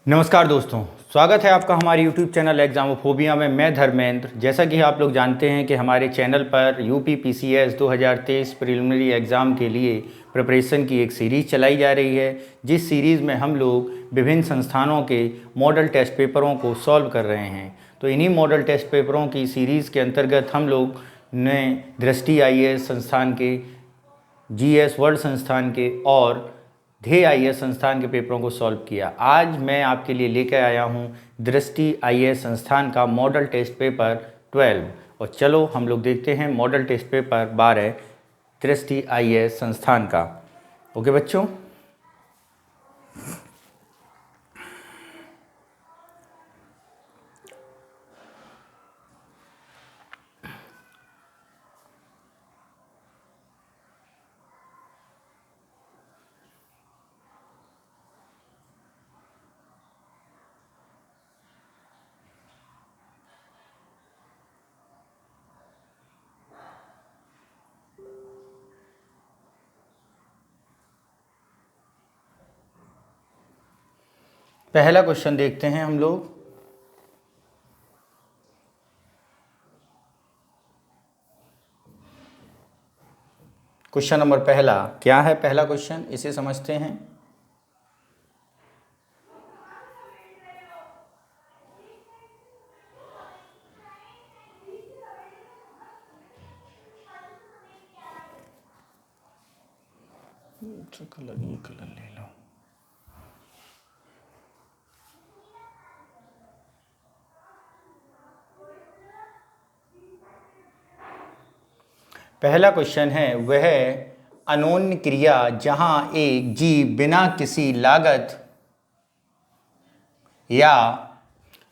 नमस्कार दोस्तों, स्वागत है आपका हमारे YouTube चैनल एग्जामोफोबिया में। मैं धर्मेंद्र। जैसा कि आप लोग जानते हैं कि हमारे चैनल पर यूपी पीसीएस 2023 प्रिलिमिनरी एग्ज़ाम के लिए प्रिपरेशन की एक सीरीज़ चलाई जा रही है, जिस सीरीज़ में हम लोग विभिन्न संस्थानों के मॉडल टेस्ट पेपरों को सॉल्व कर रहे हैं। तो इन्हीं मॉडल टेस्ट पेपरों की सीरीज़ के अंतर्गत हम लोग ने दृष्टि IAS संस्थान के, GS वर्ल्ड संस्थान के और ध्येय IAS संस्थान के पेपरों को सॉल्व किया। आज मैं आपके लिए लेकर आया हूं दृष्टि IAS संस्थान का मॉडल टेस्ट पेपर 12। और चलो हम लोग देखते हैं मॉडल टेस्ट पेपर 12 दृष्टि IAS संस्थान का। ओके बच्चों, पहला क्वेश्चन देखते हैं हम लोग। क्वेश्चन नंबर पहला क्या है? पहला क्वेश्चन इसे समझते हैं। कलर ले लो। पहला क्वेश्चन है वह अनोन्य क्रिया जहां एक जीव बिना किसी लागत या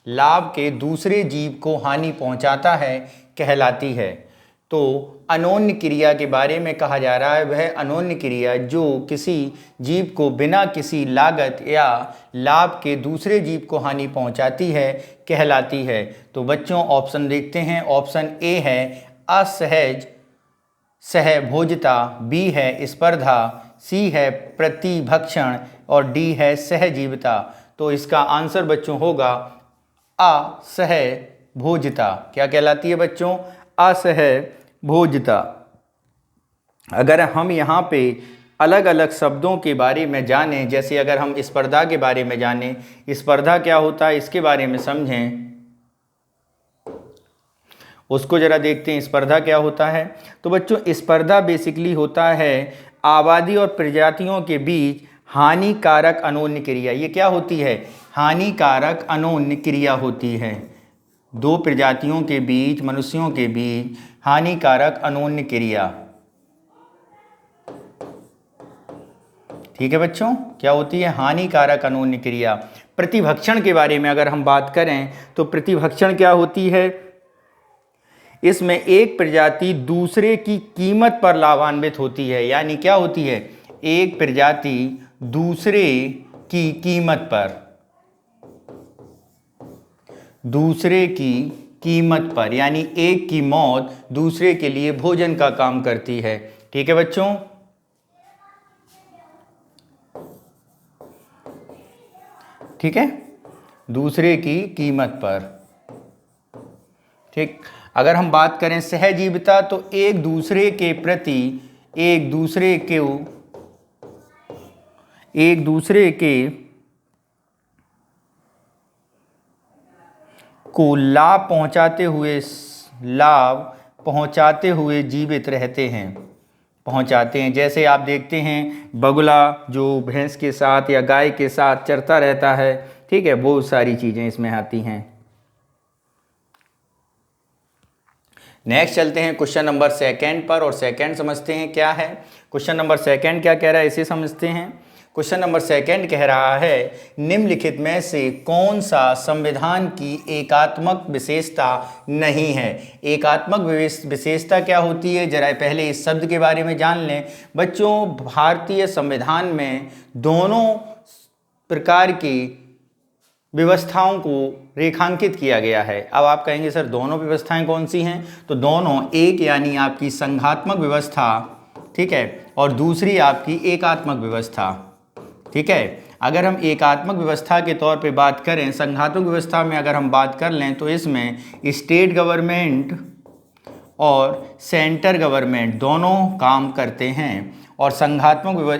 लाभ के दूसरे जीव को हानि पहुंचाता है कहलाती है। तो अनोन्य क्रिया के बारे में कहा जा रहा है, वह अनोन्य क्रिया जो किसी जीव को बिना किसी लागत या लाभ के दूसरे जीव को हानि पहुंचाती है कहलाती है। तो बच्चों ऑप्शन देखते हैं। ऑप्शन ए है असहज सहभोजता, बी है स्पर्धा, सी है प्रतिभक्षण और डी है सहजीविता। तो इसका आंसर बच्चों होगा असहभोजता। क्या कहलाती है बच्चों? असहभोजता। अगर हम यहाँ पे अलग अलग शब्दों के बारे में जानें, जैसे अगर हम स्पर्धा के बारे में जानें, स्पर्धा क्या होता है इसके बारे में समझें, उसको जरा देखते हैं स्पर्धा क्या होता है। तो बच्चों स्पर्धा बेसिकली होता है आबादी और प्रजातियों के बीच हानिकारक अनोन्य क्रिया। ये क्या होती है? हानिकारक अनोन्य क्रिया होती है। दो प्रजातियों के बीच, मनुष्यों के बीच हानिकारक अनोन्य क्रिया। ठीक है बच्चों, क्या होती है? हानिकारक अनोन्य क्रिया। प्रतिभक्षण के बारे में अगर हम बात करें तो प्रतिभक्षण क्या होती है? इसमें एक प्रजाति दूसरे की कीमत पर लाभान्वित होती है। यानी क्या होती है? एक प्रजाति दूसरे की कीमत पर, दूसरे की कीमत पर, यानी एक की मौत दूसरे के लिए भोजन का काम करती है। ठीक है बच्चों, ठीक है, दूसरे की कीमत पर। ठीक। अगर हम बात करें सहजीविता तो एक दूसरे के प्रति, एक दूसरे को लाभ पहुंचाते हुए जीवित रहते हैं, पहुंचाते हैं। जैसे आप देखते हैं बगुला जो भैंस के साथ या गाय के साथ चरता रहता है, ठीक है, बहुत सारी चीजें इसमें आती हैं। नेक्स्ट चलते हैं क्वेश्चन नंबर सेकंड पर और सेकंड समझते हैं क्या है। क्वेश्चन नंबर सेकंड क्या कह रहा है इसे समझते हैं। क्वेश्चन नंबर सेकंड कह रहा है निम्नलिखित में से कौन सा संविधान की एकात्मक विशेषता नहीं है? एकात्मक विशेषता क्या होती है, जरा पहले इस शब्द के बारे में जान लें। बच्चों भारतीय संविधान में दोनों प्रकार की व्यवस्थाओं को रेखांकित किया गया है। अब आप कहेंगे सर दोनों व्यवस्थाएं कौन सी हैं? तो दोनों, एक यानी आपकी संघात्मक व्यवस्था, ठीक है, और दूसरी आपकी एकात्मक व्यवस्था। ठीक है। अगर हम एकात्मक व्यवस्था के तौर पे बात करें, संघात्मक व्यवस्था में अगर हम बात कर लें तो इसमें स्टेट गवर्नमेंट और सेंटर गवर्नमेंट दोनों काम करते हैं, और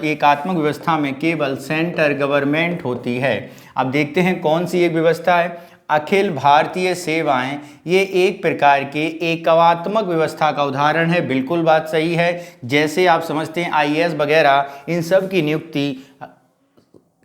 एकात्मक व्यवस्था में केवल सेंटर गवर्नमेंट होती है। अब देखते हैं कौन सी एक व्यवस्था है, अखिल भारतीय सेवाएं। ये एक प्रकार के एकात्मक व्यवस्था का उदाहरण है। बिल्कुल बात सही है। जैसे आप समझते हैं आईएएस वगैरह, इन सब की नियुक्ति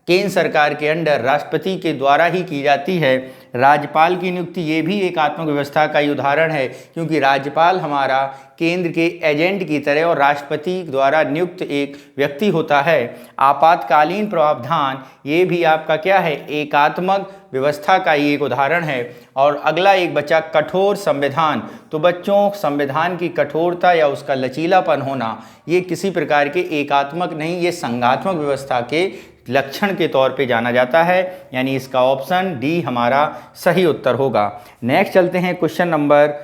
केंद्र सरकार के अंडर राष्ट्रपति के द्वारा ही की जाती है। राज्यपाल की नियुक्ति ये भी एकात्मक व्यवस्था का ही उदाहरण है, क्योंकि राज्यपाल हमारा केंद्र के एजेंट की तरह और राष्ट्रपति द्वारा नियुक्त एक व्यक्ति होता है। आपातकालीन प्रावधान ये भी आपका क्या है, एकात्मक व्यवस्था का ही एक उदाहरण है। और अगला एक बचा कठोर संविधान। तो बच्चों, संविधान की कठोरता या उसका लचीलापन होना ये किसी प्रकार के एकात्मक नहीं, ये संघात्मक व्यवस्था के लक्षण के तौर पे जाना जाता है। यानी इसका ऑप्शन डी हमारा सही उत्तर होगा। नेक्स्ट चलते हैं क्वेश्चन नंबर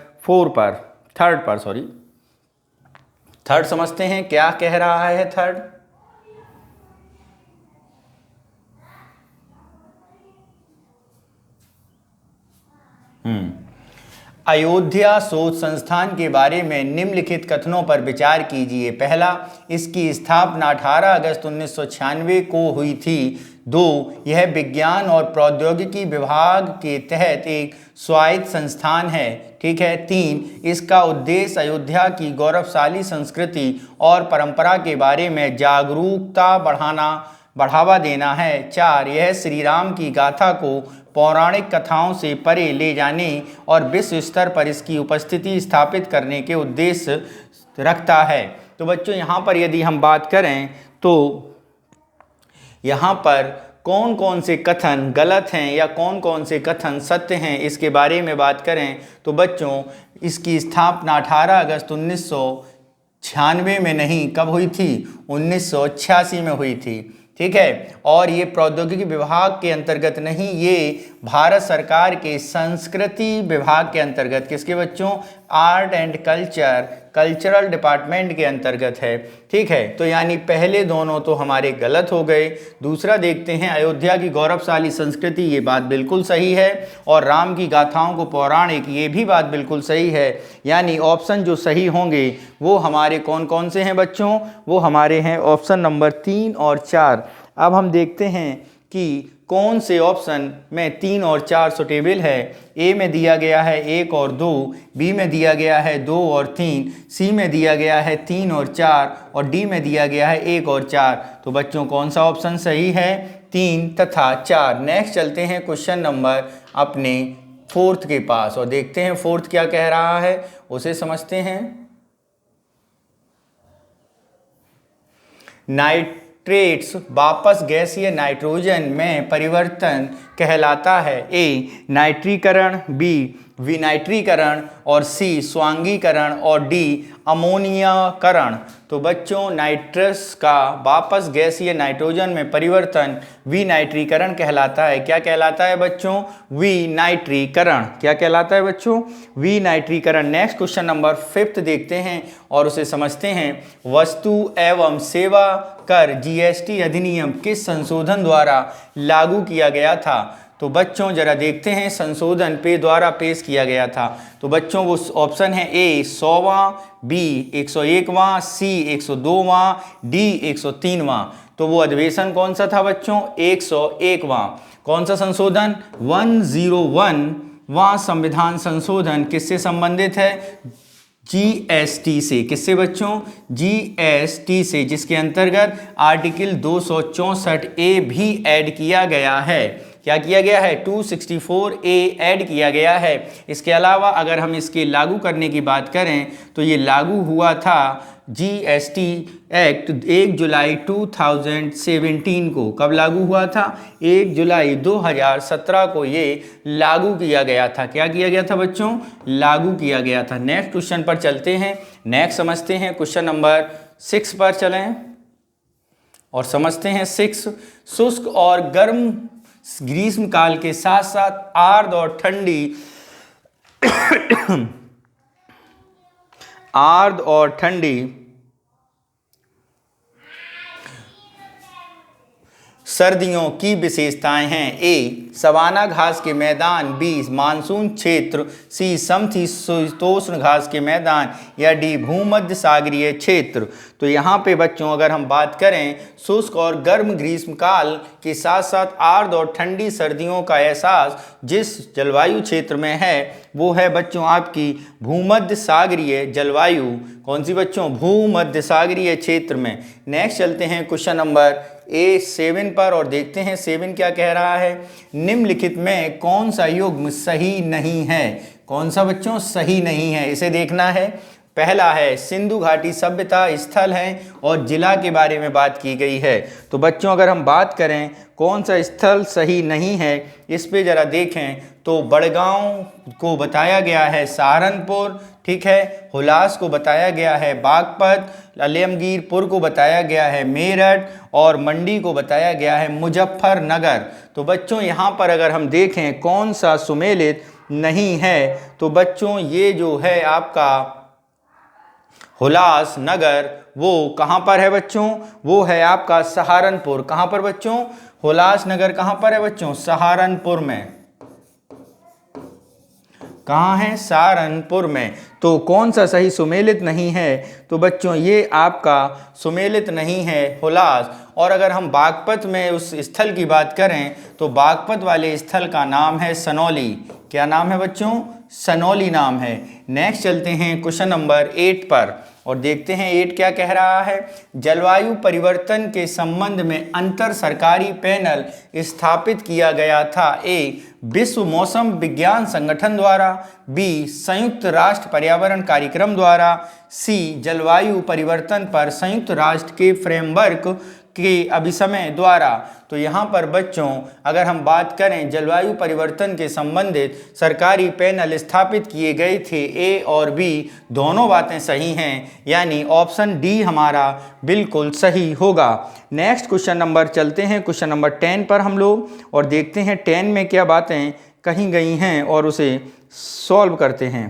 थर्ड समझते हैं क्या कह रहा है थर्ड। अयोध्या शोध संस्थान के बारे में निम्नलिखित कथनों पर विचार कीजिए। पहला, इसकी स्थापना 18 अगस्त 1996 को हुई थी। 2, यह विज्ञान और प्रौद्योगिकी विभाग के तहत एक स्वायत्त संस्थान है। ठीक है। 3, इसका उद्देश्य अयोध्या की गौरवशाली संस्कृति और परंपरा के बारे में जागरूकता बढ़ावा देना है। 4, यह श्री राम की गाथा को पौराणिक कथाओं से परे ले जाने और विश्व स्तर पर इसकी उपस्थिति स्थापित करने के उद्देश्य रखता है। तो बच्चों, यहाँ पर यदि हम बात करें तो यहाँ पर कौन कौन से कथन गलत हैं या कौन कौन से कथन सत्य हैं, इसके बारे में बात करें तो बच्चों, इसकी स्थापना 18 अगस्त 1996 में नहीं, कब हुई थी, 1986 में हुई थी। ठीक है। और ये प्रौद्योगिकी विभाग के अंतर्गत नहीं, ये भारत सरकार के संस्कृति विभाग के अंतर्गत, किसके बच्चों, आर्ट एंड कल्चरल डिपार्टमेंट के अंतर्गत है। ठीक है। तो यानी पहले दोनों तो हमारे गलत हो गए। दूसरा देखते हैं, अयोध्या की गौरवशाली संस्कृति, ये बात बिल्कुल सही है। और राम की गाथाओं को पौराणिक, ये भी बात बिल्कुल सही है। यानी ऑप्शन जो सही होंगे वो हमारे कौन कौन से हैं बच्चों, वो हमारे हैं ऑप्शन नंबर 3 और 4। अब हम देखते हैं कि कौन से ऑप्शन में 3 और 4 सुटेबल है। ए में दिया गया है 1 और 2, बी में दिया गया है 2 और 3, सी में दिया गया है 3 और 4 और डी में दिया गया है 1 और 4। तो बच्चों कौन सा ऑप्शन सही है, 3 तथा 4। नेक्स्ट चलते हैं क्वेश्चन नंबर अपने 4th के पास और देखते हैं 4th क्या कह रहा है, उसे समझते हैं। नाइट्रेट्स वापस गैसीय नाइट्रोजन में परिवर्तन कहलाता है। ए, नाइट्रीकरण, बी, विनाइट्रीकरण और सी, स्वांगीकरण और डी, अमोनियाकरण। तो बच्चों, नाइट्रस का वापस गैसीय नाइट्रोजन में परिवर्तन विनाइट्रीकरण कहलाता है। क्या कहलाता है बच्चों, विनाइट्रीकरण। क्या कहलाता है बच्चों, विनाइट्रीकरण। नेक्स्ट क्वेश्चन नंबर 5th देखते हैं और उसे समझते हैं। वस्तु एवं सेवा कर जीएसटी अधिनियम किस संशोधन द्वारा लागू किया गया था। तो बच्चों जरा देखते हैं, संशोधन पे द्वारा पेश किया गया था। तो बच्चों वो ऑप्शन है ए 100वां, बी 101वां, सी 102वां, डी 103वां। तो वो अधिवेशन कौन सा था बच्चों, 101वां। कौन सा संशोधन, 101वां संविधान संशोधन किससे संबंधित है, जीएसटी से। किससे बच्चों, जीएसटी से, जिसके अंतर्गत आर्टिकल 264 ए भी ऐड किया गया है। क्या किया गया है, 264 ए ऐड किया गया है। इसके अलावा अगर हम इसके लागू करने की बात करें तो ये लागू हुआ था जीएसटी एक्ट 1 जुलाई 2017 को। कब लागू हुआ था, 1 जुलाई 2017 को ये लागू किया गया था। क्या किया गया था बच्चों, लागू किया गया था। नेक्स्ट क्वेश्चन पर चलते हैं। नेक्स्ट समझते हैं क्वेश्चन नंबर 6 पर चलें और समझते हैं 6। शुष्क और गर्म ग्रीष्म काल के साथ साथ आर्द्र और ठंडी सर्दियों की विशेषताएं हैं। ए सवाना घास के मैदान, बी मानसून क्षेत्र, सी समशीतोष्ण घास के मैदान, या डी भूमध्य सागरीय क्षेत्र। तो यहाँ पे बच्चों अगर हम बात करें शुष्क और गर्म ग्रीष्मकाल के साथ साथ आर्द्र और ठंडी सर्दियों का एहसास जिस जलवायु क्षेत्र में है वो है बच्चों आपकी भूमध्य सागरीय जलवायु। कौन सी बच्चों? भूमध्य सागरीय क्षेत्र में। नेक्स्ट चलते हैं क्वेश्चन नंबर A7 पर और देखते हैं 7 क्या कह रहा है। निम्नलिखित में कौन सा युग्म सही नहीं है? कौन सा बच्चों सही नहीं है, इसे देखना है। पहला है सिंधु घाटी सभ्यता स्थल है और जिला के बारे में बात की गई है। तो बच्चों अगर हम बात करें कौन सा स्थल सही नहीं है, इस पे ज़रा देखें तो बड़गांव को बताया गया है सहारनपुर, ठीक है, हुलास को बताया गया है बागपत, आलमगीरपुर को बताया गया है मेरठ और मंडी को बताया गया है मुजफ्फरनगर। तो बच्चों यहाँ पर अगर हम देखें कौन सा सुमेलित नहीं है तो बच्चों ये जो है आपका हुलास नगर वो कहाँ पर है बच्चों? वो है आपका सहारनपुर। कहाँ पर बच्चों? हुलास नगर कहाँ पर है बच्चों? सहारनपुर में। कहाँ है? सहारनपुर में। तो कौन सा सही सुमेलित नहीं है? तो बच्चों ये आपका सुमेलित नहीं है हुलास। और अगर हम बागपत में उस स्थल की बात करें तो बागपत वाले स्थल का नाम है सनौली। क्या नाम है बच्चों? सनौली नाम है। नेक्स्ट चलते हैं क्वेश्चन नंबर 8 पर और देखते हैं 8 क्या कह रहा है। जलवायु परिवर्तन के संबंध में अंतर सरकारी पैनल स्थापित किया गया था। ए विश्व मौसम विज्ञान संगठन द्वारा, बी संयुक्त राष्ट्र पर्यावरण कार्यक्रम द्वारा, सी जलवायु परिवर्तन पर संयुक्त राष्ट्र के फ्रेमवर्क के अभिसमय द्वारा। तो यहाँ पर बच्चों अगर हम बात करें जलवायु परिवर्तन के संबंधित सरकारी पैनल स्थापित किए गए थे। ए और बी दोनों बातें सही हैं, यानी ऑप्शन डी हमारा बिल्कुल सही होगा। नेक्स्ट क्वेश्चन नंबर चलते हैं क्वेश्चन नंबर 10 पर हम लोग और देखते हैं 10 में क्या बातें कही गई हैं और उसे सॉल्व करते हैं।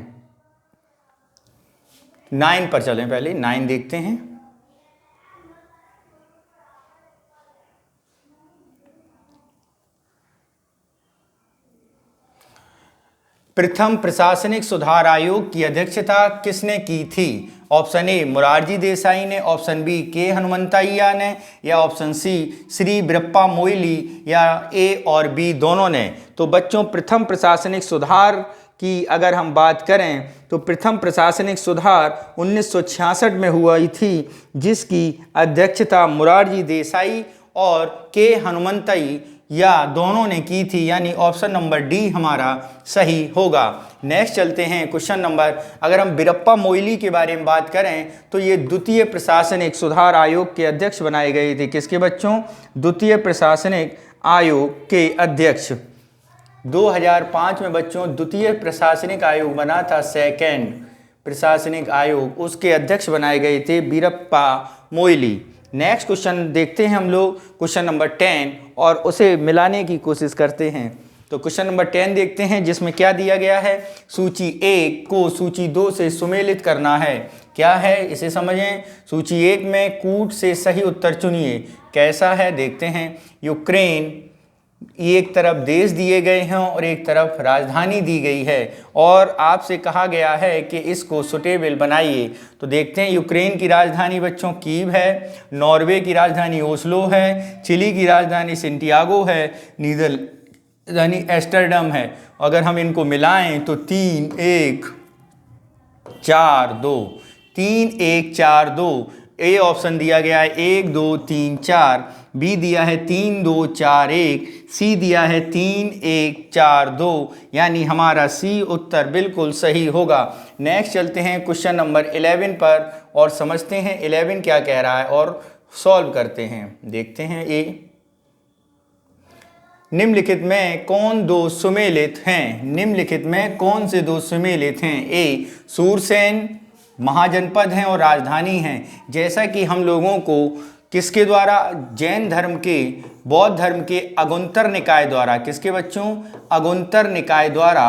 9 पर चलें, पहले 9 देखते हैं। प्रथम प्रशासनिक सुधार आयोग की अध्यक्षता किसने की थी? ऑप्शन ए मोरारजी देसाई ने, ऑप्शन बी के हनुमंतैया ने, या ऑप्शन सी श्री वीरप्पा मोइली, या ए और बी दोनों ने। तो बच्चों प्रथम प्रशासनिक सुधार की अगर हम बात करें तो प्रथम प्रशासनिक सुधार 1966 में हुई थी जिसकी अध्यक्षता मोरारजी देसाई और के हनुमंतई या दोनों ने की थी, यानी ऑप्शन नंबर डी हमारा सही होगा। नेक्स्ट चलते हैं क्वेश्चन नंबर, अगर हम वीरप्पा मोइली के बारे में बात करें तो ये द्वितीय प्रशासनिक सुधार आयोग के अध्यक्ष बनाए गए थे। किसके बच्चों? द्वितीय प्रशासनिक आयोग के अध्यक्ष। 2005 में बच्चों द्वितीय प्रशासनिक आयोग बना था, सेकेंड प्रशासनिक आयोग, उसके अध्यक्ष बनाए गए थे वीरप्पा मोइली। नेक्स्ट क्वेश्चन देखते हैं हम लोग क्वेश्चन नंबर 10 और उसे मिलाने की कोशिश करते हैं। तो क्वेश्चन नंबर 10 देखते हैं जिसमें क्या दिया गया है। सूची 1 को सूची 2 से सुमेलित करना है। क्या है इसे समझें। सूची 1 में कूट से सही उत्तर चुनिए। कैसा है देखते हैं। यूक्रेन, एक तरफ देश दिए गए हैं और एक तरफ राजधानी दी गई है और आपसे कहा गया है कि इसको सुटेबल बनाइए। तो देखते हैं यूक्रेन की राजधानी बच्चों कीव है, नॉर्वे की राजधानी ओस्लो है, चिली की राजधानी सेंटियागो है, नीदरलैंड एम्स्टर्डम है। अगर हम इनको मिलाएं तो 3 1 4 2, 3 1 4 2। ए ऑप्शन दिया गया है 1 2 3 4, बी दिया है 3 2 4 1, सी दिया है 3 1 4 2, यानी हमारा सी उत्तर बिल्कुल सही होगा। नेक्स्ट चलते हैं क्वेश्चन नंबर 11 पर और समझते हैं 11 क्या कह रहा है और सॉल्व करते हैं। देखते हैं ए निम्नलिखित में कौन दो सुमेलित हैं? निम्नलिखित में कौन से दो सुमेलित हैं? ए सूरसेन महाजनपद हैं और राजधानी हैं। जैसा कि हम लोगों को किसके द्वारा? जैन धर्म के, बौद्ध धर्म के अगुंतर निकाय द्वारा। किसके बच्चों? अगुंतर निकाय द्वारा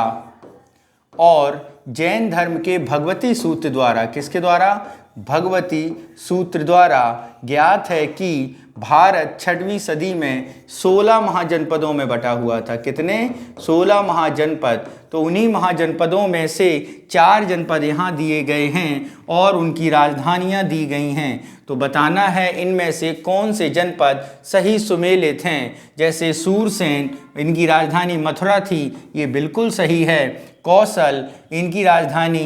और जैन धर्म के भगवती सूत्र द्वारा। किसके द्वारा? भगवती सूत्र द्वारा ज्ञात है कि भारत 6वीं सदी में 16 महाजनपदों में बटा हुआ था। कितने? 16 महाजनपद। तो उन्हीं महाजनपदों में से 4 जनपद यहाँ दिए गए हैं और उनकी राजधानियाँ दी गई हैं। तो बताना है इनमें से कौन से जनपद सही सुमेलित हैं। जैसे सूरसेन, इनकी राजधानी मथुरा थी, ये बिल्कुल सही है। कौशल, इनकी राजधानी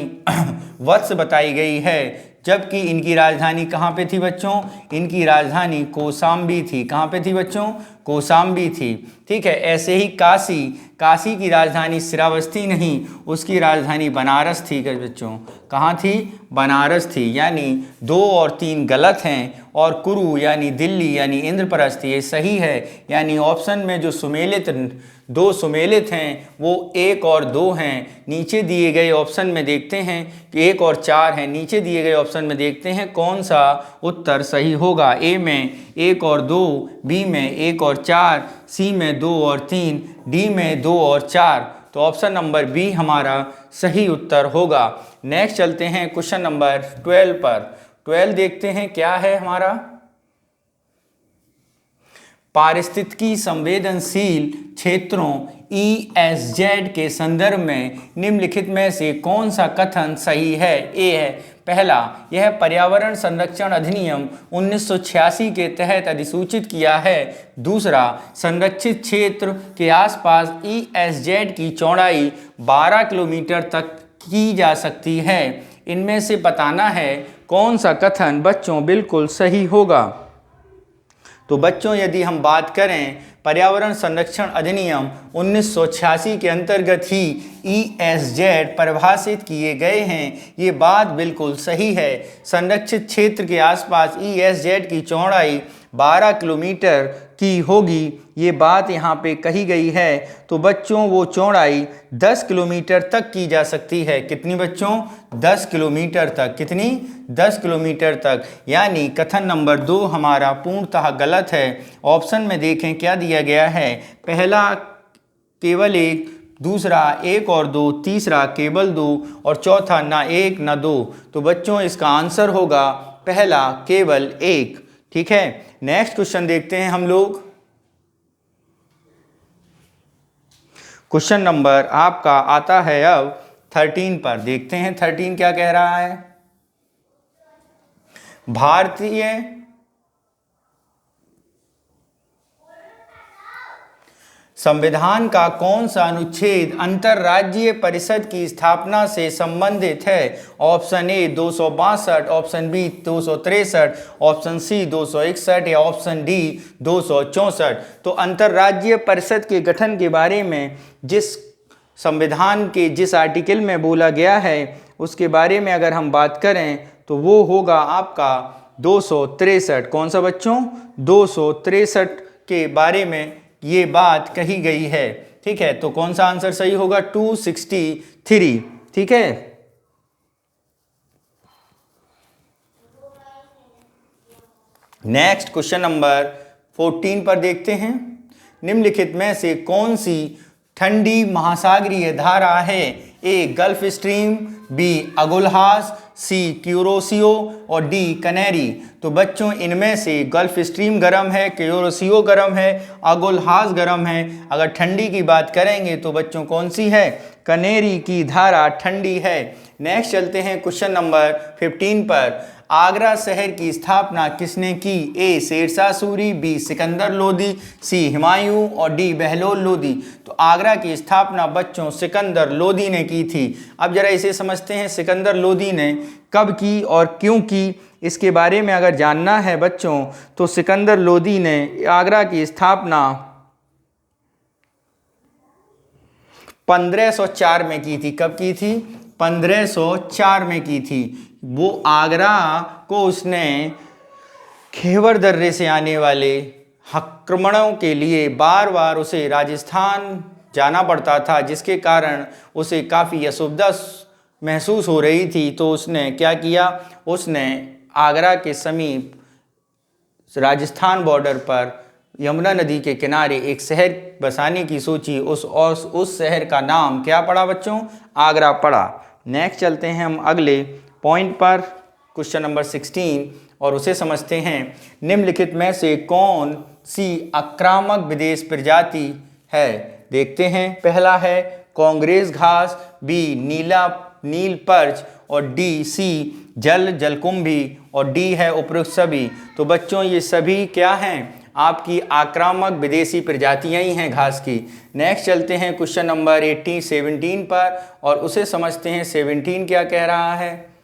वत्स बताई गई है, जबकि इनकी राजधानी कहाँ पे थी बच्चों? इनकी राजधानी कौशाम्बी थी। कहाँ पे थी बच्चों? कौशाम्बी थी। ठीक है। ऐसे ही काशी, काशी की राजधानी श्रावस्ती नहीं, उसकी राजधानी बनारस थी बच्चों। कहाँ थी? बनारस थी। यानी 2 और 3 गलत हैं और कुरु यानी दिल्ली यानी इंद्रप्रस्थ ये सही है। यानी ऑप्शन में जो सुमेलित 2 सुमेलित हैं वो 1 और 2 हैं। नीचे दिए गए ऑप्शन में देखते हैं कि 1 और 4 हैं। नीचे दिए गए ऑप्शन में देखते हैं कौन सा उत्तर सही होगा। ए में 1 और 2, बी में 1 और 4, सी में 2 और 3, डी में 2 और 4। तो ऑप्शन नंबर बी हमारा सही उत्तर होगा। नेक्स्ट चलते हैं क्वेश्चन नंबर 12 पर। 12 देखते हैं क्या है हमारा। पारिस्थितिकी संवेदनशील क्षेत्रों ESZ के संदर्भ में निम्नलिखित में से कौन सा कथन सही है? ए है पहला, यह पर्यावरण संरक्षण अधिनियम 1986 के तहत अधिसूचित किया है। दूसरा, संरक्षित क्षेत्र के आसपास ESZ की चौड़ाई 12 किलोमीटर तक की जा सकती है। इनमें से बताना है कौन सा कथन बच्चों बिल्कुल सही होगा। तो बच्चों यदि हम बात करें पर्यावरण संरक्षण अधिनियम 1986 के अंतर्गत ही ESZ परिभाषित किए गए हैं, ये बात बिल्कुल सही है। संरक्षित क्षेत्र के आसपास ESZ की चौड़ाई 12 किलोमीटर की होगी, ये बात यहाँ पे कही गई है। तो बच्चों वो चौड़ाई 10 किलोमीटर तक की जा सकती है। कितनी बच्चों? 10 किलोमीटर तक। कितनी? 10 किलोमीटर तक। यानी कथन नंबर 2 हमारा पूर्णतः गलत है। ऑप्शन में देखें क्या दिया गया है। पहला केवल 1, दूसरा 1 और 2, तीसरा केवल 2 और चौथा ना 1 ना 2। तो बच्चों इसका आंसर होगा पहला केवल 1। ठीक है। नेक्स्ट क्वेश्चन देखते हैं हम लोग। क्वेश्चन नंबर आपका आता है अब 13 पर। देखते हैं 13 क्या कह रहा है। भारतीय संविधान का कौन सा अनुच्छेद अंतरराज्यीय परिषद की स्थापना से संबंधित है? Option A 262, option B 263, option C 261 या ऑप्शन डी 264। तो अंतरराज्यीय परिषद के गठन के बारे में जिस संविधान के जिस आर्टिकल में बोला गया है उसके बारे में अगर हम बात करें तो वो होगा आपका 263। कौन सा बच्चों? 263 के बारे में ये बात कही गई है। ठीक है। तो कौन सा आंसर सही होगा? 263। ठीक है। नेक्स्ट क्वेश्चन नंबर 14 पर देखते हैं। निम्नलिखित में से कौन सी ठंडी महासागरीय धारा है? A Gulf Stream, B Agulhas, C Kuroshio और डी कनेरी। तो बच्चों इनमें से गल्फ स्ट्रीम गर्म है, क्यूरोसियो गर्म है, अगुलहास गर्म है। अगर ठंडी की बात करेंगे तो बच्चों कौन सी है? कनेरी की धारा ठंडी है। नेक्स्ट चलते हैं क्वेश्चन नंबर 15 पर। आगरा शहर की स्थापना किसने की? ए शेरशाह सूरी, बी सिकंदर लोदी, सी हुमायूं और डी बहलोल लोदी। तो आगरा की स्थापना बच्चों सिकंदर लोदी ने की थी। अब जरा इसे समझते हैं सिकंदर लोदी ने कब की और क्यों की। इसके बारे में अगर जानना है बच्चों तो सिकंदर लोदी ने आगरा की स्थापना 1504 में की थी। कब की थी? 1504 में की थी। वो आगरा को उसने खेवर दर्रे से आने वाले आक्रमणों के लिए बार बार उसे राजस्थान जाना पड़ता था, जिसके कारण उसे काफ़ी असुविधा महसूस हो रही थी। तो उसने क्या किया? उसने आगरा के समीप राजस्थान बॉर्डर पर यमुना नदी के किनारे एक शहर बसाने की सोची। उस शहर का नाम क्या पड़ा बच्चों? आगरा पड़ा। नेक्स्ट चलते हैं हम अगले पॉइंट पर। Question number 16। और उसे समझते हैं। निम्नलिखित में से कौन सी आक्रामक विदेश प्रजाति है? देखते हैं। पहला है कांग्रेस घास, बी नील पर्च, और डी सी जलकुंभी, और डी है उपरोक्त सभी। तो बच्चों ये सभी क्या हैं? आपकी आक्रामक विदेशी प्रजातियां ही हैं घास की। नेक्स्ट चलते हैं क्वेश्चन नंबर 17 पर और उसे समझते हैं 17 क्या कह रहा है।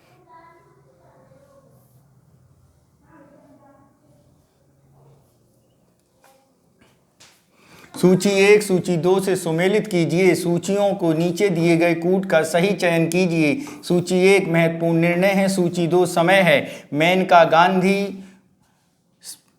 सूची 1 सूची 2 से सुमेलित कीजिए। सूचियों को नीचे दिए गए कूट का सही चयन कीजिए। सूची 1 महत्वपूर्ण निर्णय है, सूची 2 समय है।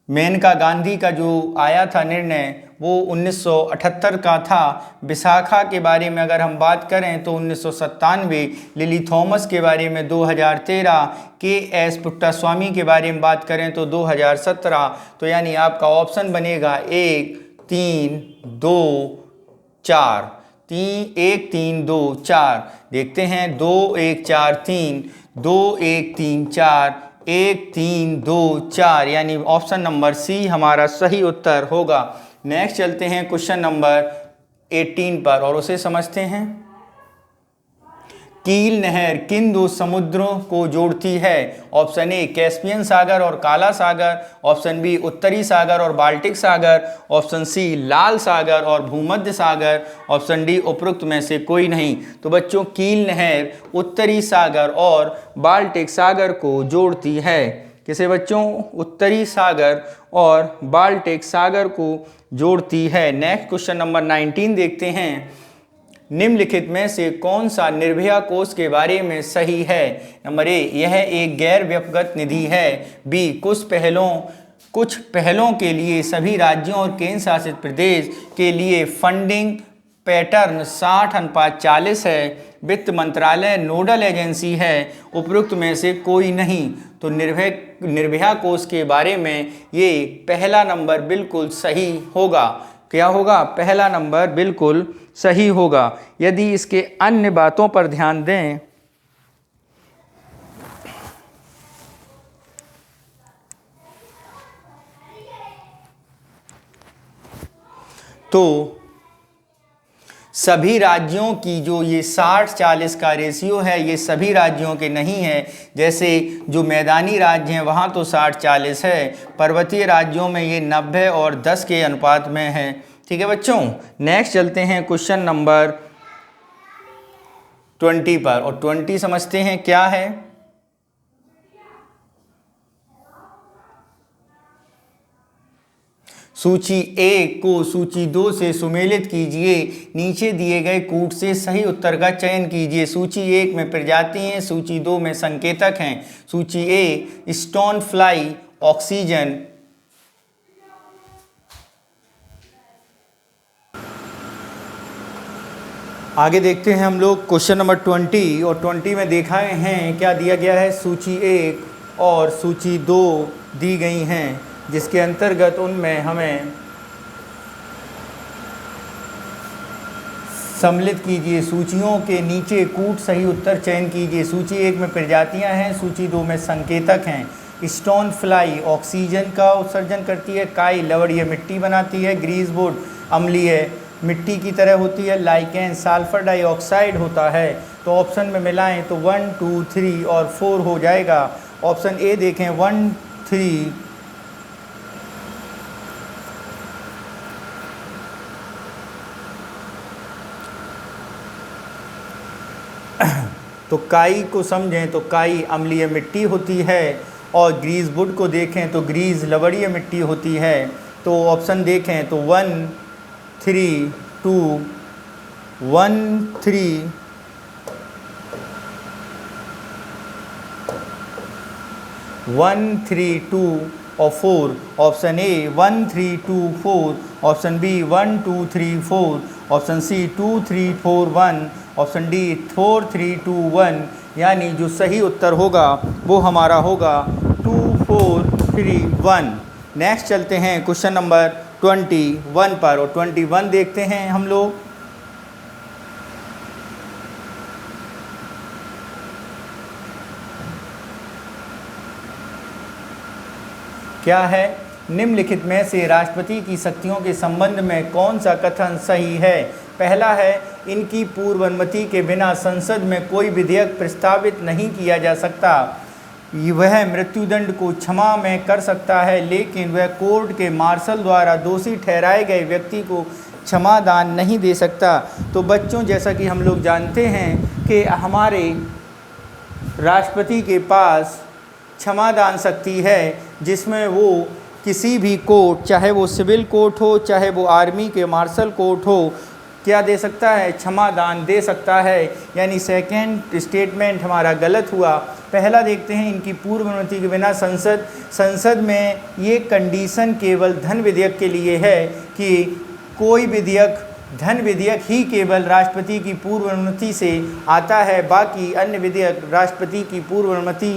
मेनका गांधी का जो आया था निर्णय वो 1978 का था। विशाखा के बारे में अगर हम बात करें तो 1997, लिली थॉमस के बारे में 2013, के.एस. पुट्टास्वामी के बारे में बात करें तो 2017। तो यानी आपका ऑप्शन बनेगा 1 3 2 4। 1 3 2 4। देखते हैं 2 1 4 3, 2 1 3 4, 1 3 2 4, यानी ऑप्शन नंबर सी हमारा सही उत्तर होगा। नेक्स्ट चलते हैं क्वेश्चन नंबर 18 पर और उसे समझते हैं। कील नहर किन दो समुद्रों को जोड़ती है? ऑप्शन ए कैस्पियन सागर और काला सागर, ऑप्शन बी उत्तरी सागर और बाल्टिक सागर, ऑप्शन सी लाल सागर और भूमध्य सागर, ऑप्शन डी उपरोक्त में से कोई नहीं। तो बच्चों कील नहर उत्तरी सागर और बाल्टिक सागर को जोड़ती है। किसे बच्चों? उत्तरी सागर और बाल्टिक सागर को जोड़ती है। नेक्स्ट क्वेश्चन नंबर 19 देखते हैं। निम्नलिखित में से कौन सा निर्भया कोष के बारे में सही है? नंबर ए यह एक गैर व्यक्तिगत निधि है, बी कुछ पहलों के लिए सभी राज्यों और केंद्र शासित प्रदेश के लिए फंडिंग पैटर्न 60:40 है, वित्त मंत्रालय नोडल एजेंसी है, उपरोक्त में से कोई नहीं। तो निर्भया कोष के बारे में ये पहला नंबर बिल्कुल सही होगा। क्या होगा? पहला नंबर बिल्कुल सही होगा। यदि इसके अन्य बातों पर ध्यान दें तो सभी राज्यों की जो ये 60-40 का रेशियो है ये सभी राज्यों के नहीं है। जैसे जो मैदानी राज्य हैं वहाँ तो 60-40 है, पर्वतीय राज्यों में ये 90 और 10 के अनुपात में है। ठीक है बच्चों। नेक्स्ट चलते हैं क्वेश्चन नंबर 20 पर और 20 समझते हैं क्या है। सूची 1 को सूची 2 से सुमेलित कीजिए। नीचे दिए गए कूट से सही उत्तर का चयन कीजिए। सूची 1 में प्रजाति हैं, सूची 2 में संकेतक हैं। सूची ए स्टोन फ्लाई ऑक्सीजन, आगे देखते हैं हम लोग क्वेश्चन नंबर 20 और 20 में देखा है क्या दिया गया है। सूची 1 और सूची 2 दी गई हैं जिसके अंतर्गत उनमें हमें सम्मिलित कीजिए। सूचियों के नीचे कूट सही उत्तर चयन कीजिए। सूची 1 में प्रजातियां हैं, सूची 2 में संकेतक हैं। स्टोन फ्लाई ऑक्सीजन का उत्सर्जन करती है, काई लवणीय मिट्टी बनाती है, ग्रीसवुड अम्लीय मिट्टी की तरह होती है, लाइकेन सल्फर डाइऑक्साइड होता है। तो ऑप्शन में मिलाएं तो 1 2 3 और 4 हो जाएगा। ऑप्शन ए देखें 1 3 तो काई को समझें तो काई अम्लीय मिट्टी होती है और ग्रीसवुड को देखें तो ग्रीस लवणीय मिट्टी होती है। तो ऑप्शन देखें तो 1 3 2 1 3 1 3 2 और 4। Option A 1 3 2 4, option B 1 2 3 4, option C 2 3 4 1, option D 4 3 2 1। यानी जो सही उत्तर होगा वो हमारा होगा 2 4 3 1। नेक्स्ट चलते हैं क्वेश्चन नंबर 21 पर और 21 देखते हैं हम लोग। क्या है? निम्नलिखित में से राष्ट्रपति की शक्तियों के संबंध में कौन सा कथन सही है? पहला है, इनकी पूर्व अनुमति के बिना संसद में कोई विधेयक प्रस्तावित नहीं किया जा सकता। वह मृत्युदंड को क्षमा में कर सकता है, लेकिन वह कोर्ट के मार्शल द्वारा दोषी ठहराए गए व्यक्ति को क्षमादान नहीं दे सकता। तो बच्चों, जैसा कि हम लोग जानते हैं कि हमारे राष्ट्रपति के पास क्षमादान शक्ति है, जिसमें वो किसी भी कोर्ट, चाहे वो सिविल कोर्ट हो, चाहे वो आर्मी के मार्शल कोर्ट हो, क्या दे सकता है? क्षमादान दे सकता है। यानी सेकंड स्टेटमेंट हमारा गलत हुआ। पहला देखते हैं, इनकी पूर्व अनुमति के बिना संसद में ये कंडीशन केवल धन विधेयक के लिए है कि कोई विधेयक, धन विधेयक ही केवल राष्ट्रपति की पूर्व अनुमति से आता है, बाकी अन्य विधेयक राष्ट्रपति की पूर्व अनुमति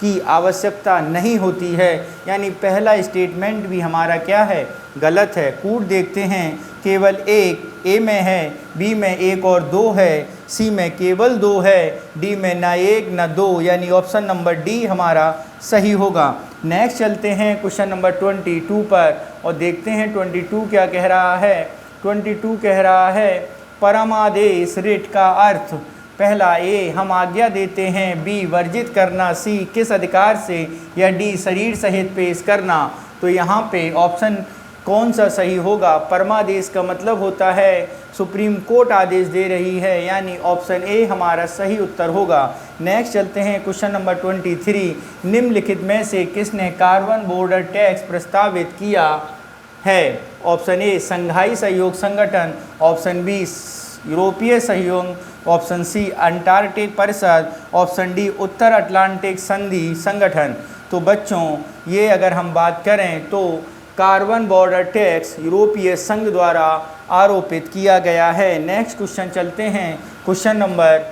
की आवश्यकता नहीं होती है। यानी पहला स्टेटमेंट भी हमारा क्या है? गलत है। कूट देखते हैं, केवल एक, ए में है, बी में एक और दो है, सी में केवल दो है, डी में ना एक ना दो, यानी ऑप्शन नंबर डी हमारा सही होगा। नेक्स्ट चलते हैं क्वेश्चन नंबर 22 पर और देखते हैं 22 क्या कह रहा है। 22 कह रहा है, परमादेश रिट का अर्थ। पहला, ए हम आज्ञा देते हैं, बी वर्जित करना, सी किस अधिकार से, या डी शरीर सहित पेश करना। तो यहाँ पे ऑप्शन कौन सा सही होगा? परमादेश का मतलब होता है सुप्रीम कोर्ट आदेश दे रही है, यानी ऑप्शन ए हमारा सही उत्तर होगा। नेक्स्ट चलते हैं क्वेश्चन नंबर 23, निम्नलिखित में से किसने कार्बन बॉर्डर टैक्स प्रस्तावित किया है? ऑप्शन ए संघाई सहयोग संगठन, ऑप्शन बी यूरोपीय सहयोग, ऑप्शन सी अंटार्कटिक परिषद, ऑप्शन डी उत्तर अटलांटिक संधि संगठन। तो बच्चों, ये अगर हम बात करें तो कार्बन बॉर्डर टैक्स यूरोपीय संघ द्वारा आरोपित किया गया है। नेक्स्ट क्वेश्चन चलते हैं क्वेश्चन नंबर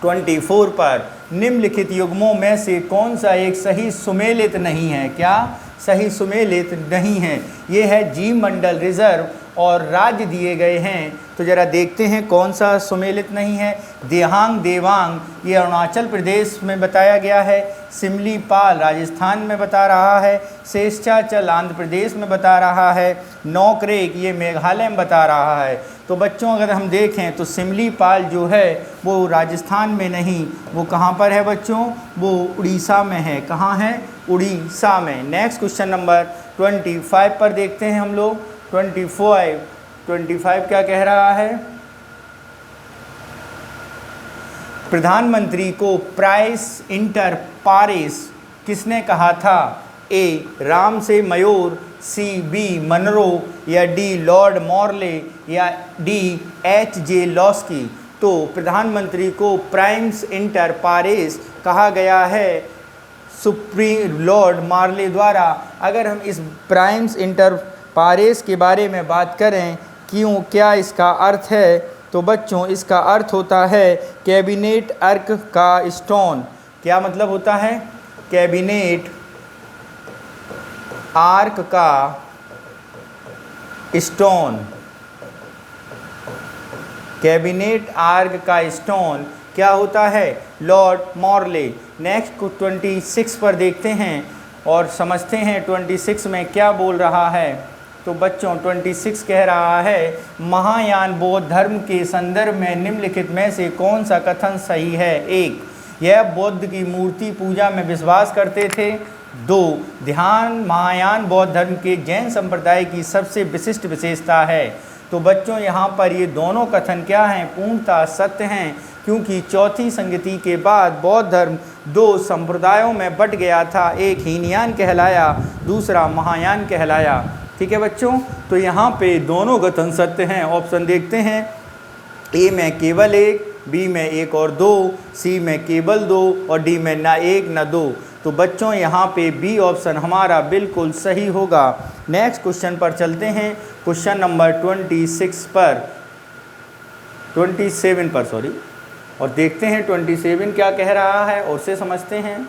24 पर, निम्नलिखित युग्मों में से कौन सा एक सही सुमेलित नहीं है? क्या सही सुमेलित नहीं है? ये है जीव मंडल, रिजर्व और राज्य दिए गए हैं। तो ज़रा देखते हैं कौन सा सुमेलित नहीं है। देहांग देवांग ये अरुणाचल प्रदेश में बताया गया है, सिमलीपाल राजस्थान में बता रहा है, शेषाचल आंध्र प्रदेश में बता रहा है, नौकरेक ये मेघालय में बता रहा है। तो बच्चों, अगर हम देखें तो सिमलीपाल जो है वो राजस्थान में नहीं, वो कहाँ पर है बच्चों? वो उड़ीसा में है। कहाँ है? उड़ीसा में। नेक्स्ट क्वेश्चन नंबर 25 पर देखते हैं हम लोग। 25 क्या कह रहा है? प्रधानमंत्री को प्राइस इंटर पारिस किसने कहा था? ए राम से मयूर, सी बी मनरो, या डी लॉर्ड मॉर्ले, या डी H.J. लॉस्की। तो प्रधानमंत्री को प्राइम्स इंटर पारिस कहा गया है सुप्रीम लॉर्ड मार्ले द्वारा। अगर हम इस प्राइम्स इंटर पारिस के बारे में बात करें, क्या इसका अर्थ है? तो बच्चों, इसका अर्थ होता है कैबिनेट अर्क का स्टोन। क्या मतलब होता है? कैबिनेट आर्क का स्टोन। कैबिनेट आर्क का स्टोन क्या होता है? Lord Morley. नेक्स्ट 26 पर देखते हैं और समझते हैं 26 में क्या बोल रहा है। तो बच्चों, 26 कह रहा है, महायान बौद्ध धर्म के संदर्भ में निम्नलिखित में से कौन सा कथन सही है? एक, यह बौद्ध की मूर्ति पूजा में विश्वास करते थे। 2, ध्यान महायान बौद्ध धर्म के जैन संप्रदाय की सबसे विशिष्ट विशेषता है। तो बच्चों, यहाँ पर ये दोनों कथन क्या हैं? पूर्णतः सत्य हैं, क्योंकि चौथी संगति के बाद बौद्ध धर्म 2 संप्रदायों में बट गया था। एक हीनयान कहलाया, दूसरा महायान कहलाया। ठीक है बच्चों, तो यहाँ पे दोनों कथन सत्य हैं। ऑप्शन देखते हैं, ए में केवल एक, बी में एक और दो, सी में केवल 2 और डी में ना एक ना 2। तो बच्चों, यहाँ पे बी ऑप्शन हमारा बिल्कुल सही होगा। नेक्स्ट क्वेश्चन पर चलते हैं, क्वेश्चन नंबर 27 पर सॉरी, और देखते हैं 27 क्या कह रहा है और उसे समझते हैं।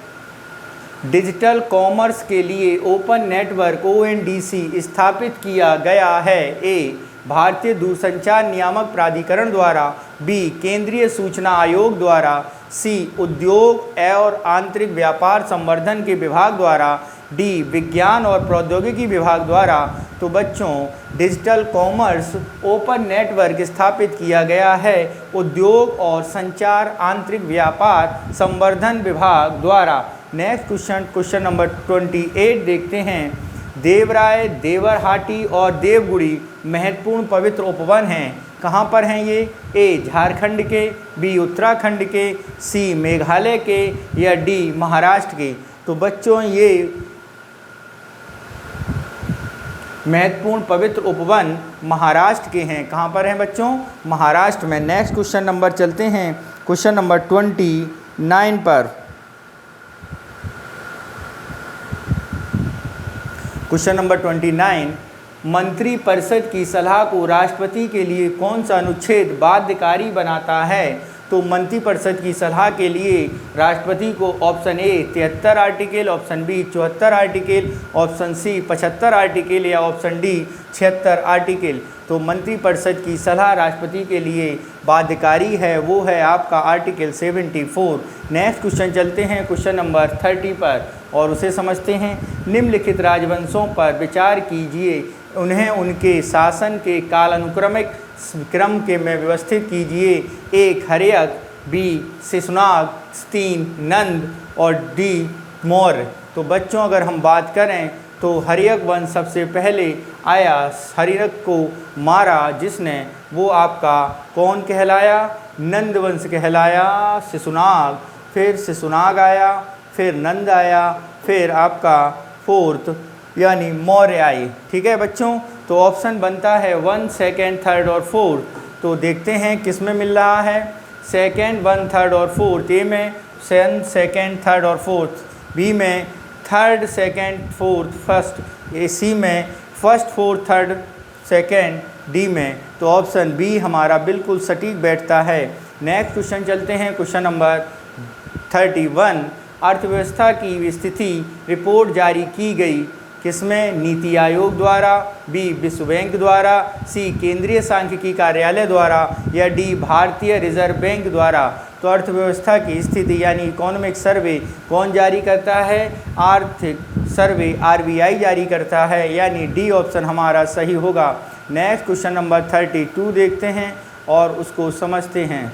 डिजिटल कॉमर्स के लिए ओपन नेटवर्क ONDC स्थापित किया गया है। ए, भारतीय दूरसंचार नियामक प्राधिकरण द्वारा, बी, केंद्रीय सूचना आयोग द्वारा, सी, उद्योग और आंतरिक व्यापार संवर्धन के विभाग द्वारा, डी विज्ञान और प्रौद्योगिकी विभाग द्वारा। तो बच्चों डिजिटल कॉमर्स ओपन नेटवर्क स्थापित किया गया है उद्योग और संचार आंतरिक व्यापार संवर्धन विभाग द्वारा। नेक्स्ट क्वेश्चन नंबर 28 देखते हैं। देवराय, देवरहाटी और देवगुड़ी महत्वपूर्ण पवित्र उपवन हैं। कहाँ पर हैं ये? ए झारखंड के, बी उत्तराखंड के, सी मेघालय के या डी महाराष्ट्र के। तो बच्चों ये महत्वपूर्ण पवित्र उपवन महाराष्ट्र के हैं। कहाँ पर हैं बच्चों? महाराष्ट्र में। नेक्स्ट क्वेश्चन नंबर चलते हैं क्वेश्चन नंबर 29 पर। क्वेश्चन नंबर 29, मंत्रिपरिषद की सलाह को राष्ट्रपति के लिए कौन सा अनुच्छेद बाध्यकारी बनाता है? तो मंत्रिपरिषद की सलाह के लिए राष्ट्रपति को option A 73 article, option B 74 article, option C 75 article या ऑप्शन डी 76 आर्टिकल। तो मंत्रिपरिषद की सलाह राष्ट्रपति के लिए बाध्यकारी है, वो है आपका आर्टिकल 74। नेक्स्ट क्वेश्चन चलते हैं क्वेश्चन नंबर 30 पर और उसे समझते हैं। निम्नलिखित राजवंशों पर विचार कीजिए, उन्हें उनके शासन के कालानुक्रमिक क्रम के में व्यवस्थित कीजिए। ए हर्यक, बी शिशुनाग, तीन नंद और डी मौर्य। तो बच्चों अगर हम बात करें तो हर्यक वंश सबसे पहले आया, हर्यक को मारा जिसने, वो आपका कौन कहलाया? नंद वंश कहलाया। शिशुनाग, फिर शिशुनाग आया, फिर नंद आया, फिर आपका फोर्थ यानी मौर्य आई। ठीक है बच्चों, तो ऑप्शन बनता है 1, 2, 3 और 4। तो देखते हैं किस में मिल रहा है। 2, 1, 3 और 4 ए में, 1, 2, 3 और 4 बी में, 3, 2, 4 फर्स्ट ए सी में, फर्स्ट 4 3 2 डी में। तो ऑप्शन बी हमारा बिल्कुल सटीक बैठता है। नेक्स्ट क्वेश्चन चलते हैं क्वेश्चन नंबर 31। अर्थव्यवस्था की स्थिति रिपोर्ट जारी की गई किसमें? नीति आयोग द्वारा, बी विश्व बैंक द्वारा, सी केंद्रीय सांख्यिकी कार्यालय द्वारा या डी भारतीय रिजर्व बैंक द्वारा। तो अर्थव्यवस्था की स्थिति यानी इकोनॉमिक सर्वे कौन जारी करता है? आर्थिक सर्वे आरबीआई जारी करता है, यानी डी ऑप्शन हमारा सही होगा। नेक्स्ट क्वेश्चन नंबर 32 देखते हैं और उसको समझते हैं।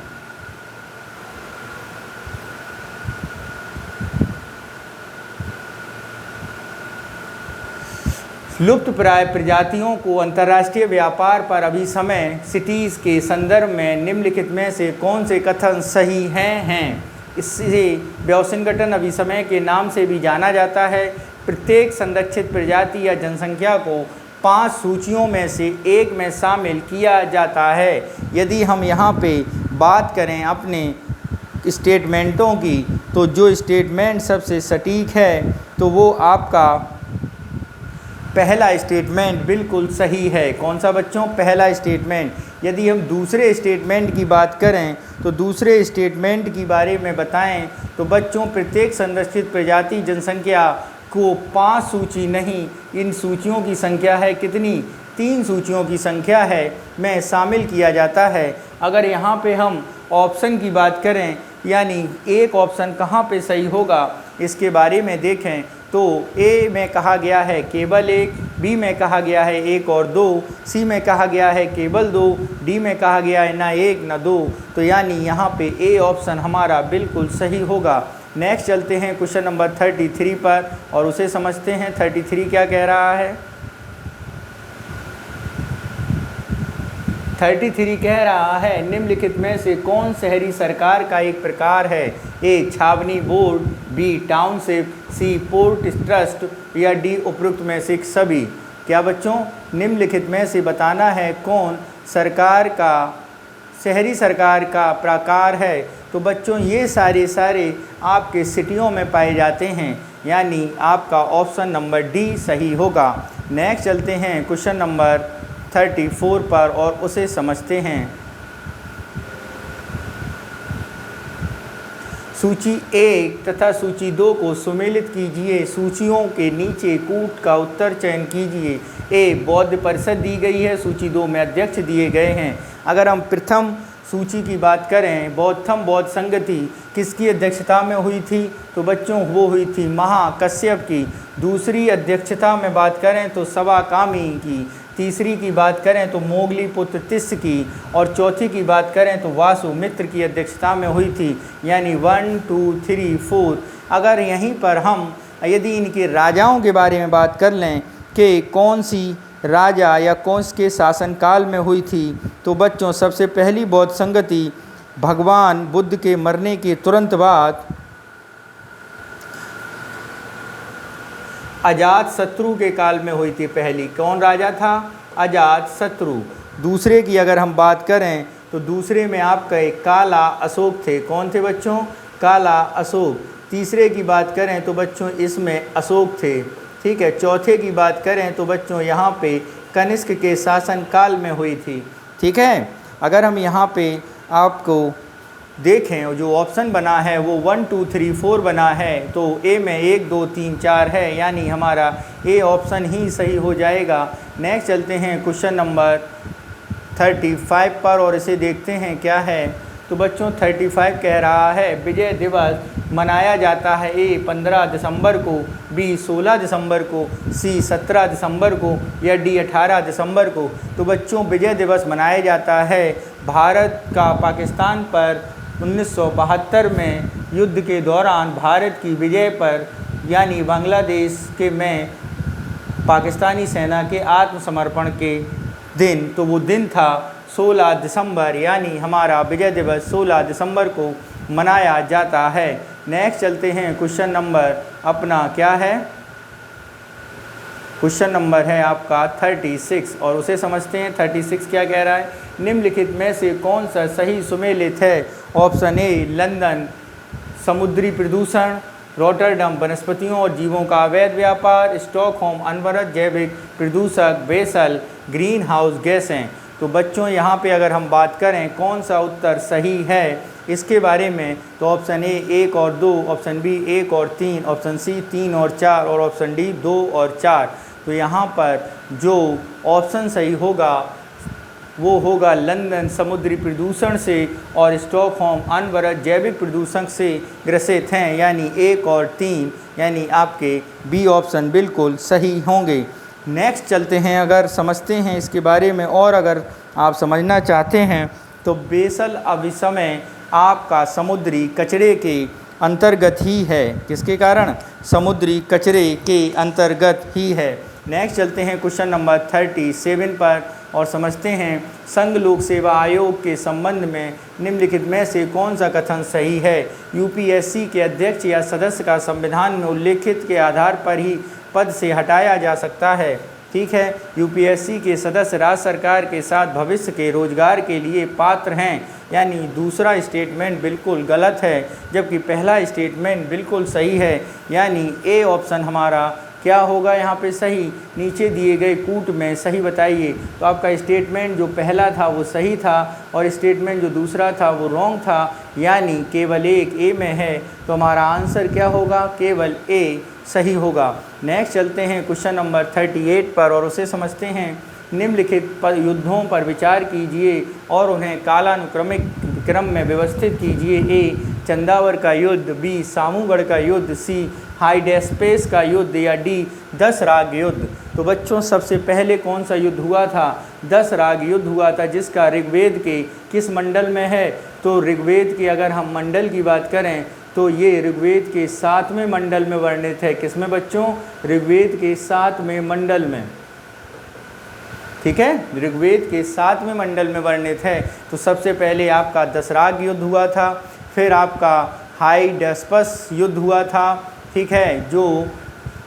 लुप्त प्राय प्रजातियों को अंतर्राष्ट्रीय व्यापार पर अभिसमय सिटीज़ के संदर्भ में निम्नलिखित में से कौन से कथन सही हैं? इससे व्यावसंगठन अभिसमय के नाम से भी जाना जाता है। प्रत्येक संरक्षित प्रजाति या जनसंख्या को 5 सूचियों में से एक में शामिल किया जाता है। यदि हम यहाँ पे बात करें अपने स्टेटमेंटों की, तो जो स्टेटमेंट सबसे सटीक है तो वो आपका पहला स्टेटमेंट बिल्कुल सही है। कौन सा बच्चों? पहला स्टेटमेंट। यदि हम दूसरे स्टेटमेंट की बात करें तो दूसरे स्टेटमेंट की बारे में बताएं तो बच्चों प्रत्येक संरक्षित प्रजाति जनसंख्या को 5 सूची नहीं, इन सूचियों की संख्या है कितनी? 3 सूचियों की संख्या है में शामिल किया जाता है। अगर यहाँ पे हम ऑप्शन की बात करें यानी एक ऑप्शन कहाँ पे सही होगा इसके बारे में देखें तो ए में कहा गया है केवल 1, बी में कहा गया है 1 और 2, सी में कहा गया है केवल 2, डी में कहा गया है ना 1 ना 2। तो यानी यहाँ पे ए ऑप्शन हमारा बिल्कुल सही होगा। नेक्स्ट चलते हैं क्वेश्चन नंबर 33 पर और उसे समझते हैं। 33 क्या कह रहा है? 33 कह रहा है निम्नलिखित में से कौन शहरी सरकार का एक प्रकार है? ए छावनी बोर्ड, बी टाउनशिप, सी पोर्ट ट्रस्ट या डी उपरोक्त में से सभी। क्या बच्चों? निम्नलिखित में से बताना है कौन सरकार का शहरी सरकार का प्रकार है। तो बच्चों ये सारे आपके सिटियों में पाए जाते हैं, यानी आपका ऑप्शन नंबर डी सही होगा। नेक्स्ट चलते हैं क्वेश्चन नंबर 34 पर और उसे समझते हैं। सूची 1 तथा सूची 2 को सुमेलित कीजिए। सूचियों के नीचे कूट का उत्तर चयन कीजिए। ए बौद्ध परिषद दी गई है, सूची 2 में अध्यक्ष दिए गए हैं। अगर हम प्रथम सूची की बात करें, बौद्धम बौद्ध संगति किसकी अध्यक्षता में हुई थी? तो बच्चों वो हुई थी महाकश्यप की। दूसरी अध्यक्षता में बात करें तो सवाकामी की। तीसरी की बात करें तो मोगली पुत्र तिस्स की। और चौथी की बात करें तो वासुमित्र की अध्यक्षता में हुई थी। यानी 1 2 3 4। अगर यहीं पर हम यदि इनके राजाओं के बारे में बात कर लें कि कौन सी राजा या कौन के शासनकाल में हुई थी, तो बच्चों सबसे पहली बौद्ध संगति भगवान बुद्ध के मरने के तुरंत बाद अजातशत्रु के काल में हुई थी। पहली कौन राजा था? अजातशत्रु। दूसरे की अगर हम बात करें तो दूसरे में आपका एक काला अशोक थे। कौन थे बच्चों? काला अशोक। तीसरे की बात करें तो बच्चों इसमें अशोक थे। ठीक है। चौथे की बात करें तो बच्चों यहाँ पे कनिष्क के शासनकाल में हुई थी। ठीक है। अगर हम यहाँ पे आपको देखें जो ऑप्शन बना है वो 1 2 3 4 बना है, तो ए में 1 2 3 4 है, यानी हमारा ए ऑप्शन ही सही हो जाएगा। नेक्स्ट चलते हैं क्वेश्चन नंबर 35 पर और इसे देखते हैं क्या है। तो बच्चों 35 कह रहा है विजय दिवस मनाया जाता है ए 15 दिसंबर को, बी 16 दिसंबर को, सी 17 दिसंबर को या डी 18 दिसंबर को। तो बच्चों विजय दिवस मनाया जाता है भारत का पाकिस्तान पर 1972 में युद्ध के दौरान भारत की विजय पर, यानी बांग्लादेश के में पाकिस्तानी सेना के आत्मसमर्पण के दिन। तो वो दिन था 16 दिसंबर, यानी हमारा विजय दिवस 16 दिसंबर को मनाया जाता है। नेक्स्ट चलते हैं क्वेश्चन नंबर अपना क्या है, क्वेश्चन नंबर है आपका 36 और उसे समझते हैं। 36 क्या कह रहा है? निम्नलिखित में से कौन सा सही सुमेलित है? ऑप्शन ए लंदन समुद्री प्रदूषण, रॉटरडम वनस्पतियों और जीवों का अवैध व्यापार, स्टॉकहोम अनवरत जैविक प्रदूषक, बेसल ग्रीन हाउस गैसें। तो बच्चों यहाँ पे अगर हम बात करें कौन सा उत्तर सही है इसके बारे में, तो ऑप्शन ए 1 और 2, ऑप्शन बी 1 और 3, ऑप्शन सी 3 और 4 और ऑप्शन डी 2 और 4। तो यहाँ पर जो ऑप्शन सही होगा वो होगा लंदन समुद्री प्रदूषण से और स्टॉकहोम अनवरत जैविक प्रदूषण से ग्रसित हैं, यानी 1 और 3, यानी आपके बी ऑप्शन बिल्कुल सही होंगे। नेक्स्ट चलते हैं, अगर समझते हैं इसके बारे में और अगर आप समझना चाहते हैं तो बेसल अभिसमय आपका समुद्री कचरे के अंतर्गत ही है। किसके कारण? समुद्री कचरे के अंतर्गत ही है। नेक्स्ट चलते हैं क्वेश्चन नंबर 37 पर और समझते हैं संघ लोक सेवा आयोग के संबंध में निम्नलिखित में से कौन सा कथन सही है? यूपीएससी के अध्यक्ष या सदस्य का संविधान में उल्लेखित के आधार पर ही पद से हटाया जा सकता है। ठीक है। यूपीएससी के सदस्य राज्य सरकार के साथ भविष्य के रोजगार के लिए पात्र हैं, यानी दूसरा स्टेटमेंट बिल्कुल गलत है जबकि पहला स्टेटमेंट बिल्कुल सही है, यानी ए ऑप्शन हमारा क्या होगा यहाँ पे सही? नीचे दिए गए कूट में सही बताइए। तो आपका स्टेटमेंट जो पहला था वो सही था और स्टेटमेंट जो दूसरा था वो रॉन्ग था, यानी केवल एक ए में है। तो हमारा आंसर क्या होगा? केवल ए सही होगा। नेक्स्ट चलते हैं क्वेश्चन नंबर 38 पर और उसे समझते हैं। निम्नलिखित युद्धों पर विचार कीजिए और उन्हें कालानुक्रमिक क्रम में व्यवस्थित कीजिए। ए चंदावर का युद्ध, बी सामूगढ़ का युद्ध, सी हाइडेस्पेस का युद्ध या डी 10 राग युद्ध। तो बच्चों सबसे पहले कौन सा युद्ध हुआ था? 10 राग युद्ध हुआ था, जिसका ऋग्वेद के किस मंडल में है? तो ऋग्वेद की अगर हम मंडल की बात करें तो ये ऋग्वेद के 7वें मंडल में वर्णित है। किसमें बच्चों? ऋग्वेद के 7वें मंडल में। ठीक है। ऋग्वेद के 7वें मंडल में वर्णित है। तो सबसे पहले आपका 10 राग युद्ध हुआ था, फिर आपका हाइडेस्पस युद्ध हुआ था। ठीक है। जो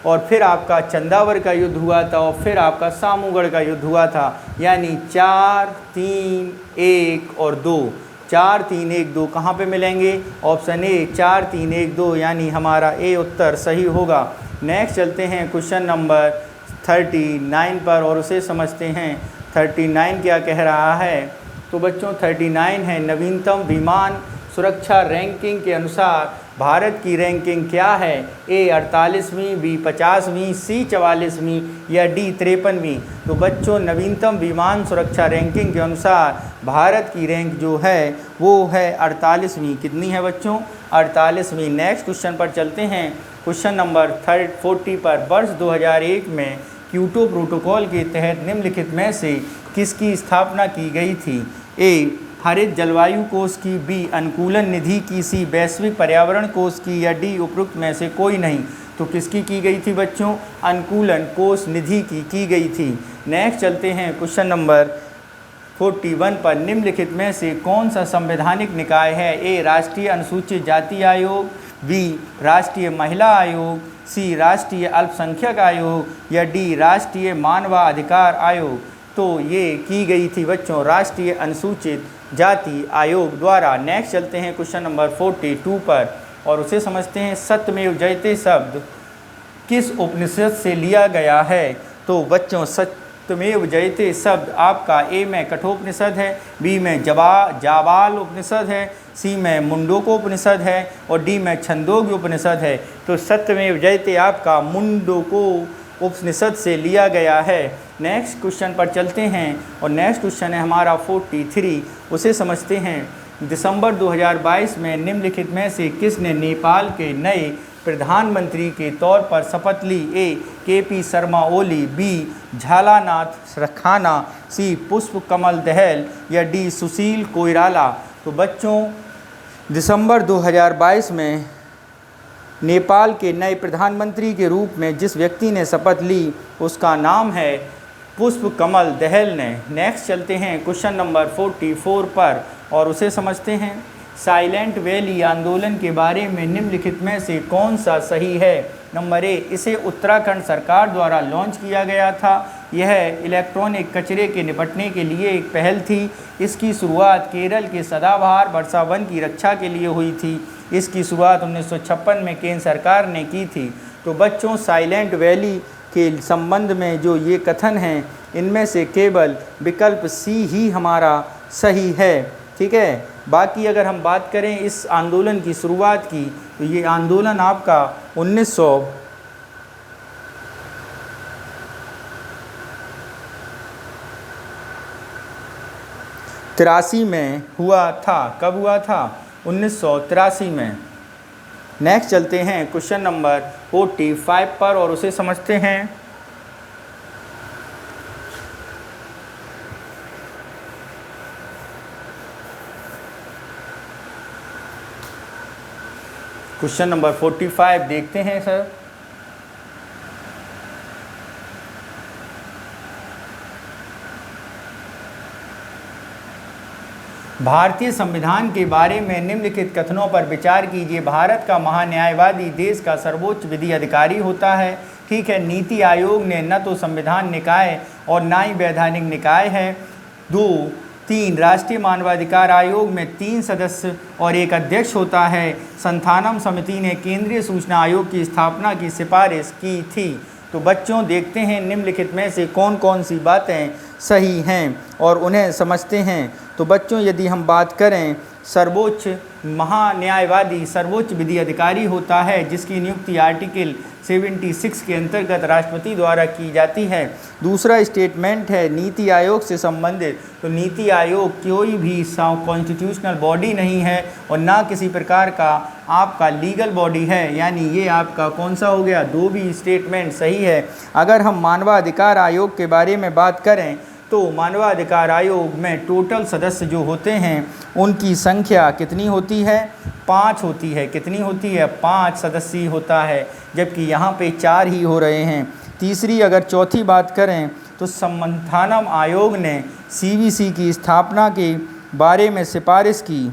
और फिर आपका चंदावर का युद्ध हुआ था और फिर आपका सामूगढ़ का युद्ध हुआ था, यानी 4 3 1 और 2। 4 3 1 2 कहाँ पे मिलेंगे? ऑप्शन ए 4 3 1 2, यानी हमारा ए उत्तर सही होगा। नेक्स्ट चलते हैं क्वेश्चन नंबर 39 पर और उसे समझते हैं। 39 क्या कह रहा है? तो बच्चों 39 है नवीनतम विमान सुरक्षा रैंकिंग के अनुसार भारत की रैंकिंग क्या है? ए 48वीं, बी 50वीं, सी 44वीं या डी 53वीं। तो बच्चों नवीनतम विमान सुरक्षा रैंकिंग के अनुसार भारत की रैंक जो है वो है 48वीं। कितनी है बच्चों? 48वीं। नेक्स्ट क्वेश्चन पर चलते हैं। क्वेश्चन नंबर 40 पर वर्ष 2001 में क्योटो प्रोटोकॉल के तहत निम्नलिखित में से किसकी स्थापना की गई थी? ए हरित जलवायु कोष की, बी अनुकूलन निधि की, सी वैश्विक पर्यावरण कोष की या डी उपरोक्त में से कोई नहीं। तो किसकी की गई थी बच्चों? अनुकूलन कोष निधि की गई थी। नेक्स्ट चलते हैं क्वेश्चन नंबर 41 पर निम्नलिखित में से कौन सा संवैधानिक निकाय है? ए राष्ट्रीय अनुसूचित जाति आयोग, बी राष्ट्रीय महिला आयोग, सी राष्ट्रीय अल्पसंख्यक आयोग या डी राष्ट्रीय मानवाधिकार आयोग। तो ये की गई थी बच्चों राष्ट्रीय अनुसूचित जाति आयोग द्वारा। नेक्स्ट चलते हैं क्वेश्चन नंबर 42 पर और उसे समझते हैं। सत्यमेव जयते शब्द किस उपनिषद से लिया गया है? तो बच्चों सत्यमेव जयते शब्द आपका ए में कठोपनिषद है, बी में जाबाल उपनिषद है, सी में मुंडोकोपनिषद है और डी में छंदोग्य उपनिषद है। तो सत्यमेव जयते आपका मुंडोको उपनिषद से लिया गया है। नेक्स्ट क्वेश्चन पर चलते हैं और नेक्स्ट क्वेश्चन है हमारा 43, उसे समझते हैं। दिसंबर 2022 में निम्नलिखित में से किसने नेपाल के नए प्रधानमंत्री के तौर पर शपथ ली? ए केपी शर्मा ओली, बी झालानाथ रखाना, सी पुष्पकमल दहल या डी सुशील कोइराला। तो बच्चों दिसंबर 2022 में नेपाल के नए प्रधानमंत्री के रूप में जिस व्यक्ति ने शपथ ली उसका नाम है पुष्पकमल दहल ने। नेक्स्ट चलते हैं क्वेश्चन नंबर 44 पर और उसे समझते हैं। साइलेंट वैली आंदोलन के बारे में निम्नलिखित में से कौन सा सही है? नंबर ए इसे उत्तराखंड सरकार द्वारा लॉन्च किया गया था। यह इलेक्ट्रॉनिक कचरे के निपटने के लिए एक पहल थी। इसकी शुरुआत केरल के सदाबहार वर्षा वन की रक्षा के लिए हुई थी। इसकी शुरुआत 1956 में केंद्र सरकार ने की थी। तो बच्चों साइलेंट वैली के संबंध में जो ये कथन हैं इनमें से केवल विकल्प सी ही हमारा सही है। ठीक है, बाकी अगर हम बात करें इस आंदोलन की शुरुआत की तो ये आंदोलन आपका 1983 में हुआ था। कब हुआ था? 1983 में। नेक्स्ट चलते हैं क्वेश्चन नंबर 45 पर और उसे समझते हैं। क्वेश्चन नंबर 45 देखते हैं सर। भारतीय संविधान के बारे में निम्नलिखित कथनों पर विचार कीजिए। भारत का महान्यायवादी देश का सर्वोच्च विधि अधिकारी होता है। ठीक है, नीति आयोग ने न तो संविधान निकाय और न ही वैधानिक निकाय है। 2, 3 राष्ट्रीय मानवाधिकार आयोग में 3 सदस्य और एक अध्यक्ष होता है। संथानम समिति ने केंद्रीय सूचना आयोग की स्थापना की सिफारिश की थी। तो बच्चों देखते हैं निम्नलिखित में से कौन कौन सी बातें सही हैं और उन्हें समझते हैं। तो बच्चों यदि हम बात करें, सर्वोच्च महान्यायवादी सर्वोच्च विधि अधिकारी होता है जिसकी नियुक्ति आर्टिकल 76 के अंतर्गत राष्ट्रपति द्वारा की जाती है। दूसरा स्टेटमेंट है नीति आयोग से संबंधित। तो नीति आयोग कोई भी कॉन्स्टिट्यूशनल बॉडी नहीं है और ना किसी प्रकार का आपका लीगल बॉडी है, यानी ये आपका कौन सा हो गया? 2 भी स्टेटमेंट सही है। अगर हम मानवाधिकार आयोग के बारे में बात करें तो मानवाधिकार आयोग में टोटल सदस्य जो होते हैं उनकी संख्या कितनी होती है? 5 होती है। कितनी होती है? 5 सदस्यीय होता है, जबकि यहाँ पे 4 ही हो रहे हैं। तीसरी अगर चौथी बात करें तो संथानम आयोग ने CBC की स्थापना के बारे में सिफारिश की।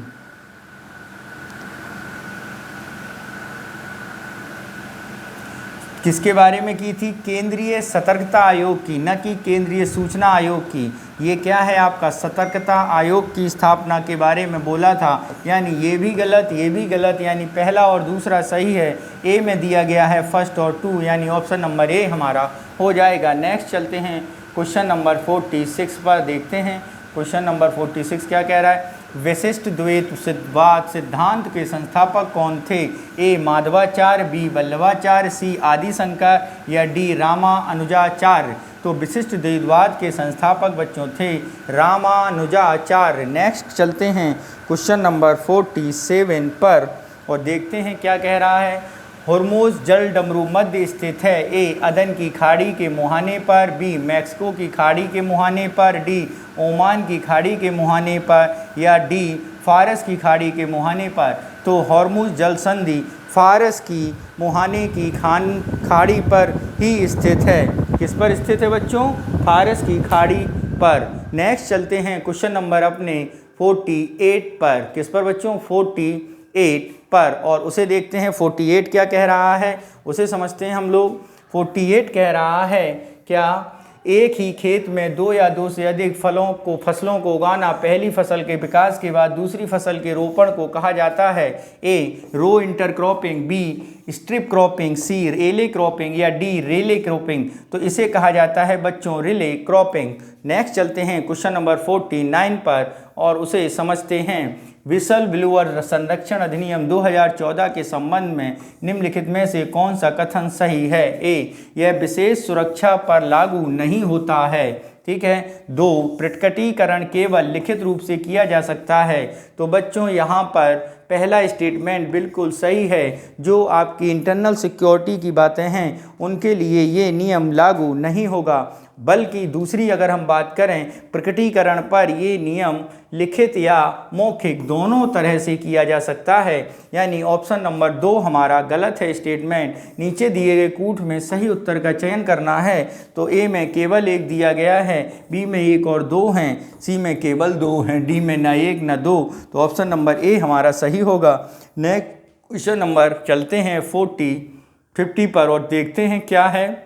किसके बारे में की थी? केंद्रीय सतर्कता आयोग की, न कि केंद्रीय सूचना आयोग की। ये क्या है आपका? सतर्कता आयोग की स्थापना के बारे में बोला था, यानी ये भी गलत, ये भी गलत, यानी पहला और दूसरा सही है। ए में दिया गया है 1 और 2, यानी ऑप्शन नंबर ए हमारा हो जाएगा। नेक्स्ट चलते हैं क्वेश्चन नंबर 46 पर देखते हैं। क्वेश्चन नंबर 46 क्या कह रहा है? विशिष्ट द्वैतवाद सिद्धांत के संस्थापक कौन थे? ए माधवाचार्य, बी वल्लभाचार्य, सी आदि शंकर या डी रामानुजाचार्य। तो विशिष्ट द्वैतवाद के संस्थापक बच्चों थे रामानुजाचार्य। नेक्स्ट चलते हैं क्वेश्चन नंबर 47 पर और देखते हैं क्या कह रहा है। हॉर्मोज जल डमरू मध्य स्थित है। ए अदन की खाड़ी के मुहाने पर, बी मैक्सिको की खाड़ी के मुहाने पर, डी ओमान की खाड़ी के मुहाने पर या डी फारस की खाड़ी के मुहाने पर। तो हॉर्मोज जल संधि फारस की मुहाने की खाड़ी पर ही स्थित है। किस पर स्थित है बच्चों? फारस की खाड़ी पर। नेक्स्ट चलते हैं क्वेश्चन नंबर अपने 48 पर। किस पर बच्चों? 48 पर। और उसे देखते हैं 48 क्या कह रहा है, उसे समझते हैं हम लोग। 48 कह रहा है क्या एक ही खेत में दो या दो से अधिक फसलों को उगाना पहली फसल के विकास के बाद दूसरी फसल के रोपण को कहा जाता है। ए रो इंटरक्रॉपिंग, बी स्ट्रिप क्रॉपिंग, सी रेले क्रॉपिंग या डी रेले क्रॉपिंग। तो इसे कहा जाता है बच्चों रिले क्रॉपिंग। नेक्स्ट चलते हैं क्वेश्चन नंबर 49 पर और उसे समझते हैं। विसल ब्लूअर संरक्षण अधिनियम 2014 के संबंध में निम्नलिखित में से कौन सा कथन सही है? ए यह विशेष सुरक्षा पर लागू नहीं होता है। ठीक है। दो प्रकटीकरण केवल लिखित रूप से किया जा सकता है। तो बच्चों यहाँ पर पहला स्टेटमेंट बिल्कुल सही है। जो आपकी इंटरनल सिक्योरिटी की बातें हैं उनके लिए ये नियम लागू नहीं होगा, बल्कि दूसरी अगर हम बात करें प्रकटीकरण पर, ये नियम लिखित या मौखिक दोनों तरह से किया जा सकता है। यानी ऑप्शन नंबर 2 हमारा गलत है स्टेटमेंट। नीचे दिए गए कूट में सही उत्तर का चयन करना है। तो ए में केवल 1 दिया गया है, बी में 1 और 2 हैं, सी में केवल 2 हैं, डी में न 1 न 2। तो ऑप्शन नंबर ए हमारा सही होगा। नेक्स्ट क्वेश्चन नंबर चलते हैं 50 पर और देखते हैं क्या है।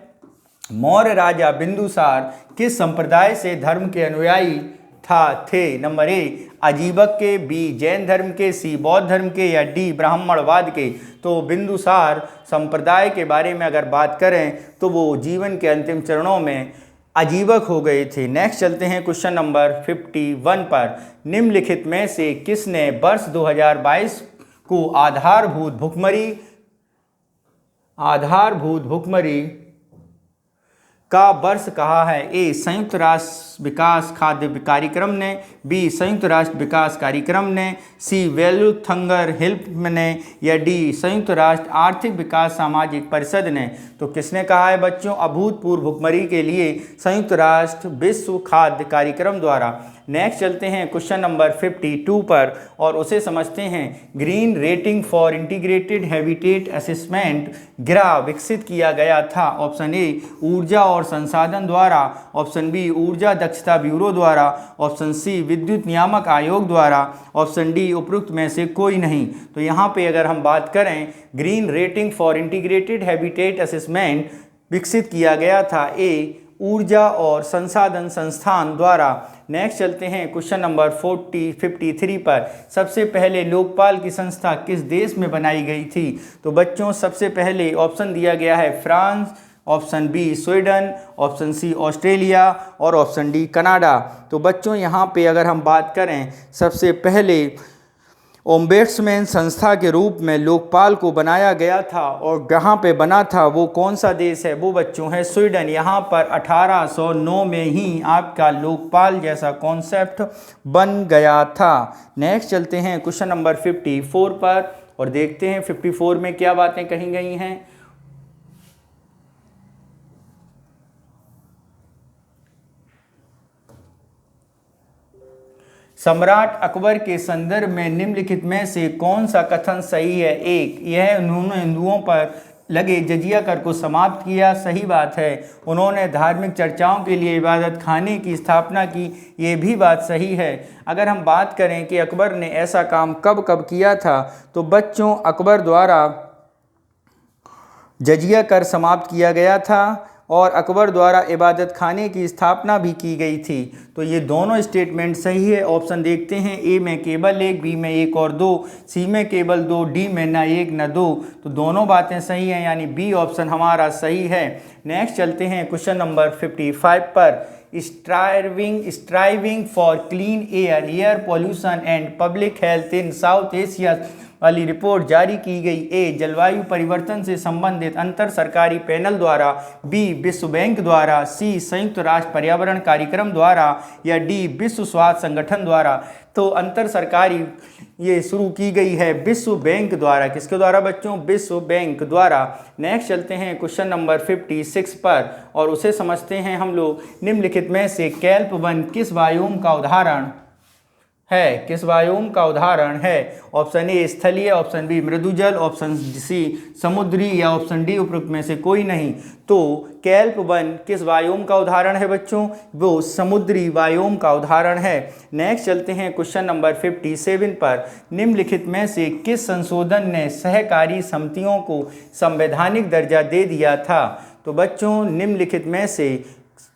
मौर्य राजा बिंदुसार किस संप्रदाय से धर्म के अनुयायी थे? नंबर ए अजीबक के, बी जैन धर्म के, सी बौद्ध धर्म के या डी ब्राह्मणवाद के। तो बिंदुसार संप्रदाय के बारे में अगर बात करें तो वो जीवन के अंतिम चरणों में अजीबक हो गए थे। नेक्स्ट चलते हैं क्वेश्चन नंबर 51 पर। निम्नलिखित में से किसने वर्ष 2022 को आधारभूत भुखमरी का वर्ष कहा है? ए संयुक्त राष्ट्र विकास खाद्य कार्यक्रम ने, बी संयुक्त राष्ट्र विकास कार्यक्रम ने, सी वेल्थ हंगर हेल्प ने या डी संयुक्त राष्ट्र आर्थिक विकास सामाजिक परिषद ने। तो किसने कहा है बच्चों? अभूतपूर्व भुखमरी के लिए संयुक्त राष्ट्र विश्व खाद्य कार्यक्रम द्वारा। नेक्स्ट चलते हैं क्वेश्चन नंबर 52 पर और उसे समझते हैं। Green rating for integrated habitat assessment गिरा विकसित किया गया था। ऑप्शन ए ऊर्जा और संसाधन द्वारा, ऑप्शन बी ऊर्जा दक्षता ब्यूरो द्वारा, ऑप्शन सी विद्युत नियामक आयोग द्वारा, ऑप्शन डी उपरोक्त में से कोई नहीं। तो यहाँ पे अगर हम बात करें green rating for integrated habitat assessment विकसित किया गया था ए ऊर्जा और संसाधन संस्थान द्वारा। नेक्स्ट चलते हैं क्वेश्चन नंबर 53 पर। सबसे पहले लोकपाल की संस्था किस देश में बनाई गई थी? तो बच्चों सबसे पहले ऑप्शन दिया गया है France, option B Sweden, option C Australia और ऑप्शन डी कनाडा। तो बच्चों यहाँ पे अगर हम बात करें सबसे पहले ओम्बेड्समैन संस्था के रूप में लोकपाल को बनाया गया था और जहाँ पे बना था वो कौन सा देश है? वो बच्चों है स्वीडन। यहाँ पर 1809 में ही आपका लोकपाल जैसा कॉन्सेप्ट बन गया था। नेक्स्ट चलते हैं क्वेश्चन नंबर 54 पर और देखते हैं 54 में क्या बातें कही गई हैं। सम्राट अकबर के संदर्भ में निम्नलिखित में से कौन सा कथन सही है? एक यह उन्होंने हिंदुओं पर लगे जजिया कर को समाप्त किया, सही बात है। उन्होंने धार्मिक चर्चाओं के लिए इबादत खाने की स्थापना की, ये भी बात सही है। अगर हम बात करें कि अकबर ने ऐसा काम कब कब किया था, तो बच्चों अकबर द्वारा जजिया कर समाप्त किया गया था और अकबर द्वारा इबादत खाने की स्थापना भी की गई थी। तो ये दोनों स्टेटमेंट सही है। ऑप्शन देखते हैं। ए में केवल 1, बी में 1 और 2, सी में केवल 2, डी में न 1 न 2। तो दोनों बातें सही हैं, यानी बी ऑप्शन हमारा सही है। नेक्स्ट चलते हैं क्वेश्चन नंबर 55 पर। Striving for clean air pollution and public health in south Asia वाली रिपोर्ट जारी की गई। ए, जलवायु परिवर्तन से संबंधित अंतर सरकारी पैनल द्वारा, बी, विश्व बैंक द्वारा, सी, संयुक्त राष्ट्र पर्यावरण कार्यक्रम द्वारा, या डी, विश्व स्वास्थ्य संगठन द्वारा। तो अंतर सरकारी ये शुरू की गई है विश्व बैंक द्वारा। किसके द्वारा बच्चों? विश्व बैंक द्वारा। नेक्स्ट चलते हैं क्वेश्चन नंबर 56 पर और उसे समझते हैं हम लोग। निम्नलिखित में से कैल्प वन किस वायुम का उदाहरण है? किस वायुम का उदाहरण है? ऑप्शन ए स्थलीय, ऑप्शन बी मृदुजल, ऑप्शन सी समुद्री, या ऑप्शन डी उपरोक्त में से कोई नहीं। तो कैल्प वन किस वायुम का उदाहरण है बच्चों? वो समुद्री वायुम का उदाहरण है। नेक्स्ट चलते हैं क्वेश्चन नंबर 57 पर। निम्नलिखित में से किस संशोधन ने सहकारी समितियों को संवैधानिक दर्जा दे दिया था? तो बच्चों निम्नलिखित में से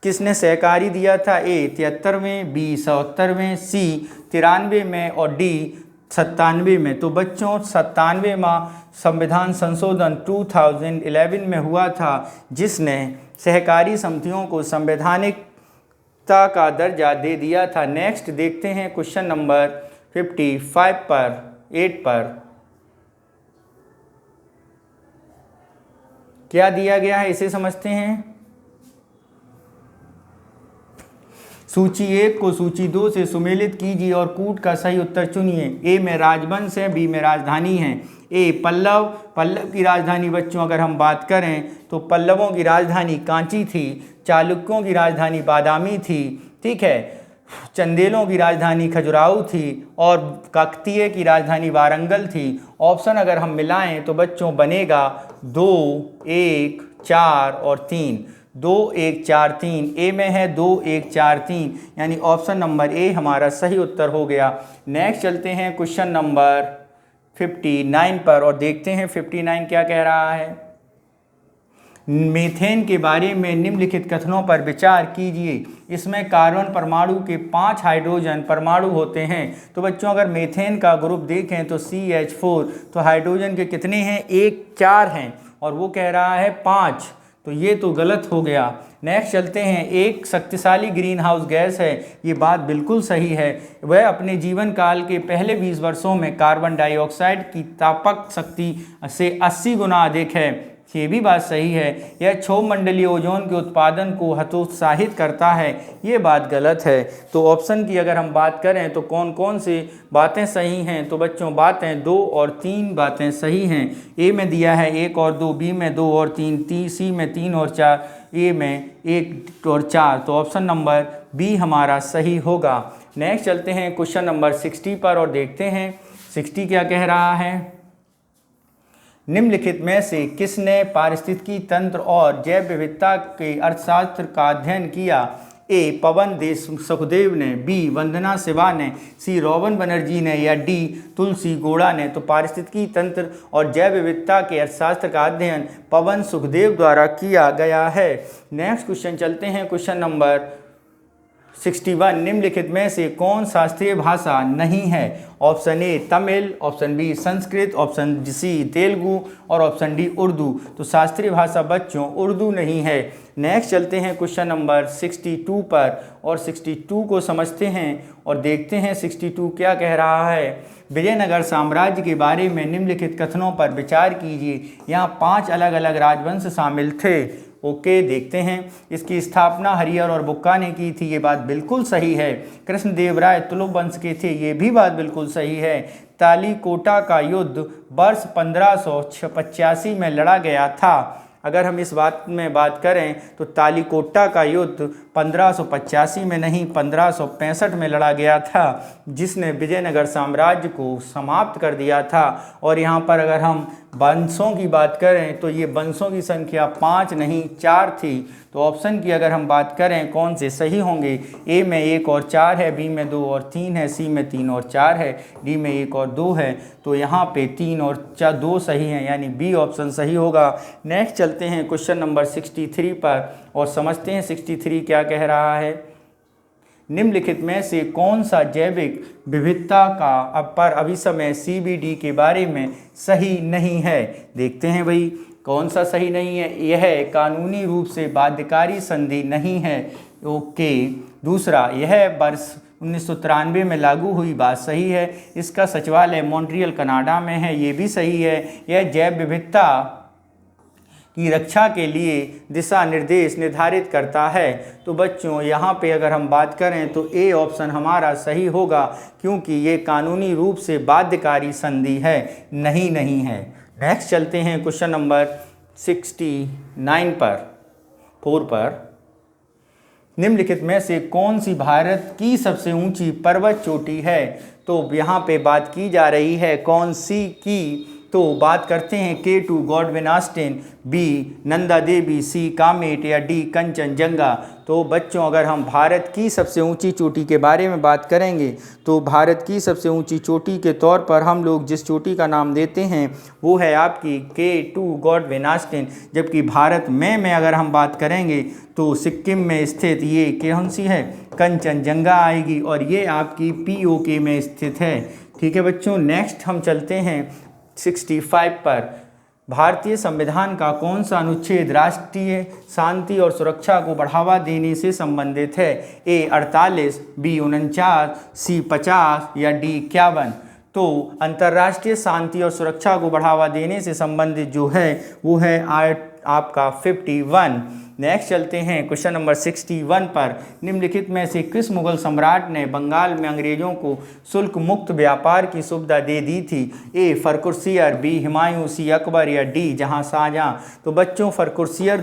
किसने सहकारी दिया था? ए 73वें, बी 77वें, सी 93 में और डी 97 में। तो बच्चों 97वां संविधान संशोधन 2011 में हुआ था, जिसने सहकारी समितियों को संवैधानिकता का दर्जा दे दिया था। नेक्स्ट देखते हैं क्वेश्चन नंबर 8 पर क्या दिया गया है, इसे समझते हैं। सूची 1 को सूची 2 से सुमेलित कीजिए और कूट का सही उत्तर चुनिए। ए में राजवंश है, बी में राजधानी है। ए पल्लव की राजधानी बच्चों अगर हम बात करें तो पल्लवों की राजधानी कांची थी, चालुक्यों की राजधानी बादामी थी, ठीक है, चंदेलों की राजधानी खजुराहो थी और काकतीय की राजधानी वारंगल थी। ऑप्शन अगर हम मिलाएं तो बच्चों बनेगा 2, 1, 4 और 3। 2, 1, 4, 3 ए में है, 2, 1, 4, 3 यानी ऑप्शन नंबर ए हमारा सही उत्तर हो गया। नेक्स्ट चलते हैं क्वेश्चन नंबर 59 पर और देखते हैं 59 क्या कह रहा है। मीथेन के बारे में निम्नलिखित कथनों पर विचार कीजिए। इसमें कार्बन परमाणु के 5 हाइड्रोजन परमाणु होते हैं। तो बच्चों अगर मीथेन का ग्रुप देखें तो CH4, तो हाइड्रोजन के कितने हैं? 1, 4 हैं और वो कह रहा है 5, तो ये तो गलत हो गया। नेक्स्ट चलते हैं। एक शक्तिशाली ग्रीन हाउस गैस है, ये बात बिल्कुल सही है। वह अपने जीवन काल के पहले 20 वर्षों में कार्बन डाइऑक्साइड की तापक शक्ति से 80 गुना अधिक है, ये भी बात सही है। यह क्षोभमंडलीय ओजोन के उत्पादन को हतोत्साहित करता है, ये बात गलत है। तो ऑप्शन की अगर हम बात करें तो कौन कौन सी बातें सही हैं? तो बच्चों बातें 2 और 3 बातें सही हैं। ए में दिया है 1 और 2, बी में 2 और 3, सी में 3 और 4, ए में 1 और 4। तो ऑप्शन नंबर बी हमारा सही होगा। नेक्स्ट चलते हैं क्वेश्चन नंबर 60 पर और देखते हैं 60 क्या कह रहा है। निम्नलिखित में से किसने पारिस्थितिकी तंत्र और जैव विविधता के अर्थशास्त्र का अध्ययन किया? ए पवन देश सुखदेव ने, बी वंदना शिवा ने, सी रॉबन बनर्जी ने, या डी तुलसी गोड़ा ने। तो पारिस्थितिकी तंत्र और जैव विविधता के अर्थशास्त्र का अध्ययन पवन सुखदेव द्वारा किया गया है। नेक्स्ट क्वेश्चन चलते हैं क्वेश्चन नंबर 61। निम्नलिखित में से कौन शास्त्रीय भाषा नहीं है? Option A Tamil, option B Sanskrit, option C Telugu और ऑप्शन डी उर्दू। तो शास्त्रीय भाषा बच्चों उर्दू नहीं है। नेक्स्ट चलते हैं क्वेश्चन नंबर 62 पर और 62 को समझते हैं और देखते हैं 62 क्या कह रहा है। विजयनगर साम्राज्य के बारे में निम्नलिखित कथनों पर विचार कीजिए। यहाँ 5 अलग अलग राजवंश शामिल थे। ओके, देखते हैं। इसकी स्थापना हरिहर और बुक्का ने की थी, ये बात बिल्कुल सही है। कृष्णदेवराय तुलुक वंश के थे, ये भी बात बिल्कुल सही है। तालीकोटा का युद्ध वर्ष 1585 में लड़ा गया था। अगर हम इस बात में बात करें तो तालीकोटा का युद्ध 1585 में नहीं 1565 में लड़ा गया था, जिसने विजयनगर साम्राज्य को समाप्त कर दिया था। और यहाँ पर अगर हम वंशों की बात करें तो ये वंशों की संख्या 5 नहीं 4 थी। तो ऑप्शन की अगर हम बात करें कौन से सही होंगे? ए में 1 और 4 है, बी में 2 और 3 है, सी में 3 और 4 है, डी में 1 और 2 है। तो यहाँ पे 3 और 2 सही हैं, यानी बी ऑप्शन सही होगा। नेक्स्ट चलते हैं क्वेश्चन नंबर 63 पर और समझते हैं 63 क्या कह रहा है। निम्नलिखित में से कौन सा जैविक विविधता का पर अभिसमय CBD के बारे में सही नहीं है? देखते हैं भाई कौन सा सही नहीं है। यह कानूनी रूप से बाध्यकारी संधि नहीं है। ओके। दूसरा, यह वर्ष 1993 में लागू हुई, बात सही है। इसका सचिवालय मॉन्ट्रियल कनाडा में है, ये भी सही है। यह जैव विविधता की रक्षा के लिए दिशा निर्देश निर्धारित करता है। तो बच्चों यहाँ पे अगर हम बात करें तो ए ऑप्शन हमारा सही होगा, क्योंकि ये कानूनी रूप से बाध्यकारी संधि है, नहीं है। नेक्स्ट चलते हैं क्वेश्चन नंबर 69 पर 4 पर। निम्नलिखित में से कौन सी भारत की सबसे ऊंची पर्वत चोटी है? तो यहाँ पे बात की जा रही है कौन सी की, तो बात करते हैं K2 Godwin Austen, B Nanda Devi, C Kamet या डी कंचनजंगा। तो बच्चों अगर हम भारत की सबसे ऊंची चोटी के बारे में बात करेंगे तो भारत की सबसे ऊंची चोटी के तौर पर हम लोग जिस चोटी का नाम देते हैं वो है आपकी K2 गॉडविन ऑस्टिन। जबकि भारत में अगर हम बात करेंगे तो सिक्किम में स्थित ये कौन सी है, कंचनजंगा आएगी, और ये आपकी POK में स्थित है। ठीक है बच्चों, नेक्स्ट हम चलते हैं 65 पर। भारतीय संविधान का कौन सा अनुच्छेद राष्ट्रीय शांति और सुरक्षा को बढ़ावा देने से संबंधित है? ए 48, बी 49, सी 50 या डी 51। तो अंतर्राष्ट्रीय शांति और सुरक्षा को बढ़ावा देने से संबंधित जो है वो है आपका 51। नेक्स्ट चलते हैं क्वेश्चन नंबर 61 पर। निम्नलिखित में से किस मुगल सम्राट ने बंगाल में अंग्रेजों को शुल्क मुक्त व्यापार की सुविधा दे दी थी? ए फर्रुखसियर, बी हुमायूं, सी अकबर या डी जहां। तो बच्चों फर्रुखसियर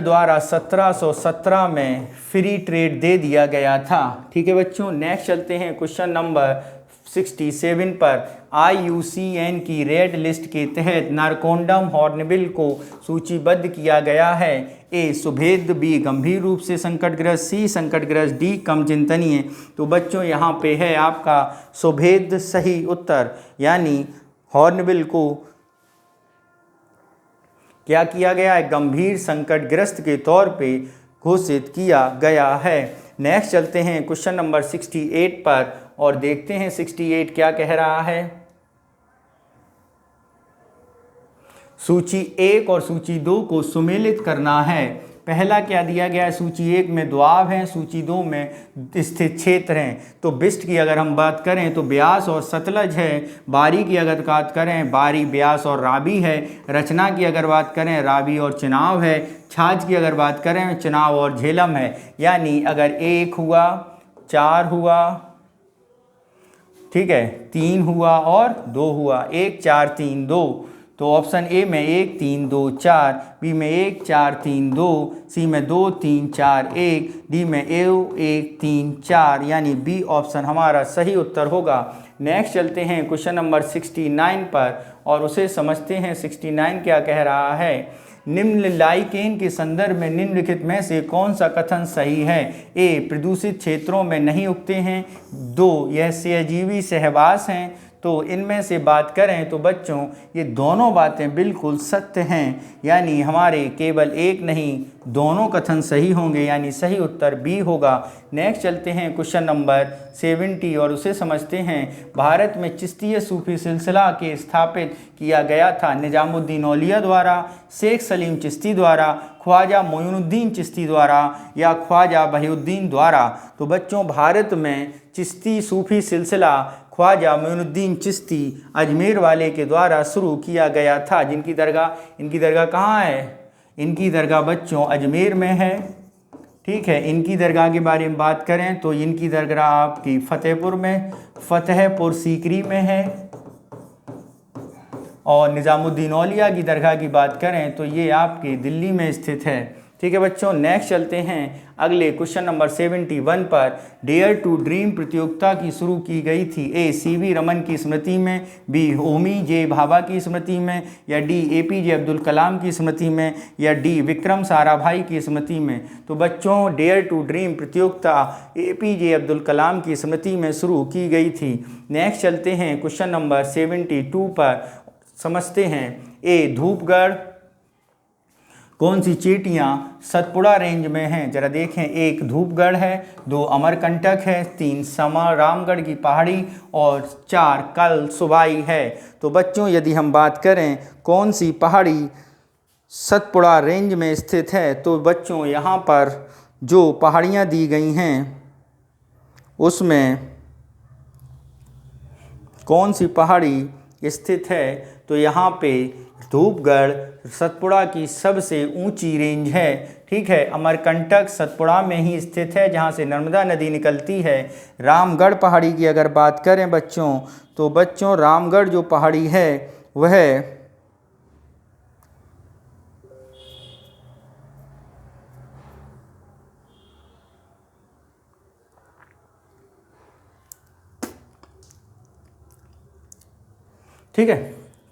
द्वारा 1717 में फ्री ट्रेड दे दिया गया था। ठीक है बच्चों, नेक्स्ट चलते हैं क्वेश्चन नंबर 67 पर। IUCN की रेड लिस्ट के तहत नारकोंडम हॉर्नबिल को सूचीबद्ध किया गया है। ए सुभेद्य, बी गंभीर रूप से संकटग्रस्त, सी संकटग्रस्त, डी कम चिंतनीय। तो बच्चों यहाँ पे है आपका सुभेद्य सही उत्तर, यानी हॉर्नबिल को क्या किया गया है, गंभीर संकटग्रस्त के तौर पे घोषित किया गया है। नेक्स्ट चलते हैं क्वेश्चन नंबर 68 पर और देखते हैं 68 क्या कह रहा है। सूची 1 और सूची 2 को सुमेलित करना है। पहला क्या दिया गया है, सूची 1 में द्वाब हैं, सूची 2 में स्थित क्षेत्र हैं। तो बिस्ट की अगर हम बात करें तो ब्यास और सतलज है। बारी की अगर बात करें, बारी, ब्यास और रावी है। रचना की अगर बात करें, रावी और चिनाब है। छाछ की अगर बात करें, चिनाब और झेलम है। यानी अगर 1 हुआ, 4 हुआ, ठीक है, 3 हुआ और 2 हुआ, 1 4 3 2। तो ऑप्शन ए में 1 3 2 4, बी में 1 4 3 2, सी में 2 3 4 1, डी में 1 3 4, यानी बी ऑप्शन हमारा सही उत्तर होगा। नेक्स्ट चलते हैं क्वेश्चन नंबर 69 पर और उसे समझते हैं 69 क्या कह रहा है। निम्न लाइकेन के संदर्भ में निम्नलिखित में से कौन सा कथन सही है? ए प्रदूषित क्षेत्रों में नहीं उगते हैं, 2 यह सहजीवी सहवास हैं। तो इनमें से बात करें तो बच्चों ये दोनों बातें बिल्कुल सत्य हैं, यानी हमारे केवल एक नहीं दोनों कथन सही होंगे, यानी सही उत्तर बी होगा। नेक्स्ट चलते हैं क्वेश्चन नंबर 70 और उसे समझते हैं। भारत में चिश्तिया सूफी सिलसिला के स्थापित किया गया था निजामुद्दीन औलिया द्वारा, शेख सलीम चिश्ती द्वारा, ख्वाजा मोइनुद्दीन चिश्ती द्वारा या ख्वाजा बहिउद्दीन द्वारा। तो बच्चों भारत में चिश्ती सूफी सिलसिला ख्वाजा मोइनुद्दीन चिश्ती अजमेर वाले के द्वारा शुरू किया गया था। इनकी दरगाह कहाँ है? इनकी दरगाह बच्चों अजमेर में है। ठीक है, इनकी दरगाह के बारे में बात करें तो इनकी दरगाह आपकी फतेहपुर सीकरी में है। और निज़ामुद्दीन औलिया की दरगाह की बात करें तो ये आपके दिल्ली में स्थित है। ठीक है बच्चों, नेक्स्ट चलते हैं अगले क्वेश्चन नंबर 71 पर। डेयर टू ड्रीम प्रतियोगिता की शुरू की गई थी। ए CV रमन की स्मृति में, बी होमी जे भाभा की स्मृति में, या डी APJ अब्दुल कलाम की स्मृति में, या डी विक्रम साराभाई की स्मृति में। तो बच्चों डेयर टू ड्रीम प्रतियोगिता APJ अब्दुल कलाम की स्मृति में शुरू की गई थी। नेक्स्ट चलते हैं क्वेश्चन नंबर 72 पर, समझते हैं। ए धूपगढ़ कौन सी चेटियाँ सतपुड़ा रेंज में हैं? जरा देखें, 1 धूपगढ़ है, 2 अमरकंटक है, 3 रामगढ़ की पहाड़ी और 4 कल सुबाई है। तो बच्चों यदि हम बात करें कौन सी पहाड़ी सतपुड़ा रेंज में स्थित है। तो बच्चों यहाँ पर जो पहाड़ियाँ दी गई हैं उसमें कौन सी पहाड़ी स्थित है? तो यहाँ पे धूपगढ़ सतपुड़ा की सबसे ऊंची रेंज है। ठीक है, अमरकंटक सतपुड़ा में ही स्थित है जहाँ से नर्मदा नदी निकलती है। रामगढ़ पहाड़ी की अगर बात करें बच्चों, तो बच्चों रामगढ़ जो पहाड़ी है वह ठीक है।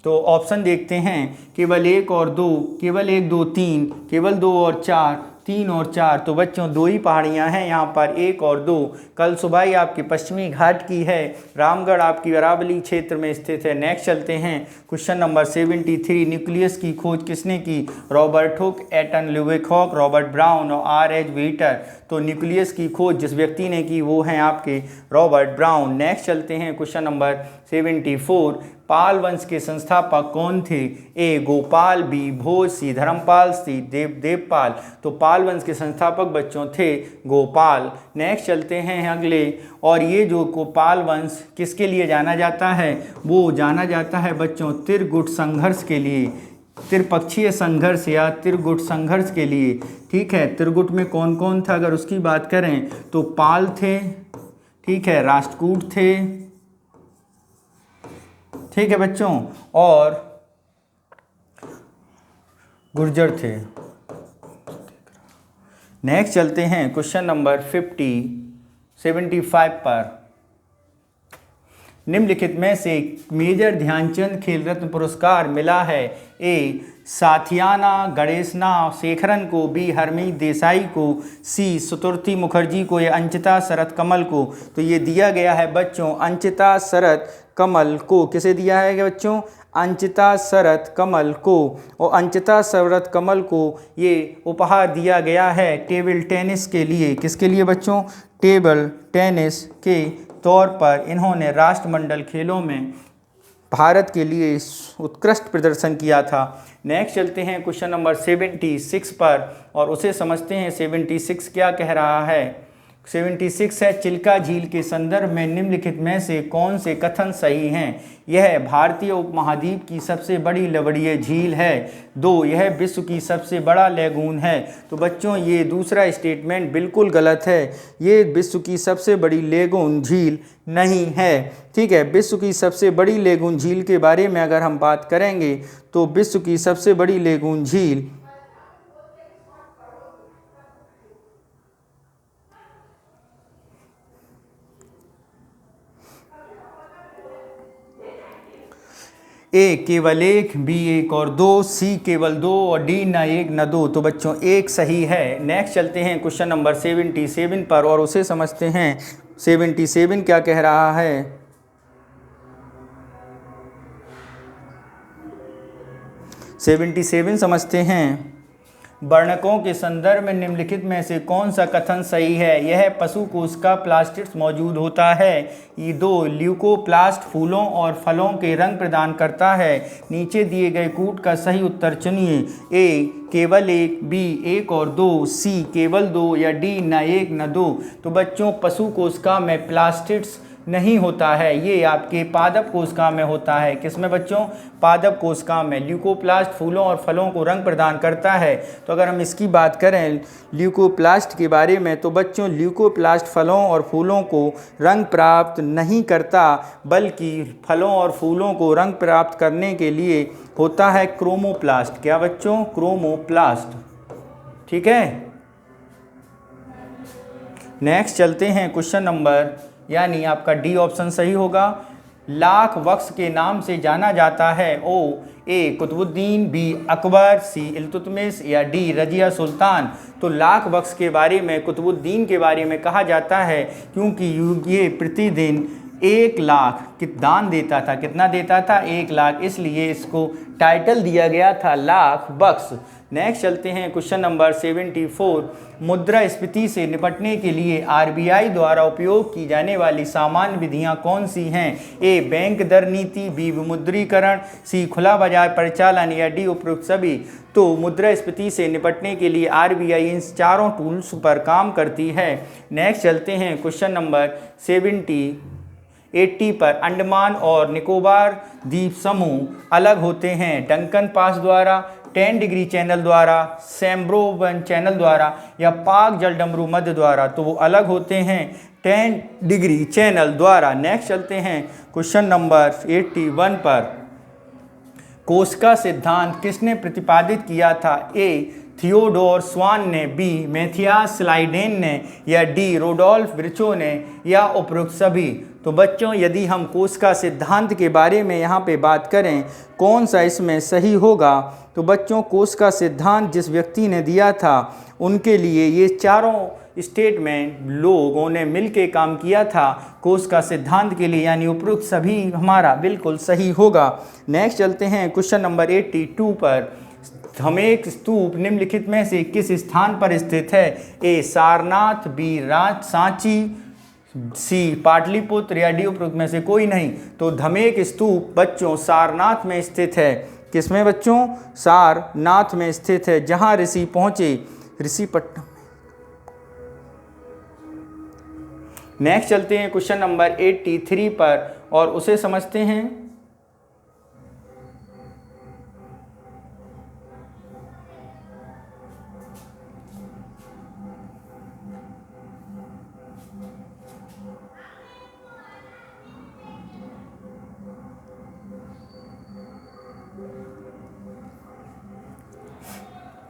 तो ऑप्शन देखते हैं, केवल 1 और 2, केवल 1 2 3, केवल 2 और 4, 3 और 4। तो बच्चों 2 ही पहाड़ियाँ हैं यहाँ पर, 1 और 2। कल सुबाई आपके पश्चिमी घाट की है, रामगढ़ आपकी अरावली क्षेत्र में स्थित है। नेक्स्ट चलते हैं क्वेश्चन नंबर 73। न्यूक्लियस की खोज किसने की? Robert Hooke, Anton Leeuwenhoek, Robert Brown और R.H. व्हीटर। तो न्यूक्लियस की खोज जिस व्यक्ति ने की वो हैं आपके रॉबर्ट ब्राउन। नेक्स्ट चलते हैं क्वेश्चन नंबर 74। पाल वंश के संस्थापक कौन थे? ए गोपाल, बी भोज, सी धर्मपाल, सी देवपाल। तो पाल वंश के संस्थापक बच्चों थे गोपाल। नेक्स्ट चलते हैं अगले, और ये जो गोपाल वंश किसके लिए जाना जाता है? वो जाना जाता है बच्चों त्रिगुट संघर्ष के लिए, त्रिपक्षीय संघर्ष या त्रिगुट संघर्ष के लिए। ठीक है, त्रिगुट में कौन कौन था अगर उसकी बात करें तो पाल थे, ठीक है, राष्ट्रकूट थे, ठीक है बच्चों, और गुर्जर थे। नेक्स्ट चलते हैं क्वेश्चन नंबर 75 पर। निम्नलिखित में से मेजर ध्यानचंद खेल रत्न पुरस्कार मिला है? ए साथियाना गणेशना शेखरन को, बी हरमीत देसाई को, सी सुतुर्थी मुखर्जी को या अंचिता शरत कमल को। तो ये दिया गया है बच्चों अंचिता शरत कमल को। किसे दिया है बच्चों? अंचिता शरत कमल को। और अंचिता शरत कमल को ये उपहार दिया गया है टेबल टेनिस के लिए। किसके लिए बच्चों? टेबल टेनिस के तौर पर इन्होंने राष्ट्रमंडल खेलों में भारत के लिए उत्कृष्ट प्रदर्शन किया था। नेक्स्ट चलते हैं क्वेश्चन नंबर 76 पर और उसे समझते हैं 76 क्या कह रहा है। 76 है, चिल्का झील के संदर्भ में निम्नलिखित में से कौन से कथन सही हैं? यह भारतीय उपमहाद्वीप की सबसे बड़ी लवणीय झील है। 2, यह विश्व की सबसे बड़ा लेगून है। तो बच्चों ये दूसरा स्टेटमेंट बिल्कुल गलत है। ये विश्व की सबसे बड़ी लेगून झील नहीं है। ठीक है, विश्व की सबसे बड़ी लेगून झील के बारे में अगर हम बात करेंगे तो विश्व की सबसे बड़ी लेगून झील ए केवल 1, बी 1 और 2, सी केवल 2 और डी न 1 न 2। तो बच्चों 1 सही है। नेक्स्ट चलते हैं क्वेश्चन नंबर 77 पर और उसे समझते हैं 77 क्या कह रहा है। 77 समझते हैं। वर्णकों के संदर्भ में निम्नलिखित में से कौन सा कथन सही है? यह पशु कोशिका प्लास्टिड्स मौजूद होता है। ये 2, ल्यूकोप्लास्ट फूलों और फलों के रंग प्रदान करता है। नीचे दिए गए कूट का सही उत्तर चुनिए। ए केवल 1, बी 1 और 2, सी केवल 2 या डी न 1 न 2। तो बच्चों पशु कोशिका में प्लास्टिड्स नहीं होता है, ये आपके पादप कोशिका में होता है। किसमें बच्चों? पादप कोशिका में। ल्यूकोप्लास्ट फूलों और फलों को रंग प्रदान करता है। तो अगर हम इसकी बात करें ल्यूकोप्लास्ट के बारे में तो बच्चों ल्यूकोप्लास्ट फलों और फूलों को रंग प्राप्त नहीं करता, बल्कि फलों और फूलों को रंग प्राप्त करने के लिए होता है क्रोमोप्लास्ट। क्या बच्चों? क्रोमोप्लास्ट। ठीक है, नेक्स्ट चलते हैं क्वेश्चन नंबर, यानी आपका डी ऑप्शन सही होगा। लाख बख्श के नाम से जाना जाता है। ओ ए कुतुबुद्दीन, बी अकबर, सी इल्तुतमिश या डी रजिया सुल्तान। तो लाख बख्श के बारे में, कुतुबुद्दीन के बारे में कहा जाता है क्योंकि ये प्रतिदिन 1 लाख दान देता था। कितना देता था? 1 लाख, इसलिए इसको टाइटल दिया गया था लाख बख्श। नेक्स्ट चलते हैं क्वेश्चन नंबर 74। मुद्रास्फीति से निपटने के लिए आरबीआई द्वारा उपयोग की जाने वाली सामान्य विधियां कौन सी हैं? ए बैंक दर नीति, बी विमुद्रीकरण, सी खुला बाजार परिचालन या डी उपरोक्त सभी। तो मुद्रास्फीति से निपटने के लिए आरबीआई इन चारों टूल्स पर काम करती है। नेक्स्ट चलते हैं क्वेश्चन नंबर 80 पर। अंडमान और निकोबार द्वीप समूह अलग होते हैं डंकन पास द्वारा, 10 डिग्री चैनल द्वारा, सैम्ब्रोवन चैनल द्वारा या पाक जलडमरू मध्य द्वारा। तो वो अलग होते हैं 10 डिग्री चैनल द्वारा। नेक्स्ट चलते हैं क्वेश्चन नंबर 81 पर। कोस्का सिद्धांत किसने प्रतिपादित किया था? ए थियोडोर स्वान ने, बी मैथियास स्लाइडेन ने या डी रोडोल्फ विर्चो ने या उपरोक्त सभी। तो बच्चों यदि हम कोस्का सिद्धांत के बारे में यहाँ पे बात करें कौन सा इसमें सही होगा, तो बच्चों कोस्का सिद्धांत जिस व्यक्ति ने दिया था उनके लिए ये चारों स्टेटमेंट लोगों ने मिलके काम किया था कोस्का सिद्धांत के लिए, यानी उपरोक्त सभी हमारा बिल्कुल सही होगा। नेक्स्ट चलते हैं क्वेश्चन नंबर 82 पर। धमेक स्तूप निम्नलिखित में से किस स्थान पर स्थित है? ए सारनाथ, बी सांची, सी पाटलिपुत्र या डी उपरोक्त में से कोई नहीं। तो धमेक स्तूप बच्चों सारनाथ में स्थित है। किसमें बच्चों? सारनाथ में स्थित है, जहां ऋषि पहुंचे ऋषिपट्टनम। नेक्स्ट चलते हैं क्वेश्चन नंबर 83 पर और उसे समझते हैं।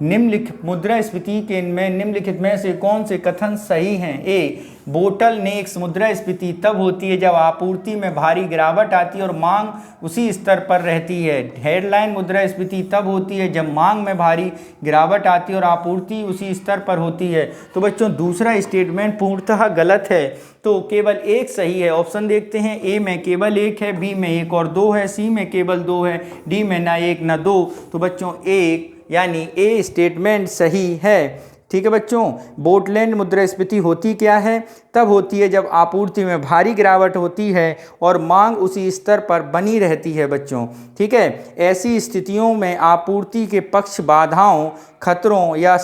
निम्नलिखित मुद्रास्फीति के निम्नलिखित में से कौन से कथन सही हैं? ए बोटल नेक्स मुद्रास्फीति तब होती है जब आपूर्ति में भारी गिरावट आती है और मांग उसी स्तर पर रहती है। हेडलाइन मुद्रास्फीति तब होती है जब मांग में भारी गिरावट आती है और आपूर्ति उसी स्तर पर होती है। तो बच्चों दूसरा स्टेटमेंट पूर्णतः गलत है, तो केवल एक सही है। ऑप्शन देखते हैं। ए में केवल एक है, बी में एक और दो है, सी में केवल दो है, डी में ना एक ना दो। तो बच्चों एक यानी ए स्टेटमेंट सही है। ठीक है बच्चों, बोटलैंड मुद्रास्फीति होती क्या है? तब होती है जब आपूर्ति में भारी गिरावट होती है और मांग उसी स्तर पर बनी रहती है बच्चों। ठीक है, ऐसी स्थितियों में आपूर्ति के पक्ष बाधाओं, खतरों या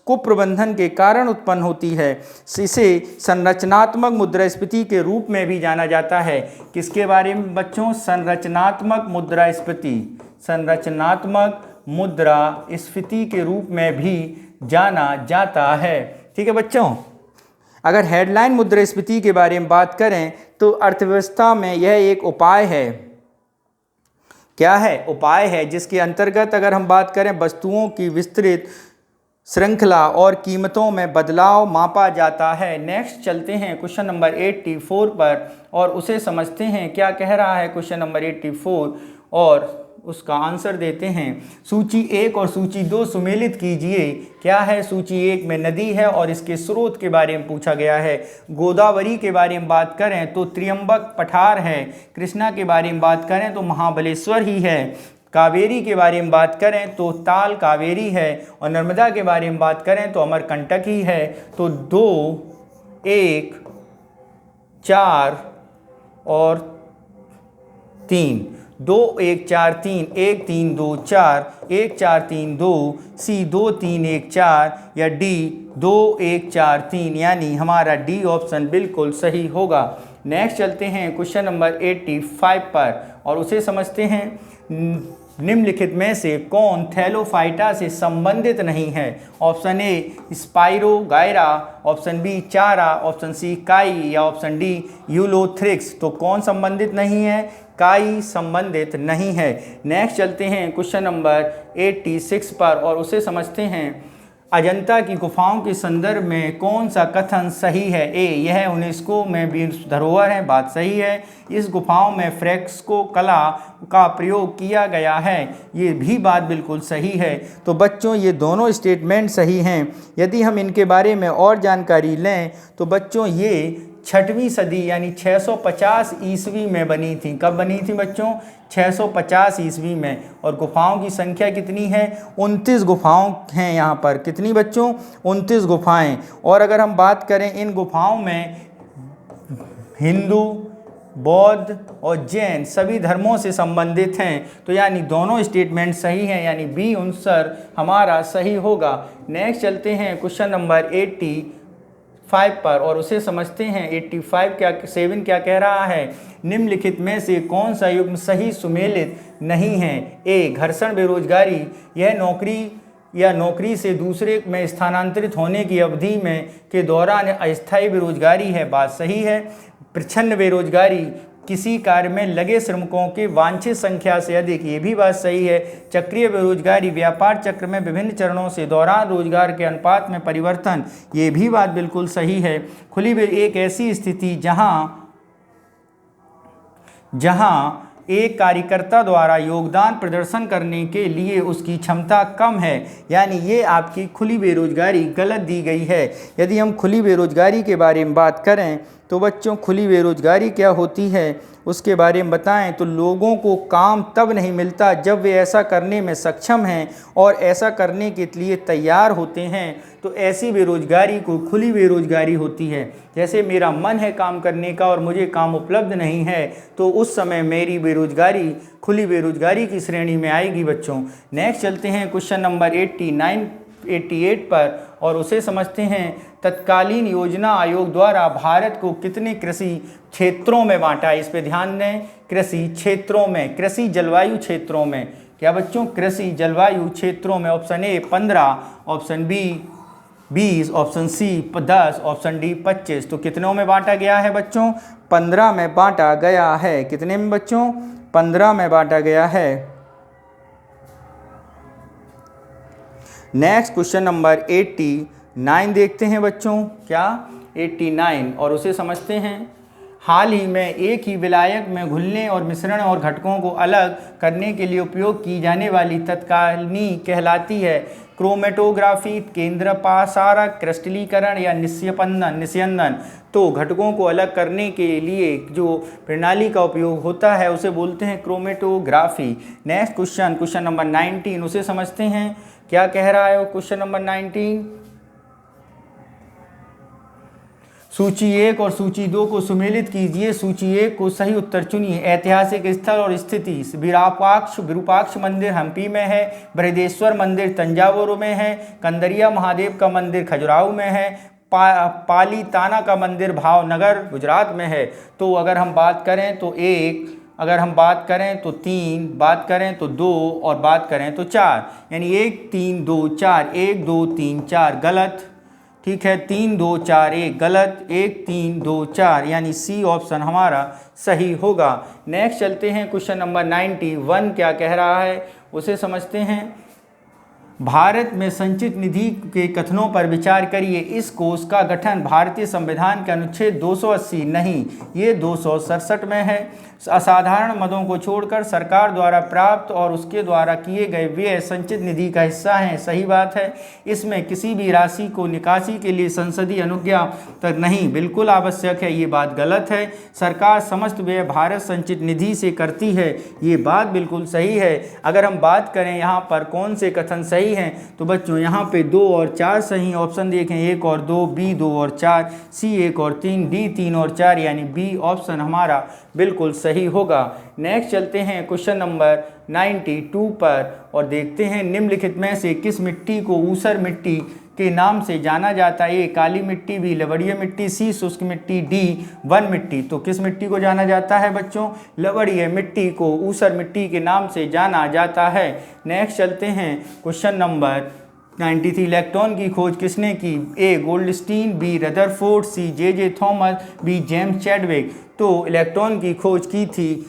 कुप्रबंधन के कारण उत्पन्न होती है। इसे संरचनात्मक मुद्रास्फीति के रूप में भी जाना जाता है। किसके बारे में बच्चों? संरचनात्मक मुद्रास्फीति, संरचनात्मक मुद्रास्फीति के रूप में भी जाना जाता है। ठीक है बच्चों, अगर हेडलाइन मुद्रास्फीति के बारे में बात करें तो अर्थव्यवस्था में यह एक उपाय है। क्या है? उपाय है, जिसके अंतर्गत अगर हम बात करें वस्तुओं की विस्तृत श्रृंखला और कीमतों में बदलाव मापा जाता है। नेक्स्ट चलते हैं क्वेश्चन नंबर 84 पर और उसे समझते हैं क्या कह रहा है क्वेश्चन नंबर 84 और उसका आंसर देते हैं। सूची 1 और सूची 2 सुमेलित कीजिए। क्या है? सूची 1 में नदी है और इसके स्रोत के बारे में पूछा गया है। गोदावरी के बारे में बात करें तो त्र्यंबक पठार है। कृष्णा के बारे में बात करें तो महाबलेश्वर ही है। कावेरी के बारे में बात करें तो ताल कावेरी है और नर्मदा के बारे में बात करें तो अमरकंटक ही है। तो 2, 1, 4 और 3, 2 1 4 3, 1 3 2 4, 1 4 3 2, सी 2 3 1 4 या डी 2 1 4 3, यानी हमारा डी ऑप्शन बिल्कुल सही होगा। नेक्स्ट चलते हैं क्वेश्चन नंबर 85 पर और उसे समझते हैं। निम्नलिखित में से कौन थैलोफाइटा से संबंधित नहीं है? Option A spirogyra, option B chara, option C काई या ऑप्शन डी यूलोथ्रिक्स। तो कौन संबंधित नहीं है? काई संबंधित नहीं है। नेक्स्ट चलते हैं क्वेश्चन नंबर 86 पर और उसे समझते हैं। अजंता की गुफाओं के संदर्भ में कौन सा कथन सही है? ए यह यूनेस्को में विश्व धरोहर है, बात सही है। इस गुफाओं में फ्रेस्को कला का प्रयोग किया गया है, ये भी बात बिल्कुल सही है। तो बच्चों ये दोनों स्टेटमेंट सही हैं। यदि हम इनके बारे में और जानकारी लें तो बच्चों ये छठवीं सदी यानी 650 ईस्वी में बनी थी। कब बनी थी बच्चों? 650 ईस्वी में। और गुफाओं की संख्या कितनी है? 29 गुफाओं हैं यहाँ पर। कितनी बच्चों? 29 गुफाएं। और अगर हम बात करें इन गुफाओं में हिंदू, बौद्ध और जैन सभी धर्मों से संबंधित हैं, तो यानी दोनों स्टेटमेंट सही हैं, यानी बी आंसर हमारा सही होगा। नेक्स्ट चलते हैं क्वेश्चन नंबर 85 पर और उसे समझते हैं। 7 क्या कह रहा है? निम्नलिखित में से कौन सा युग्म सही सुमेलित नहीं है? ए घर्षण बेरोजगारी, यह नौकरी से दूसरे में स्थानांतरित होने की अवधि में के दौरान अस्थायी बेरोजगारी है, बात सही है। प्रच्छन्न बेरोजगारी, किसी कार्य में लगे श्रमिकों की वांछित संख्या से अधिक, ये भी बात सही है। चक्रीय बेरोजगारी, व्यापार चक्र में विभिन्न चरणों से दौरान रोजगार के अनुपात में परिवर्तन, ये भी बात बिल्कुल सही है। खुली एक ऐसी स्थिति जहां एक कार्यकर्ता द्वारा योगदान प्रदर्शन करने के लिए उसकी क्षमता कम है, यानी ये आपकी खुली बेरोजगारी गलत दी गई है। यदि हम खुली बेरोजगारी के बारे में बात करें तो बच्चों खुली बेरोजगारी क्या होती है उसके बारे में बताएं तो लोगों को काम तब नहीं मिलता जब वे ऐसा करने में सक्षम हैं और ऐसा करने के लिए तैयार होते हैं, तो ऐसी बेरोजगारी को खुली बेरोजगारी होती है। जैसे मेरा मन है काम करने का और मुझे काम उपलब्ध नहीं है, तो उस समय मेरी बेरोजगारी खुली बेरोजगारी की श्रेणी में आएगी बच्चों। नेक्स्ट चलते हैं क्वेश्चन नंबर 88 पर और उसे समझते हैं। तत्कालीन योजना आयोग द्वारा भारत को कितने कृषि क्षेत्रों में बांटा? इस पे ध्यान दें। कृषि क्षेत्रों में, कृषि जलवायु क्षेत्रों में। क्या बच्चों? कृषि जलवायु क्षेत्रों में। Option A 15, option B 20, option C 10, option D 25। तो कितनों में बांटा गया है बच्चों? 15 में बांटा गया है। कितने में बच्चों? 15 में बांटा गया है। नेक्स्ट क्वेश्चन नंबर 89 देखते हैं बच्चों। क्या? 89 और उसे समझते हैं। हाल ही में एक ही विलायक में घुलने और मिश्रण और घटकों को अलग करने के लिए उपयोग की जाने वाली तकनीक कहलाती है क्रोमेटोग्राफी, केंद्र पासारक, क्रिस्टलीकरण या निस्यंदन। तो घटकों को अलग करने के लिए जो प्रणाली का उपयोग होता है उसे बोलते हैं क्रोमेटोग्राफी। नेक्स्ट क्वेश्चन नंबर 19 उसे समझते हैं। क्या कह रहा है क्वेश्चन नंबर 19? सूची 1 और सूची 2 को सुमेलित कीजिए। सूची 1 को सही उत्तर चुनिए। ऐतिहासिक स्थल और स्थिति। विरूपाक्ष मंदिर हम्पी में है। बृहदेश्वर मंदिर तंजावुर में है। कंदरिया महादेव का मंदिर खजुराहो में है। पालीताना का मंदिर भावनगर गुजरात में है। तो अगर हम बात करें तो 1, अगर हम बात करें तो 3, बात करें तो 2 और बात करें तो 4, यानी 1 3 2 4, 1 2 3 4 गलत। ठीक है, 3 2 4 1 गलत, 1 3 2 4 यानी सी ऑप्शन हमारा सही होगा। नेक्स्ट चलते हैं क्वेश्चन नंबर 91। क्या कह रहा है उसे समझते हैं। भारत में संचित निधि के कथनों पर विचार करिए। इस कोष का गठन भारतीय संविधान के अनुच्छेद 280 नहीं, ये 267 में है। असाधारण मदों को छोड़कर सरकार द्वारा प्राप्त और उसके द्वारा किए गए व्यय संचित निधि का हिस्सा हैं, सही बात है। इसमें किसी भी राशि को निकासी के लिए संसदीय अनुज्ञा तक नहीं, बिल्कुल आवश्यक है, ये बात गलत है। सरकार समस्त व्यय भारत संचित निधि से करती है, ये बात बिल्कुल सही है। अगर हम बात करें यहाँ पर कौन से कथन सही हैं तो बच्चों यहाँ पे 2 और 4 सही ऑप्शन देखें। 1 और 2, बी 2 और 4, सी 1 और 3, डी 3 और 4 यानी बी ऑप्शन हमारा बिल्कुल सही होगा। नेक्स्ट चलते हैं क्वेश्चन नंबर 92 पर और देखते हैं निम्नलिखित में से किस मिट्टी को ऊसर मिट्टी के नाम से जाना जाता है। ए काली मिट्टी, बी लवणीय मिट्टी, सी शुष्क मिट्टी, डी वन मिट्टी। तो किस मिट्टी को जाना जाता है बच्चों? लवणीय मिट्टी को ऊसर मिट्टी के नाम से जाना जाता है। नेक्स्ट चलते हैं क्वेश्चन नंबर 93। इलेक्ट्रॉन की खोज किसने की? ए गोल्डस्टीन, बी रदरफोर्ड, सी जे थॉमस, बी जेम्स चैडविक। तो इलेक्ट्रॉन की खोज की थी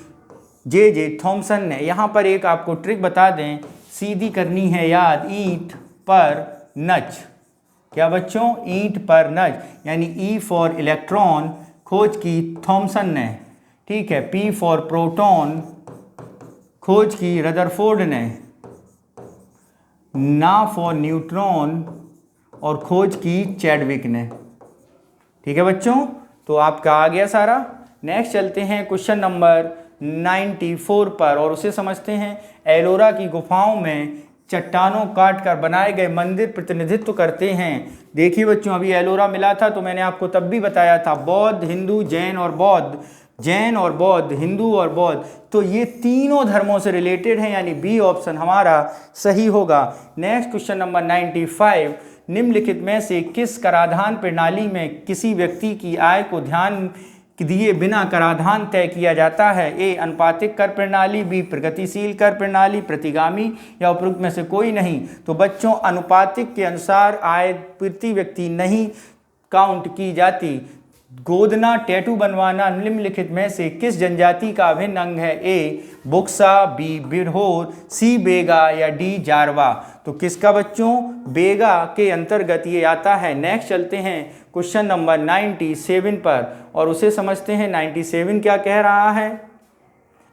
जे थॉमसन ने। यहाँ पर एक आपको ट्रिक बता दें, सीधी करनी है याद, ईंट पर नच। क्या बच्चों? ईंट पर नच, यानी ई फॉर इलेक्ट्रॉन खोज की थॉमसन ने, ठीक है। पी फॉर प्रोटॉन खोज की रदरफोर्ड ने, ना फॉर न्यूट्रॉन और खोज की चैडविक ने, ठीक है बच्चों। तो आपका आ गया सारा। नेक्स्ट चलते हैं क्वेश्चन नंबर 94 पर और उसे समझते हैं। एलोरा की गुफाओं में चट्टानों काट कर बनाए गए मंदिर प्रतिनिधित्व करते हैं। देखिए बच्चों, अभी एलोरा मिला था तो मैंने आपको तब भी बताया था बौद्ध, हिंदू, जैन और बौद्ध, जैन और बौद्ध, हिंदू और बौद्ध, तो ये तीनों धर्मों से रिलेटेड हैं, यानी बी ऑप्शन हमारा सही होगा। नेक्स्ट क्वेश्चन नंबर 95, निम्नलिखित में से किस कराधान प्रणाली में किसी व्यक्ति की आय को ध्यान दिए बिना कराधान तय किया जाता है? ए अनुपातिक कर प्रणाली, बी प्रगतिशील कर प्रणाली, प्रतिगामी या उपरोक्त में से कोई नहीं। तो बच्चों अनुपातिक के अनुसार आय प्रति व्यक्ति नहीं काउंट की जाती। गोदना, टैटू बनवाना निम्नलिखित में से किस जनजाति का अभिन्न अंग है? ए बुक्सा, बी बिरहोर, सी बेगा या डी जारवा। तो किसका बच्चों? बेगा के अंतर्गत ये आता है। नेक्स्ट चलते हैं क्वेश्चन नंबर 97 पर और उसे समझते हैं। 97 क्या कह रहा है?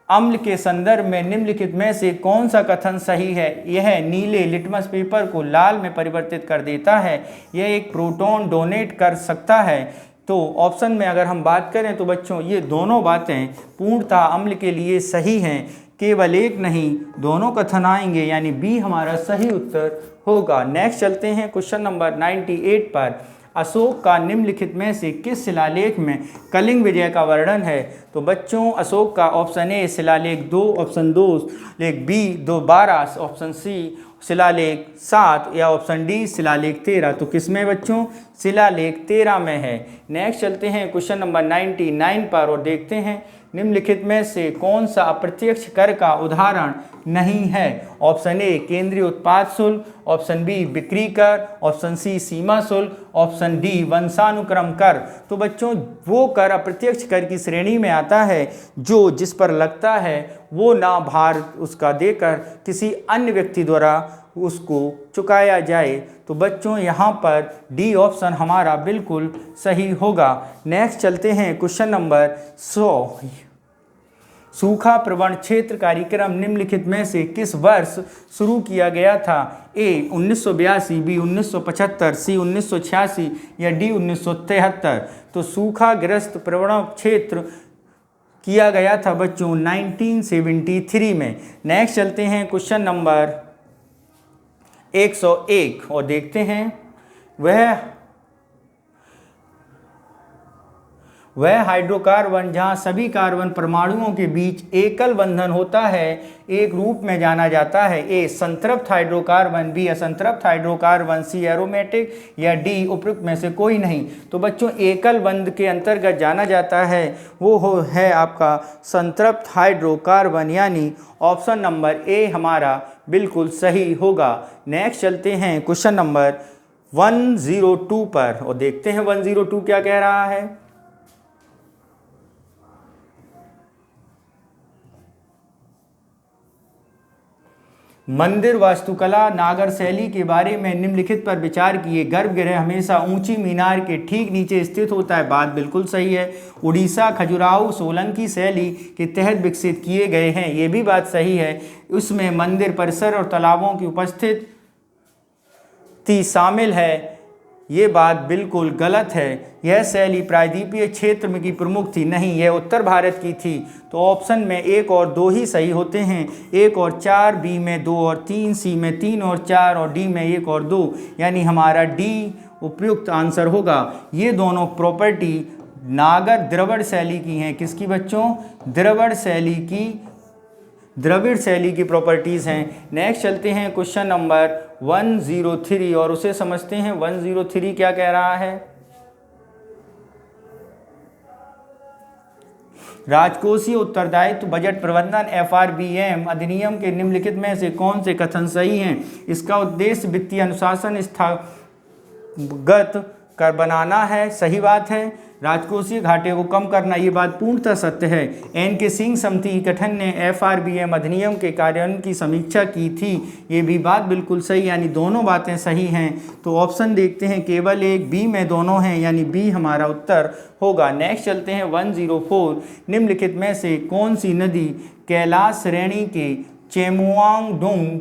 अम्ल के संदर्भ में निम्नलिखित में से कौन सा कथन सही है? यह नीले लिटमस पेपर को लाल में परिवर्तित कर देता है। यह एक प्रोटॉन डोनेट कर सकता है। तो ऑप्शन में अगर हम बात करें तो बच्चों ये दोनों बातें पूर्णतः अम्ल के लिए सही हैं, केवल एक नहीं, दोनों कथन आएंगे, यानी बी हमारा सही उत्तर होगा। नेक्स्ट चलते हैं क्वेश्चन नंबर 98 पर। अशोक का निम्नलिखित में से किस शिलालेख में कलिंग विजय का वर्णन है? तो बच्चों अशोक का ऑप्शन ए शिलालेख 2, ऑप्शन 2 शिलालेख बी 212, ऑप्शन सी शिलालेख 7 या ऑप्शन डी शिलालेख 13। तो किसमें बच्चों? शिलालेख 13 में है। नेक्स्ट चलते हैं क्वेश्चन नंबर 99 पर और देखते हैं निम्नलिखित में से कौन सा अप्रत्यक्ष कर का उदाहरण नहीं है? ऑप्शन ए केंद्रीय उत्पाद शुल्क, ऑप्शन बी बिक्री कर, ऑप्शन सी सीमा शुल्क, ऑप्शन डी वंशानुक्रम कर। तो बच्चों वो कर अप्रत्यक्ष कर की श्रेणी में आता है जो जिस पर लगता है वो ना भार उसका देकर किसी अन्य व्यक्ति द्वारा उसको चुकाया जाए। तो बच्चों यहाँ पर डी ऑप्शन हमारा बिल्कुल सही होगा। नेक्स्ट चलते हैं क्वेश्चन नंबर 100। सूखा प्रवण क्षेत्र कार्यक्रम निम्नलिखित में से किस वर्ष शुरू किया गया था? ए 1982, बी 1975, सी 1986 या डी 1973। तो सूखाग्रस्त प्रवण क्षेत्र किया गया था बच्चों 1973 में। नेक्स्ट चलते हैं क्वेश्चन नंबर 101 और देखते हैं वह हाइड्रोकार्बन जहां सभी कार्बन परमाणुओं के बीच एकल बंधन होता है एक रूप में जाना जाता है। ए संतृप्त हाइड्रोकार्बन, बी असंतृप्त हाइड्रोकार्बन, सी एरोमेटिक या डी उपयुक्त में से कोई नहीं। तो बच्चों एकल बंध के अंतर्गत जाना जाता है वो है आपका संतृप्त हाइड्रोकार्बन, यानी ऑप्शन नंबर ए हमारा बिल्कुल सही होगा। नेक्स्ट चलते हैं क्वेश्चन नंबर 102 पर और देखते हैं 102 क्या कह रहा है। मंदिर वास्तुकला नागर शैली के बारे में निम्नलिखित पर विचार किए। गर्भगृह हमेशा ऊंची मीनार के ठीक नीचे स्थित होता है। बात बिल्कुल सही है। उड़ीसा खजुराहो सोलंकी शैली के तहत विकसित किए गए हैं। ये भी बात सही है। उसमें मंदिर परिसर और तालाबों की उपस्थिति शामिल है। ये बात बिल्कुल गलत है। यह शैली प्रायद्वीपीय क्षेत्र में की प्रमुख थी, नहीं यह उत्तर भारत की थी। तो ऑप्शन में 1 और 2 ही सही होते हैं। 1 और 4, बी में 2 और 3, सी में 3 और 4 और डी में 1 और 2, यानी हमारा डी उपयुक्त आंसर होगा। ये दोनों प्रॉपर्टी नागर द्रविड़ शैली की हैं। किसकी बच्चों? द्रविड़ शैली की प्रॉपर्टीज़ हैं। नेक्स्ट चलते हैं क्वेश्चन नंबर 103 और उसे समझते हैं। 103 क्या कह रहा है? राजकोषीय उत्तरदायित्व बजट प्रबंधन FRBM अधिनियम के निम्नलिखित में से कौन से कथन सही हैं? इसका उद्देश्य वित्तीय अनुशासन स्थापित कर बनाना है, सही बात है। राजकोषीय घाटे को कम करना, ये बात पूर्णतः सत्य है। एन.के. सिंह समिति के गठन ने FRBM अधिनियम के कार्यान्वयन की समीक्षा की थी, ये भी बात बिल्कुल सही, यानी दोनों बातें सही हैं। तो ऑप्शन देखते हैं, केवल एक, बी में दोनों हैं, यानी बी हमारा उत्तर होगा। नेक्स्ट चलते हैं 104। निम्नलिखित में से कौन सी नदी कैलाश श्रेणी के चेमुआंगडोंग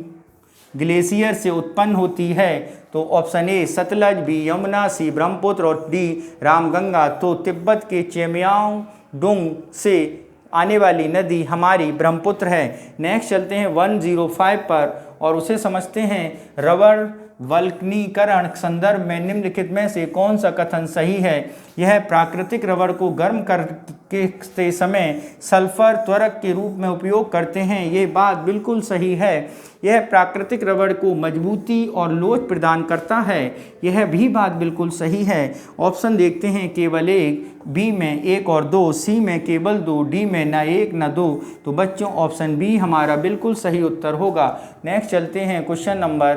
ग्लेशियर से उत्पन्न होती है? तो option A Sutlej, B Yamuna, C Brahmaputra और डी रामगंगा। तो तिब्बत के चेमियांगडुंग से आने वाली नदी हमारी ब्रह्मपुत्र है। नेक्स्ट चलते हैं 105 पर और उसे समझते हैं रबर वल्कनीकरण संदर्भ में निम्नलिखित में से कौन सा कथन सही है? यह प्राकृतिक रबर को गर्म करते समय सल्फर त्वरक के रूप में उपयोग करते हैं। ये बात बिल्कुल सही है। यह प्राकृतिक रबर को मजबूती और लोच प्रदान करता है। यह भी बात बिल्कुल सही है। ऑप्शन देखते हैं केवल एक, बी में 1 और 2, सी में केवल 2, डी में न 1 न 2। तो बच्चों ऑप्शन बी हमारा बिल्कुल सही उत्तर होगा। नेक्स्ट चलते हैं क्वेश्चन नंबर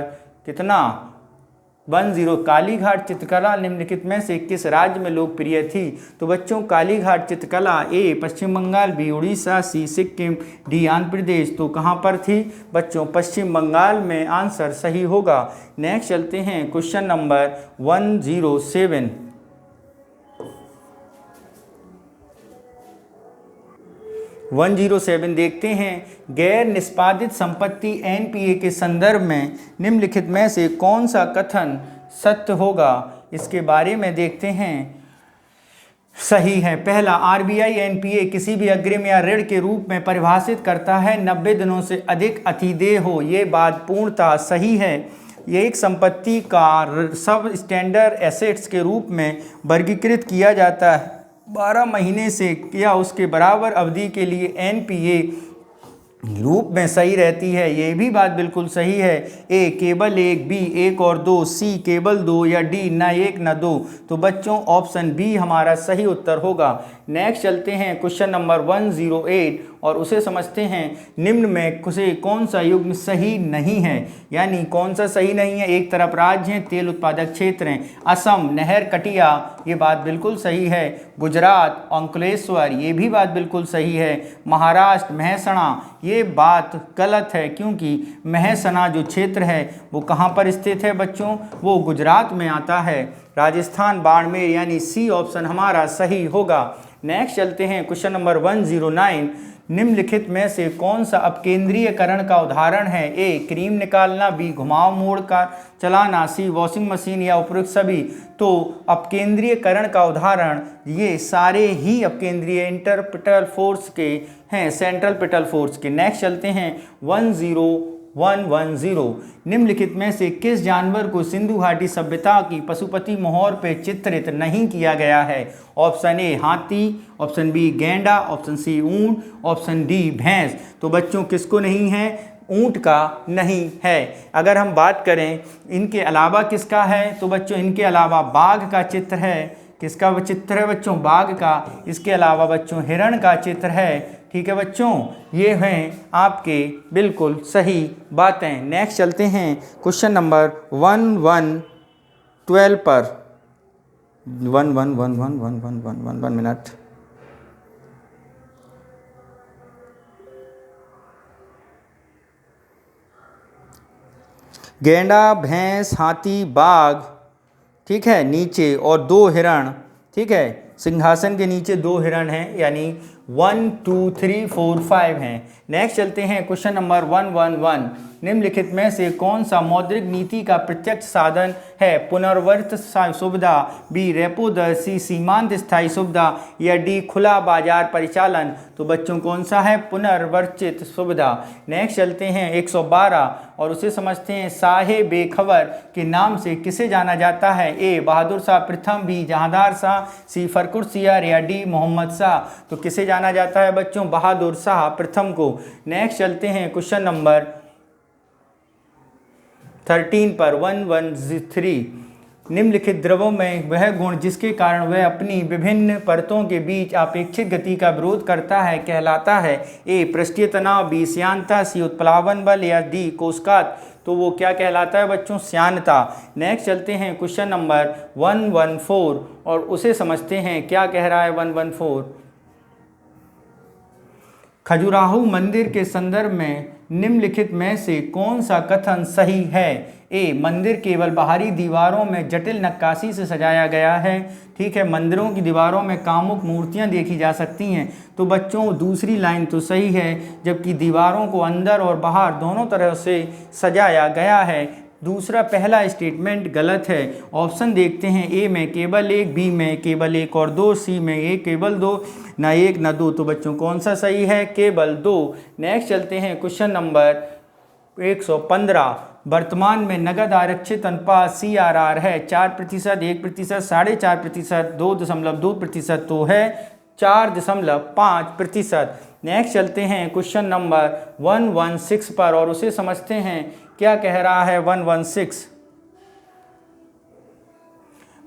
कितना 10, कालीघाट चित्रकला निम्नलिखित में से किस राज्य में लोकप्रिय थी? तो बच्चों कालीघाट चित्रकला ए पश्चिम बंगाल, बी उड़ीसा, सी सिक्किम, डी आंध्र प्रदेश। तो कहाँ पर थी बच्चों? पश्चिम बंगाल में आंसर सही होगा। नेक्स्ट चलते हैं क्वेश्चन नंबर 107। 107 देखते हैं, गैर निष्पादित संपत्ति एनपीए के संदर्भ में निम्नलिखित में से कौन सा कथन सत्य होगा? इसके बारे में देखते हैं। सही है। पहला, आरबीआई एनपीए किसी भी अग्रिम या ऋण के रूप में परिभाषित करता है 90 दिनों से अधिक अतिदेय हो। ये बात पूर्णतः सही है। ये एक संपत्ति का सब स्टैंडर्ड एसेट्स के रूप में वर्गीकृत किया जाता है। 12 महीने से या उसके बराबर अवधि के लिए एनपीए रूप में सही रहती है। ये भी बात बिल्कुल सही है। ए केवल 1, बी 1 और 2, सी केवल 2 या डी न 1 न 2। तो बच्चों ऑप्शन बी हमारा सही उत्तर होगा। नेक्स्ट चलते हैं क्वेश्चन नंबर 108 और उसे समझते हैं निम्न में से कौन सा युग्म सही नहीं है? यानी कौन सा सही नहीं है? एक तरफ राज्य हैं, तेल उत्पादक क्षेत्र हैं, असम, नहर कटिया, ये बात बिल्कुल सही है। गुजरात, अंकलेश्वर, ये भी बात बिल्कुल सही है। महाराष्ट्र, महसाणा, ये बात गलत है क्योंकि महसाणा जो क्षेत्र है वो कहाँ पर स्थित है बच्चों? वो गुजरात में आता है। राजस्थान, बाड़मेर, यानी सी ऑप्शन हमारा सही होगा। नेक्स्ट चलते हैं क्वेश्चन नंबर 109। निम्नलिखित में से कौन सा अपकेंद्रीयकरण का उदाहरण है? ए क्रीम निकालना, बी घुमाव मोड़ का चलाना, सी वॉशिंग मशीन या उपयुक्त सभी। तो अपकेंद्रीयकरण का उदाहरण ये सारे ही अपकेंद्रीय इंटरपिटल फोर्स के हैं, सेंट्रल पिटल फोर्स के। नेक्स्ट चलते हैं 10110। निम्नलिखित में से किस जानवर को सिंधु घाटी सभ्यता की पशुपति मोहर पे चित्रित नहीं किया गया है? ऑप्शन ए हाथी, ऑप्शन बी गैंडा, ऑप्शन सी ऊंट, ऑप्शन डी भैंस। तो बच्चों किसको नहीं है? ऊंट का नहीं है। अगर हम बात करें इनके अलावा किसका है तो बच्चों इनके अलावा बाघ का चित्र है। किसका चित्र है बच्चों? बाघ का। इसके अलावा बच्चों हिरण का चित्र है। ठीक है बच्चों, ये हैं आपके बिल्कुल सही बातें। नेक्स्ट चलते हैं क्वेश्चन नंबर 1112 पर। 1 मिनट। गैंडा, भैंस, हाथी, बाघ, ठीक है, नीचे और 2 हिरण, ठीक है, सिंहासन के नीचे 2 हिरण हैं, यानी 1 2 3 4 5 हैं। नेक्स्ट चलते हैं क्वेश्चन नंबर 111। निम्नलिखित में से कौन सा मौद्रिक नीति का प्रत्यक्ष साधन है? पुनर्वर्त सुविधा, बी रेपो दर, सी सीमांत स्थायी सुविधा या डी खुला बाजार परिचालन। तो बच्चों कौन सा है? पुनर्वर्तित सुविधा। नेक्स्ट चलते हैं 112 और उसे समझते हैं साहे बेखबर के नाम से किसे जाना जाता है? ए बहादुर शाह प्रथम, बी जहांदार शाह, सी फरखुर सियार या डी मोहम्मद शाह। तो किसे जाना जाता है बच्चों? बहादुर शाह प्रथम को। नेक्स्ट चलते हैं क्वेश्चन नंबर 13 पर 113। निम्नलिखित द्रवों में वह गुण जिसके कारण वह अपनी विभिन्न परतों के बीच अपेक्षित गति का विरोध करता है कहलाता है? ए पृष्ठीय तनाव, बी श्यानता, सी उत्प्लावन बल या डी कोष्कात। तो वो क्या कहलाता है बच्चों? श्यानता। नेक्स्ट चलते हैं क्वेश्चन नंबर 114 और उसे समझते हैं क्या कह रहा है 114। खजुराहो मंदिर के संदर्भ में निम्नलिखित में से कौन सा कथन सही है? ए, मंदिर केवल बाहरी दीवारों में जटिल नक्काशी से सजाया गया है। ठीक है, मंदिरों की दीवारों में कामुक मूर्तियां देखी जा सकती हैं। तो बच्चों दूसरी लाइन तो सही है, जबकि दीवारों को अंदर और बाहर दोनों तरह से सजाया गया है। दूसरा पहला स्टेटमेंट गलत है। ऑप्शन देखते हैं, ए में केवल एक, बी में केवल एक और दो, सी में एक केवल दो, ना एक ना दो। तो बच्चों कौन सा सही है? केवल दो। नेक्स्ट चलते हैं क्वेश्चन नंबर 115। वर्तमान में नगद आरक्षित अनुपात CRR है 4%, 1%, 4.5%, 2.2%, तो है 4.5%। नेक्स्ट चलते हैं क्वेश्चन नंबर 116 पर और उसे समझते हैं क्या कह रहा है। 116,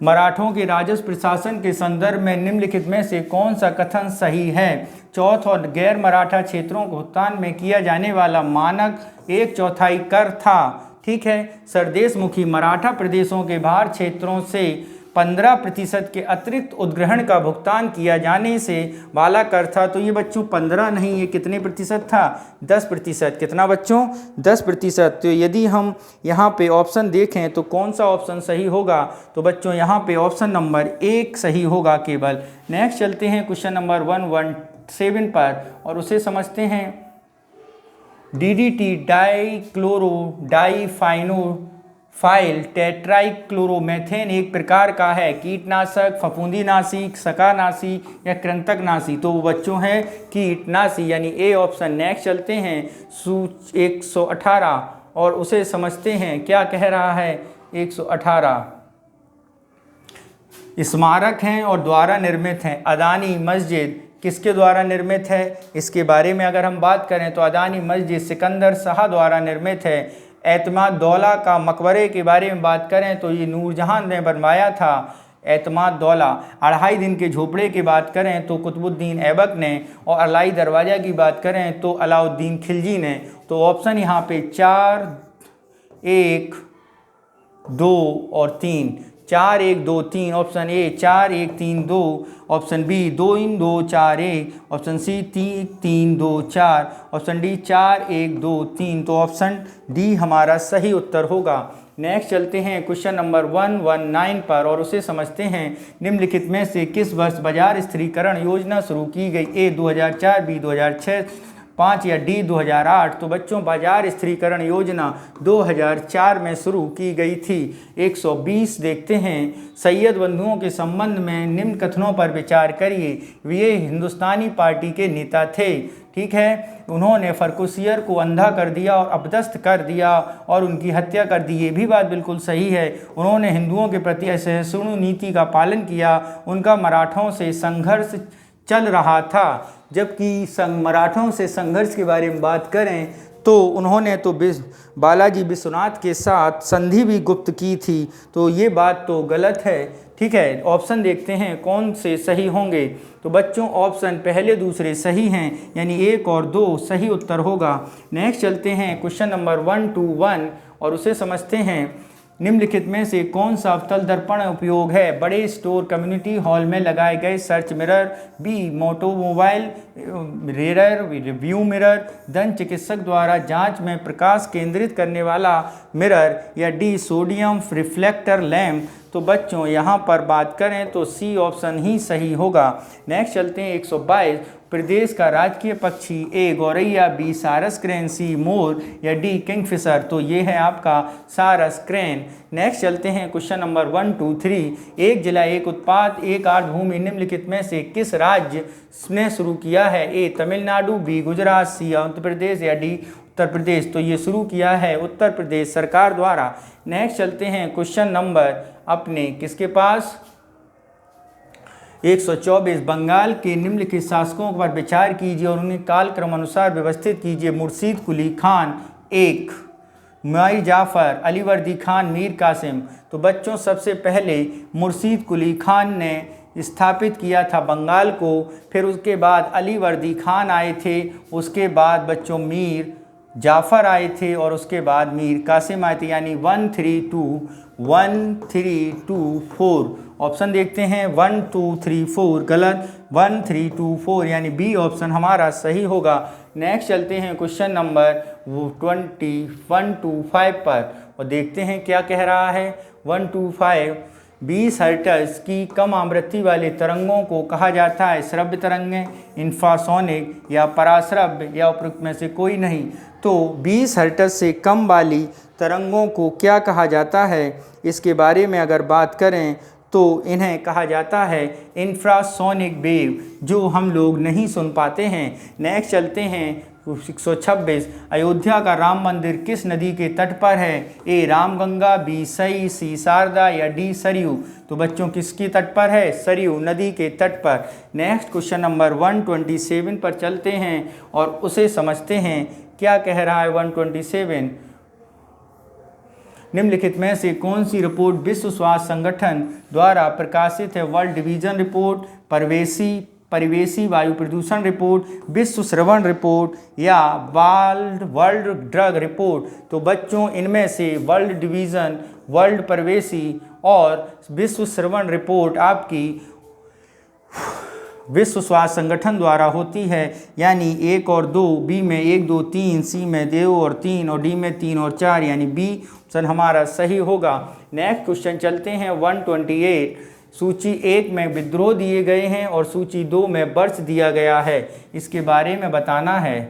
मराठों के राजस्व प्रशासन के संदर्भ में निम्नलिखित में से कौन सा कथन सही है? चौथ और गैर मराठा क्षेत्रों को भुगतान में किया जाने वाला मानक 1/4 कर था। ठीक है, सरदेशमुखी मराठा प्रदेशों के बाहर क्षेत्रों से 15% के अतिरिक्त उद्ग्रहण का भुगतान किया जाने से वाला कर था। तो ये बच्चों 15 नहीं, ये कितने प्रतिशत था? 10%। कितना बच्चों? 10%। तो यदि हम यहाँ पे ऑप्शन देखें तो कौन सा ऑप्शन सही होगा? तो बच्चों यहाँ पे ऑप्शन नंबर 1 सही होगा केवल। नेक्स्ट चलते हैं क्वेश्चन नंबर 117 पर और उसे समझते हैं। DDT डाइक्लोरो डाइफाइल टेट्राइक्लोरोमेथेन एक प्रकार का है कीटनाशक, फफूंदीनाशी, सकानाशी या कृंतकनाशी। तो वो बच्चों है कीटनाशी, यानी ए ऑप्शन। नेक्स्ट चलते हैं 118 और उसे समझते हैं क्या कह रहा है। 118 स्मारक हैं और द्वारा निर्मित हैं। अदानी मस्जिद किसके द्वारा निर्मित है? इसके बारे में अगर हम बात करें तो अदानी मस्जिद सिकंदर शाह द्वारा निर्मित है। एतमाद दौला का मकबरे के बारे में बात करें तो ये नूरजहां ने बनवाया था। एतमाद दौला। 2.5 दिन के झोपड़े की बात करें तो कुतुबुद्दीन ऐबक ने, और अलाई दरवाज़ा की बात करें तो अलाउद्दीन खिलजी ने। तो ऑप्शन यहाँ पे 4, 1, 2 और 3, 4, 1, 2, 3। Option A 4, 1, 3, 2, option B 2, 2, 4, 1, option C 3, 3, 2, 4, option D 4, 1, 2, 3। तो ऑप्शन डी हमारा सही उत्तर होगा। नेक्स्ट चलते हैं क्वेश्चन नंबर 119 पर और उसे समझते हैं। निम्नलिखित में से किस वर्ष बाजार स्थिरीकरण योजना शुरू की गई? ए 2004, बी 2006, 5 या डी 2008। तो बच्चों बाजार स्थिरीकरण योजना 2004 में शुरू की गई थी। 120 देखते हैं। सैयद बंधुओं के संबंध में निम्न कथनों पर विचार करिए। वे हिंदुस्तानी पार्टी के नेता थे। ठीक है, उन्होंने फर्रुखसियर को अंधा कर दिया और अपदस्थ कर दिया और उनकी हत्या कर दी। ये भी बात बिल्कुल सही है। उन्होंने हिंदुओं के प्रति असहिष्णु नीति का पालन किया। उनका मराठों से संघर्ष चल रहा था। जबकि मराठों से संघर्ष के बारे में बात करें तो उन्होंने तो बालाजी विश्वनाथ के साथ संधि भी गुप्त की थी। तो ये बात तो गलत है। ठीक है, ऑप्शन देखते हैं कौन से सही होंगे। तो बच्चों ऑप्शन पहले दूसरे सही हैं, यानी 1 और 2 सही उत्तर होगा। नेक्स्ट चलते हैं क्वेश्चन नंबर 121 और उसे समझते हैं। निम्नलिखित में से कौन सा अवतल दर्पण उपयोग है? बड़े स्टोर, कम्युनिटी हॉल में लगाए गए search mirror, B automobile rear view mirror, दंत चिकित्सक द्वारा जांच में प्रकाश केंद्रित करने वाला मिरर, या डी सोडियम रिफ्लेक्टर लैम्प। तो बच्चों यहाँ पर बात करें तो सी ऑप्शन ही सही होगा। नेक्स्ट चलते हैं 122। प्रदेश का राजकीय पक्षी ए गौरैया, बी सारस क्रेन, सी मोर या डी किंगफिशर। तो ये है आपका सारस क्रेन। नेक्स्ट चलते हैं क्वेश्चन नंबर 123। एक जिला एक उत्पाद एक आर्द्र भूमि निम्नलिखित में से किस राज्य ने शुरू किया है? ए तमिलनाडु, बी गुजरात, सी आंध्र प्रदेश या डी उत्तर प्रदेश। तो ये शुरू किया है उत्तर प्रदेश सरकार द्वारा। नेक्स्ट चलते हैं क्वेश्चन नंबर अपने किसके पास 124। बंगाल के निम्नलिखित शासकों पर विचार कीजिए और उन्हें कालक्रम अनुसार व्यवस्थित कीजिए। मुर्शीद कुली खान 1, मीर जाफ़र, अलीवर्दी खान, मीर कासिम। तो बच्चों सबसे पहले मुर्शीद कुली खान ने स्थापित किया था बंगाल को, फिर उसके बाद अलीवर्दी खान आए थे, उसके बाद बच्चों मीर जाफ़र आए थे और उसके बाद मीर कासिम आए थे। यानी 1, 3, 2 4। ऑप्शन देखते हैं 1, 2, 3, 4 गलत, 1, 3, 2, 4 यानी बी ऑप्शन हमारा सही होगा। नेक्स्ट चलते हैं क्वेश्चन नंबर 21-25 पर और देखते हैं क्या कह रहा है। 125 20 हर्ट्ज की कम आवृत्ति वाले तरंगों को कहा जाता है श्रव्य तरंगें, इंफ्रासोनिक या पराश्रव्य या उपरोक्त में से कोई नहीं। तो 20 हर्ट्ज से कम वाली तरंगों को क्या कहा जाता है, इसके बारे में अगर बात करें तो इन्हें कहा जाता है इंफ्रासोनिक वेव, जो हम लोग नहीं सुन पाते हैं। नेक्स्ट चलते हैं 126 अयोध्या का राम मंदिर किस नदी के तट पर है? ए रामगंगा, बी सई, सी शारदा या डी सरयू। तो बच्चों किसके तट पर है? सरयू नदी के तट पर। नेक्स्ट क्वेश्चन नंबर 127 पर चलते हैं और उसे समझते हैं क्या कह रहा है। 127 निम्नलिखित में से कौन सी रिपोर्ट विश्व स्वास्थ्य संगठन द्वारा प्रकाशित है? वर्ल्ड डिवीजन रिपोर्ट, परिवेशी वायु प्रदूषण रिपोर्ट, विश्व श्रवण रिपोर्ट या वर्ल्ड ड्रग रिपोर्ट। तो बच्चों इनमें से वर्ल्ड डिवीजन, वर्ल्ड परिवेशी और विश्व श्रवण रिपोर्ट आपकी विश्व स्वास्थ्य संगठन द्वारा होती है, यानी 1 और 2, बी में 1 2 3, सी में 2 और 3 और डी में 3 और 4, यानी बी ऑप्शन हमारा सही होगा। नेक्स्ट क्वेश्चन चलते हैं 128 सूची 1 में विद्रोह दिए गए हैं और सूची 2 में वर्ष दिया गया है, इसके बारे में बताना है।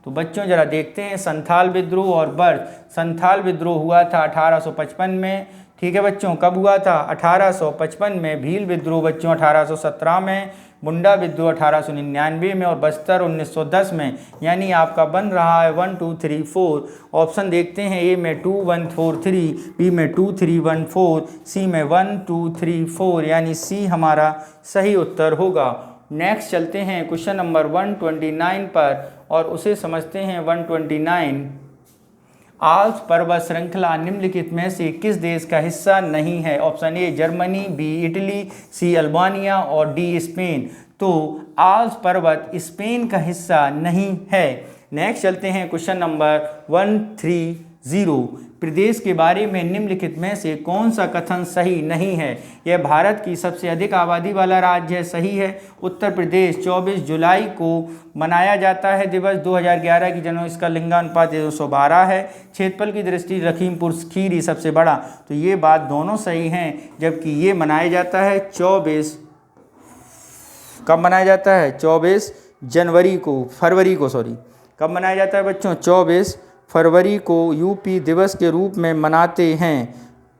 तो बच्चों जरा देखते हैं संथाल विद्रोह और वर्ष। संथाल विद्रोह हुआ था 1855 में, ठीक है बच्चों। कब हुआ था? 1855 में। भील विद्रोह बच्चों 1817 में, मुंडा विद्रोह 1899 में और बस्तर 1910 में। यानी आपका बन रहा है 1 2 3 4। ऑप्शन देखते हैं, ए में 2 1 4 3, बी में 2 3 1 4, सी में 1 2 3 4, यानी सी हमारा सही उत्तर होगा। नेक्स्ट चलते हैं क्वेश्चन नंबर 129 पर और उसे समझते हैं। 129 आल्प्स पर्वत श्रृंखला निम्नलिखित में से किस देश का हिस्सा नहीं है? Option A Germany, B Italy, C Albania और डी स्पेन। तो आल्प्स पर्वत स्पेन का हिस्सा नहीं है। नेक्स्ट चलते हैं क्वेश्चन नंबर 130 प्रदेश के बारे में निम्नलिखित में से कौन सा कथन सही नहीं है? यह भारत की सबसे अधिक आबादी वाला राज्य है, सही है। उत्तर प्रदेश 24 जुलाई को मनाया जाता है दिवस। 2011 की जनगणना इसका लिंगानुपात 212 है। क्षेत्रफल की दृष्टि लखीमपुर खीरी सबसे बड़ा। तो ये बात दोनों सही हैं, जबकि ये मनाया जाता है 24 कब मनाया जाता है? 24 जनवरी को, फरवरी को, सॉरी। कब मनाया जाता है बच्चों? 24 फरवरी को यूपी दिवस के रूप में मनाते हैं।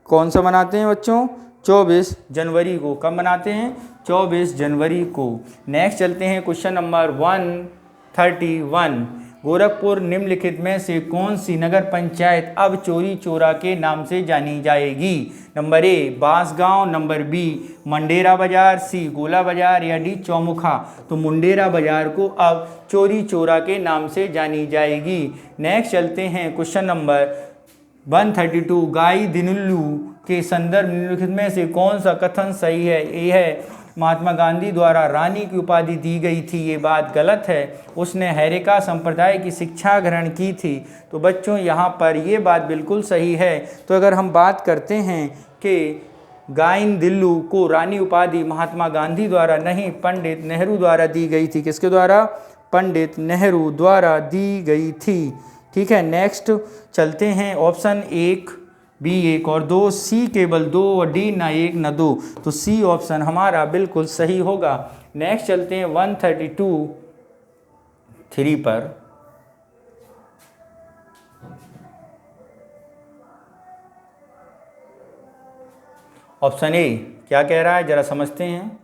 कौन सा मनाते हैं बच्चों? 24 जनवरी को। कब मनाते हैं? 24 जनवरी को। नेक्स्ट चलते हैं क्वेश्चन नंबर 131 गोरखपुर निम्नलिखित में से कौन सी नगर पंचायत अब चोरी चोरा के नाम से जानी जाएगी? Number A Bansgaon, number B Mandera Bazar, C गोला बाजार या डी चौमुखा। तो मुंडेरा बाजार को अब चोरी चोरा के नाम से जानी जाएगी। नेक्स्ट चलते हैं क्वेश्चन नंबर 132 गाई दिनुल्लू के संदर्भ निम्नलिखित में से कौन सा कथन सही है? ए है महात्मा गांधी द्वारा रानी की उपाधि दी गई थी, ये बात गलत है। उसने हैरिका संप्रदाय की शिक्षा ग्रहण की थी। तो बच्चों यहाँ पर ये बात बिल्कुल सही है। तो अगर हम बात करते हैं कि गाइन दिल्लू को रानी उपाधि महात्मा गांधी द्वारा नहीं, पंडित नेहरू द्वारा दी गई थी। किसके द्वारा? पंडित नेहरू द्वारा दी गई थी। ठीक है। नेक्स्ट चलते हैं ऑप्शन 1 बी 1 और 2, सी केवल 2 और डी ना 1 ना 2। तो सी ऑप्शन हमारा बिल्कुल सही होगा। नेक्स्ट चलते हैं 132 3 पर। ऑप्शन ए क्या कह रहा है, जरा समझते हैं।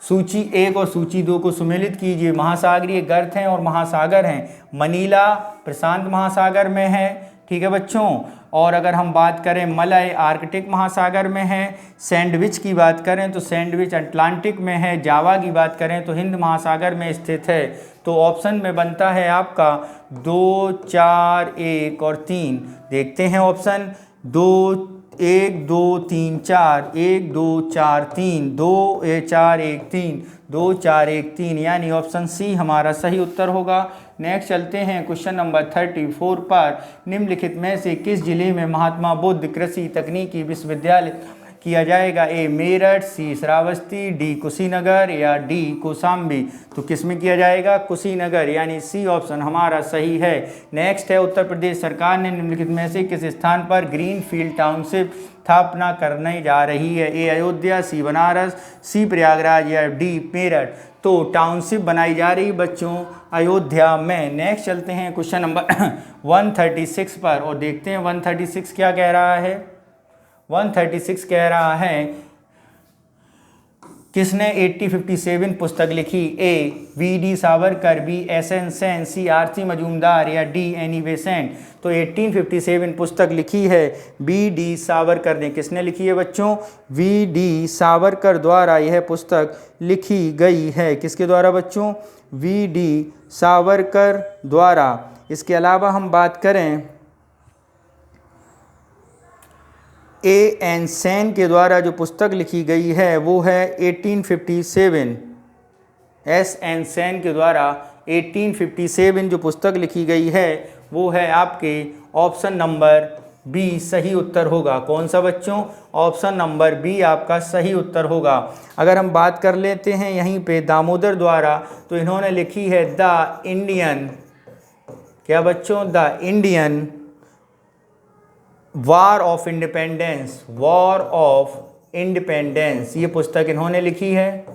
सूची 1 और सूची 2 को सुमेलित कीजिए। महासागरीय गर्त हैं और महासागर हैं। मनीला प्रशांत महासागर में है, ठीक है बच्चों। और अगर हम बात करें मलय आर्कटिक महासागर में है। सैंडविच की बात करें तो सैंडविच अटलांटिक में है। जावा की बात करें तो हिंद महासागर में स्थित है। तो ऑप्शन में बनता है आपका 2 4 1 और 3। देखते हैं ऑप्शन 2 1 2 3 4 1 2 4 3 2 4 1 3 2 4 1 3, यानी ऑप्शन सी हमारा सही उत्तर होगा। नेक्स्ट चलते हैं क्वेश्चन नंबर 34 पर। निम्नलिखित में से किस जिले में महात्मा बुद्ध कृषि तकनीकी विश्वविद्यालय किया जाएगा? ए मेरठ, सी श्रावस्ती, डी कुशीनगर या डी कौशाम्बी। तो किस में किया जाएगा? कुशीनगर, यानी सी ऑप्शन हमारा सही है। नेक्स्ट है, उत्तर प्रदेश सरकार ने निम्नलिखित में से किस स्थान पर ग्रीन फील्ड टाउनशिप स्थापना करने जा रही है? ए अयोध्या, सी बनारस, सी प्रयागराज या डी मेरठ। तो टाउनशिप बनाई जा रही बच्चों अयोध्या में। नेक्स्ट चलते हैं क्वेश्चन नंबर 136 पर और देखते हैं 136 क्या कह रहा है। 136 कह रहा है, किसने 1857 पुस्तक लिखी? A V D. Savarkar, B S N. Sen, C R C. Majumdar या डी एनी बेसेंट। तो 1857 पुस्तक लिखी है बी.डी. सावरकर ने। किसने लिखी है बच्चों? वी.डी. सावरकर द्वारा यह पुस्तक लिखी गई है। किसके द्वारा बच्चों? वी.डी. सावरकर द्वारा। इसके अलावा हम बात करें ए.एन. सेन के द्वारा जो पुस्तक लिखी गई है वो है 1857। एस.एन. सेन के द्वारा 1857 जो पुस्तक लिखी गई है वो है आपके ऑप्शन नंबर बी सही उत्तर होगा। कौन सा बच्चों? ऑप्शन नंबर बी आपका सही उत्तर होगा। अगर हम बात कर लेते हैं यहीं पे दामोदर द्वारा, तो इन्होंने लिखी है द इंडियन, क्या बच्चों? The Indian war of independence, war of independence, ये पुस्तक इन्होंने लिखी है।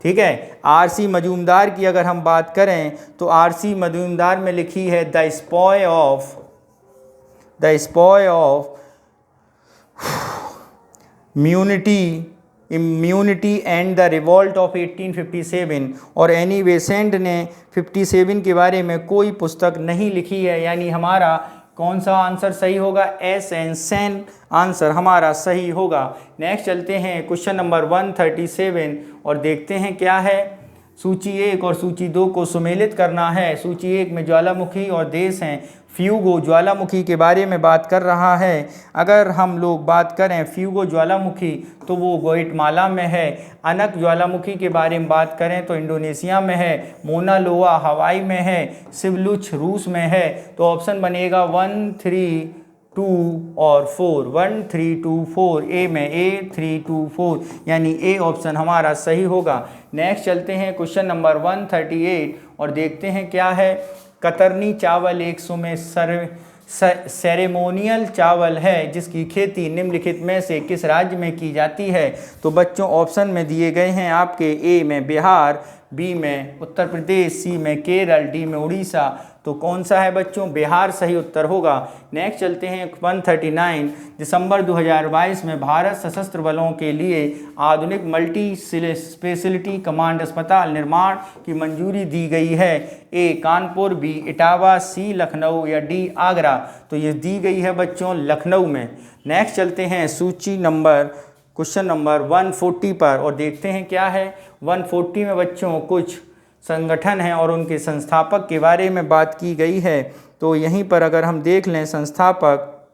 ठीक है। आर.सी. मजूमदार की अगर हम बात करें तो आर.सी. मजूमदार में लिखी है the स्पॉय of immunity and the revolt of 1857। और एनी बेसेंट ने 57 के बारे में कोई पुस्तक नहीं लिखी है, यानी हमारा कौन सा आंसर सही होगा? एस.एन. सेन आंसर हमारा सही होगा। नेक्स्ट चलते हैं क्वेश्चन नंबर 137 और देखते हैं क्या है। सूची 1 और सूची 2 को सुमेलित करना है। सूची 1 में ज्वालामुखी और देश हैं। फ्यूगो ज्वालामुखी के बारे में बात कर रहा है। अगर हम लोग बात करें फ्यूगो ज्वालामुखी तो वो ग्वाटेमाला में है। अनक ज्वालामुखी के बारे में बात करें तो इंडोनेशिया में है। मोना लोआ हवाई में है। सिवलुच रूस में है। तो ऑप्शन बनेगा 1, 3, 2 और 4। 1, 3, 2, 4 ए में A 3, 2, 4 यानी ए ऑप्शन हमारा सही होगा। नेक्स्ट चलते हैं क्वेश्चन नंबर 138 और देखते हैं क्या है। कतरनी चावल एक सुमे सेरेमोनियल चावल है जिसकी खेती निम्नलिखित में से किस राज्य में की जाती है? तो बच्चों ऑप्शन में दिए गए हैं आपके ए में बिहार, बी में उत्तर प्रदेश, सी में केरल, डी में उड़ीसा। तो कौन सा है बच्चों? बिहार सही उत्तर होगा। नेक्स्ट चलते हैं 139। दिसंबर 2022 में भारत सशस्त्र बलों के लिए आधुनिक मल्टी स्पेशलिटी कमांड अस्पताल निर्माण की मंजूरी दी गई है। ए कानपुर, बी इटावा, सी लखनऊ या डी आगरा। तो ये दी गई है बच्चों लखनऊ में। नेक्स्ट चलते हैं सूची नंबर क्वेश्चन नंबर 140 पर और देखते हैं क्या है। 140 में बच्चों कुछ संगठन हैं और उनके संस्थापक के बारे में बात की गई है। तो यहीं पर अगर हम देख लें संस्थापक,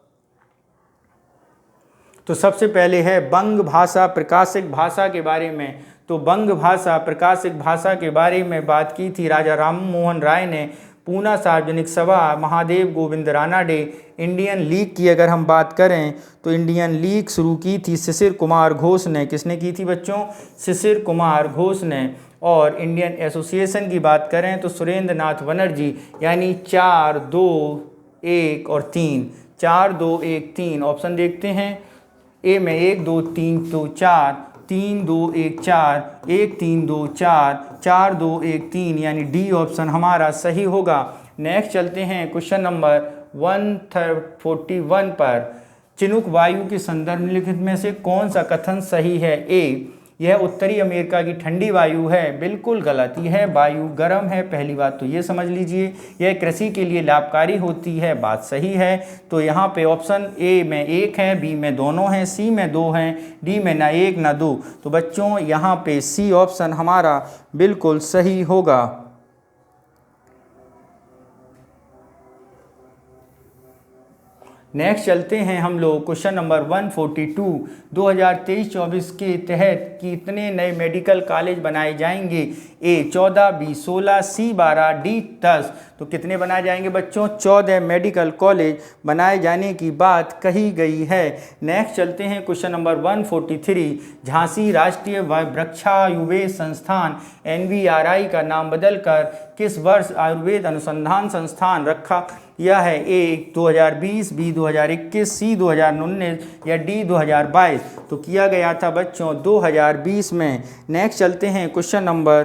तो सबसे पहले है बंग भाषा प्रकाशिक भाषा के बारे में। तो बंग भाषा प्रकाशिक भाषा के बारे में बात की थी राजा राम मोहन राय ने। पूना सार्वजनिक सभा महादेव गोविंद रानाडे। इंडियन लीग की अगर हम बात करें तो इंडियन लीग शुरू की थी शिशिर कुमार घोष ने। किसने की थी बच्चों? शिशिर कुमार घोष ने। और इंडियन एसोसिएशन की बात करें तो सुरेंद्र नाथ बनर्जी। यानी 4, 2, 1 और 3। 4, 2, 1, 3 ऑप्शन देखते हैं। ए में 1, 2, 3 तो 4, 3, 2, 1, 4, 1, 3, 2, 4, 4, 2, 1, 3 यानी डी ऑप्शन हमारा सही होगा। नेक्स्ट चलते हैं क्वेश्चन नंबर 141 पर। चिनूक वायु के संदर्भ निम्नलिखित में से कौन सा कथन सही है? ए यह उत्तरी अमेरिका की ठंडी वायु है। बिल्कुल गलत। यह वायु गर्म है। पहली बात तो ये समझ लीजिए। यह कृषि के लिए लाभकारी होती है। बात सही है। तो यहाँ पे ऑप्शन ए में 1 है, बी में दोनों हैं, सी में 2 हैं, डी में ना 1 ना 2। तो बच्चों यहाँ पे सी ऑप्शन हमारा बिल्कुल सही होगा। नेक्स्ट चलते हैं हम लोग क्वेश्चन नंबर 142 2023-24 के तहत कितने नए मेडिकल कॉलेज बनाए जाएंगे? ए 14, बी 16, सी 12, डी 10। तो कितने बनाए जाएंगे बच्चों? 14 मेडिकल कॉलेज बनाए जाने की बात कही गई है। नेक्स्ट चलते हैं क्वेश्चन नंबर 143 झांसी राष्ट्रीय वृक्षायुर्वेद संस्थान NVRI का नाम बदलकर किस वर्ष आयुर्वेद अनुसंधान संस्थान रखा यह है? ए 2020, बी 2021, सी 2019 या डी 2022। तो किया गया था बच्चों 2020 में। नेक्स्ट चलते हैं क्वेश्चन नंबर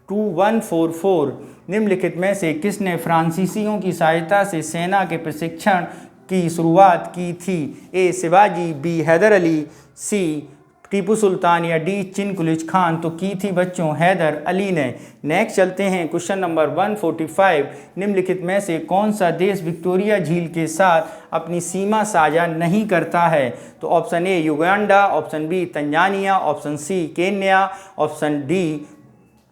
2144 निम्नलिखित में से किसने फ्रांसीसियों की सहायता से सेना के प्रशिक्षण की शुरुआत की थी? ए शिवाजी, बी हैदर अली, सी टीपू सुल्तान या डी चिनकुलिज खान। तो की थी बच्चों हैदर अली ने। नेक्स्ट चलते हैं क्वेश्चन नंबर 145 निम्नलिखित में से कौन सा देश विक्टोरिया झील के साथ अपनी सीमा साझा नहीं करता है? तो option A Uganda, option B Tanzania, option C Kenya, option D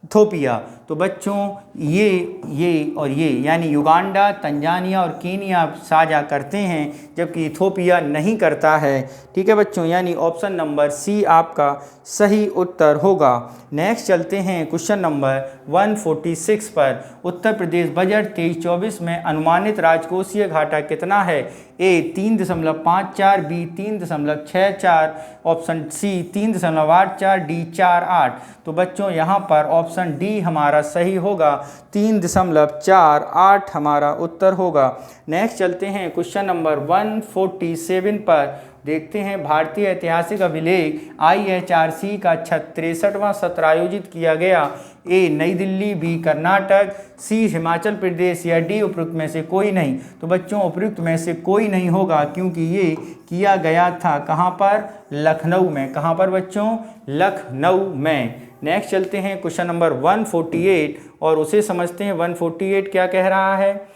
Ethiopia. तो बच्चों ये और ये यानी युगांडा, तंजानिया और केनिया साझा करते हैं जबकि इथोपिया नहीं करता है। ठीक है बच्चों, यानी ऑप्शन नंबर सी आपका सही उत्तर होगा। नेक्स्ट चलते हैं क्वेश्चन नंबर 146 पर। उत्तर प्रदेश बजट 23-24 में अनुमानित राजकोषीय घाटा कितना है? ए 3.54, बी 3.64, ऑप्शन सी 3.84, डी 4.8। तो बच्चों यहाँ पर ऑप्शन डी हमारा सही होगा, 3.48 हमारा उत्तर होगा। नेक्स्ट चलते हैं क्वेश्चन नंबर 147 पर। देखते हैं भारतीय ऐतिहासिक अभिलेख IHRC का 63वां सत्र आयोजित किया गया। ए नई दिल्ली, बी कर्नाटक, सी हिमाचल प्रदेश या डी उपयुक्त में से कोई नहीं। तो बच्चों उपयुक्त में से कोई नहीं होगा क्योंकि ये किया गया था कहाँ पर? लखनऊ में। कहाँ पर बच्चों? लखनऊ में। नेक्स्ट चलते हैं क्वेश्चन नंबर 148 और उसे समझते हैं। 148 क्या कह रहा है?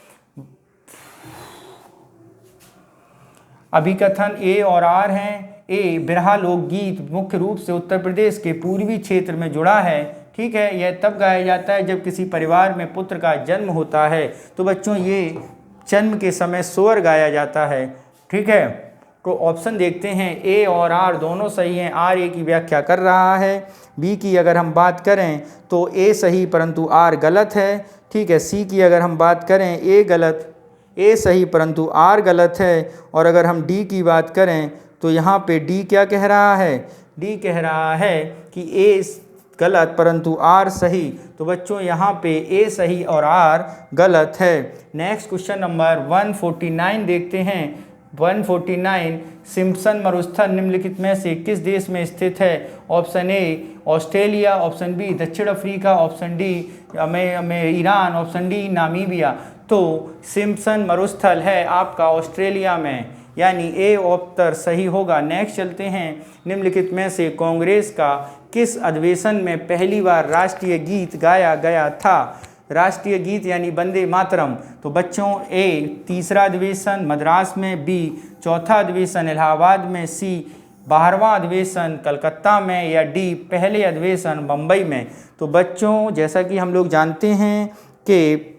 अभिकथन ए और आर हैं। ए बिरहा लोकगीत मुख्य रूप से उत्तर प्रदेश के पूर्वी क्षेत्र में जुड़ा है। ठीक है, यह तब गाया जाता है जब किसी परिवार में पुत्र का जन्म होता है। तो बच्चों ये जन्म के समय स्वर गाया जाता है। ठीक है, तो ऑप्शन देखते हैं। ए और आर दोनों सही हैं। आर ए की व्याख्या कर रहा है। बी की अगर हम बात करें तो ए सही परंतु आर गलत है। ठीक है, सी की अगर हम बात करें ए गलत, ए सही परंतु आर गलत है। और अगर हम डी की बात करें तो यहाँ पे डी क्या कह रहा है? डी कह रहा है कि ए गलत परंतु आर सही। तो बच्चों यहाँ पे ए सही और आर गलत है। नेक्स्ट क्वेश्चन नंबर 149 देखते हैं। 149 सिम्पसन मरुस्थल निम्नलिखित में से किस देश में स्थित है? Option A Australia, option B दक्षिण Africa, option D Iran, option D Namibia. तो सिम्पसन मरुस्थल है आपका ऑस्ट्रेलिया में, यानी ए उत्तर सही होगा। नेक्स्ट चलते हैं। निम्नलिखित में से कांग्रेस का किस अधिवेशन में पहली बार राष्ट्रीय गीत गाया गया था? राष्ट्रीय गीत यानी वंदे मातरम। तो बच्चों ए तीसरा अधिवेशन मद्रास में, बी चौथा अधिवेशन इलाहाबाद में, सी 12वां अधिवेशन कलकत्ता में या डी पहले अधिवेशन बम्बई में। तो बच्चों जैसा कि हम लोग जानते हैं कि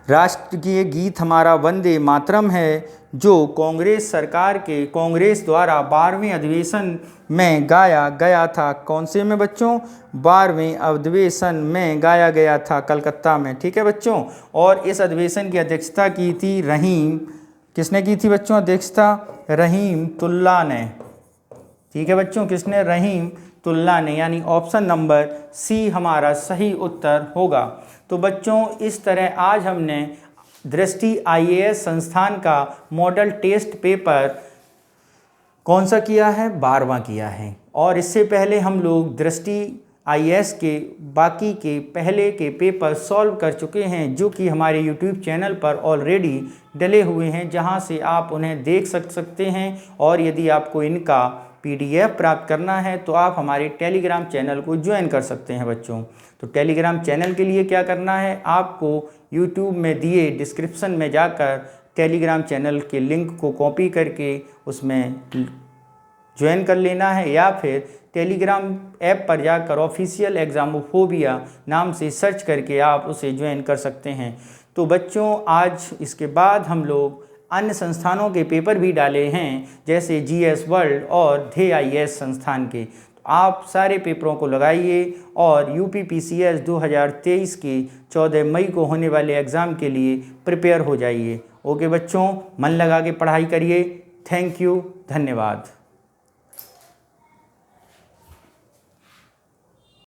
राष्ट्रीय गीत हमारा वंदे मातरम है जो कांग्रेस सरकार के कांग्रेस द्वारा 12वें अधिवेशन में गाया गया था। कौन से में बच्चों? 12वें अधिवेशन में गाया गया था कलकत्ता में। ठीक है बच्चों, और इस अधिवेशन की अध्यक्षता की थी रहीम, किसने की थी बच्चों अध्यक्षता? रहीमतुल्लाह ने। ठीक है बच्चों, किसने? रहीमतुल्लाह ने, यानी ऑप्शन नंबर सी हमारा सही उत्तर होगा। तो बच्चों इस तरह आज हमने दृष्टि IAS संस्थान का मॉडल टेस्ट पेपर कौन सा किया है? 12वां किया है। और इससे पहले हम लोग दृष्टि IAS के बाकी के पहले के पेपर सॉल्व कर चुके हैं जो कि हमारे YouTube चैनल पर ऑलरेडी डले हुए हैं, जहां से आप उन्हें देख सकते हैं। और यदि आपको इनका PDF प्राप्त करना है तो आप हमारे टेलीग्राम चैनल को ज्वाइन कर सकते हैं बच्चों। तो टेलीग्राम चैनल के लिए क्या करना है? आपको YouTube में दिए डिस्क्रिप्शन में जाकर टेलीग्राम चैनल के लिंक को कॉपी करके उसमें ज्वाइन कर लेना है, या फिर टेलीग्राम ऐप पर जाकर ऑफिशियल एग्जामोफोबिया नाम से सर्च करके आप उसे ज्वाइन कर सकते हैं। तो बच्चों आज इसके बाद हम लोग अन्य संस्थानों के पेपर भी डाले हैं, जैसे GS वर्ल्ड और IAS संस्थान के। तो आप सारे पेपरों को लगाइए और UPPCS 2023 के 14 मई को होने वाले एग्ज़ाम के लिए प्रिपेयर हो जाइए। ओके बच्चों, मन लगा के पढ़ाई करिए। थैंक यू, धन्यवाद।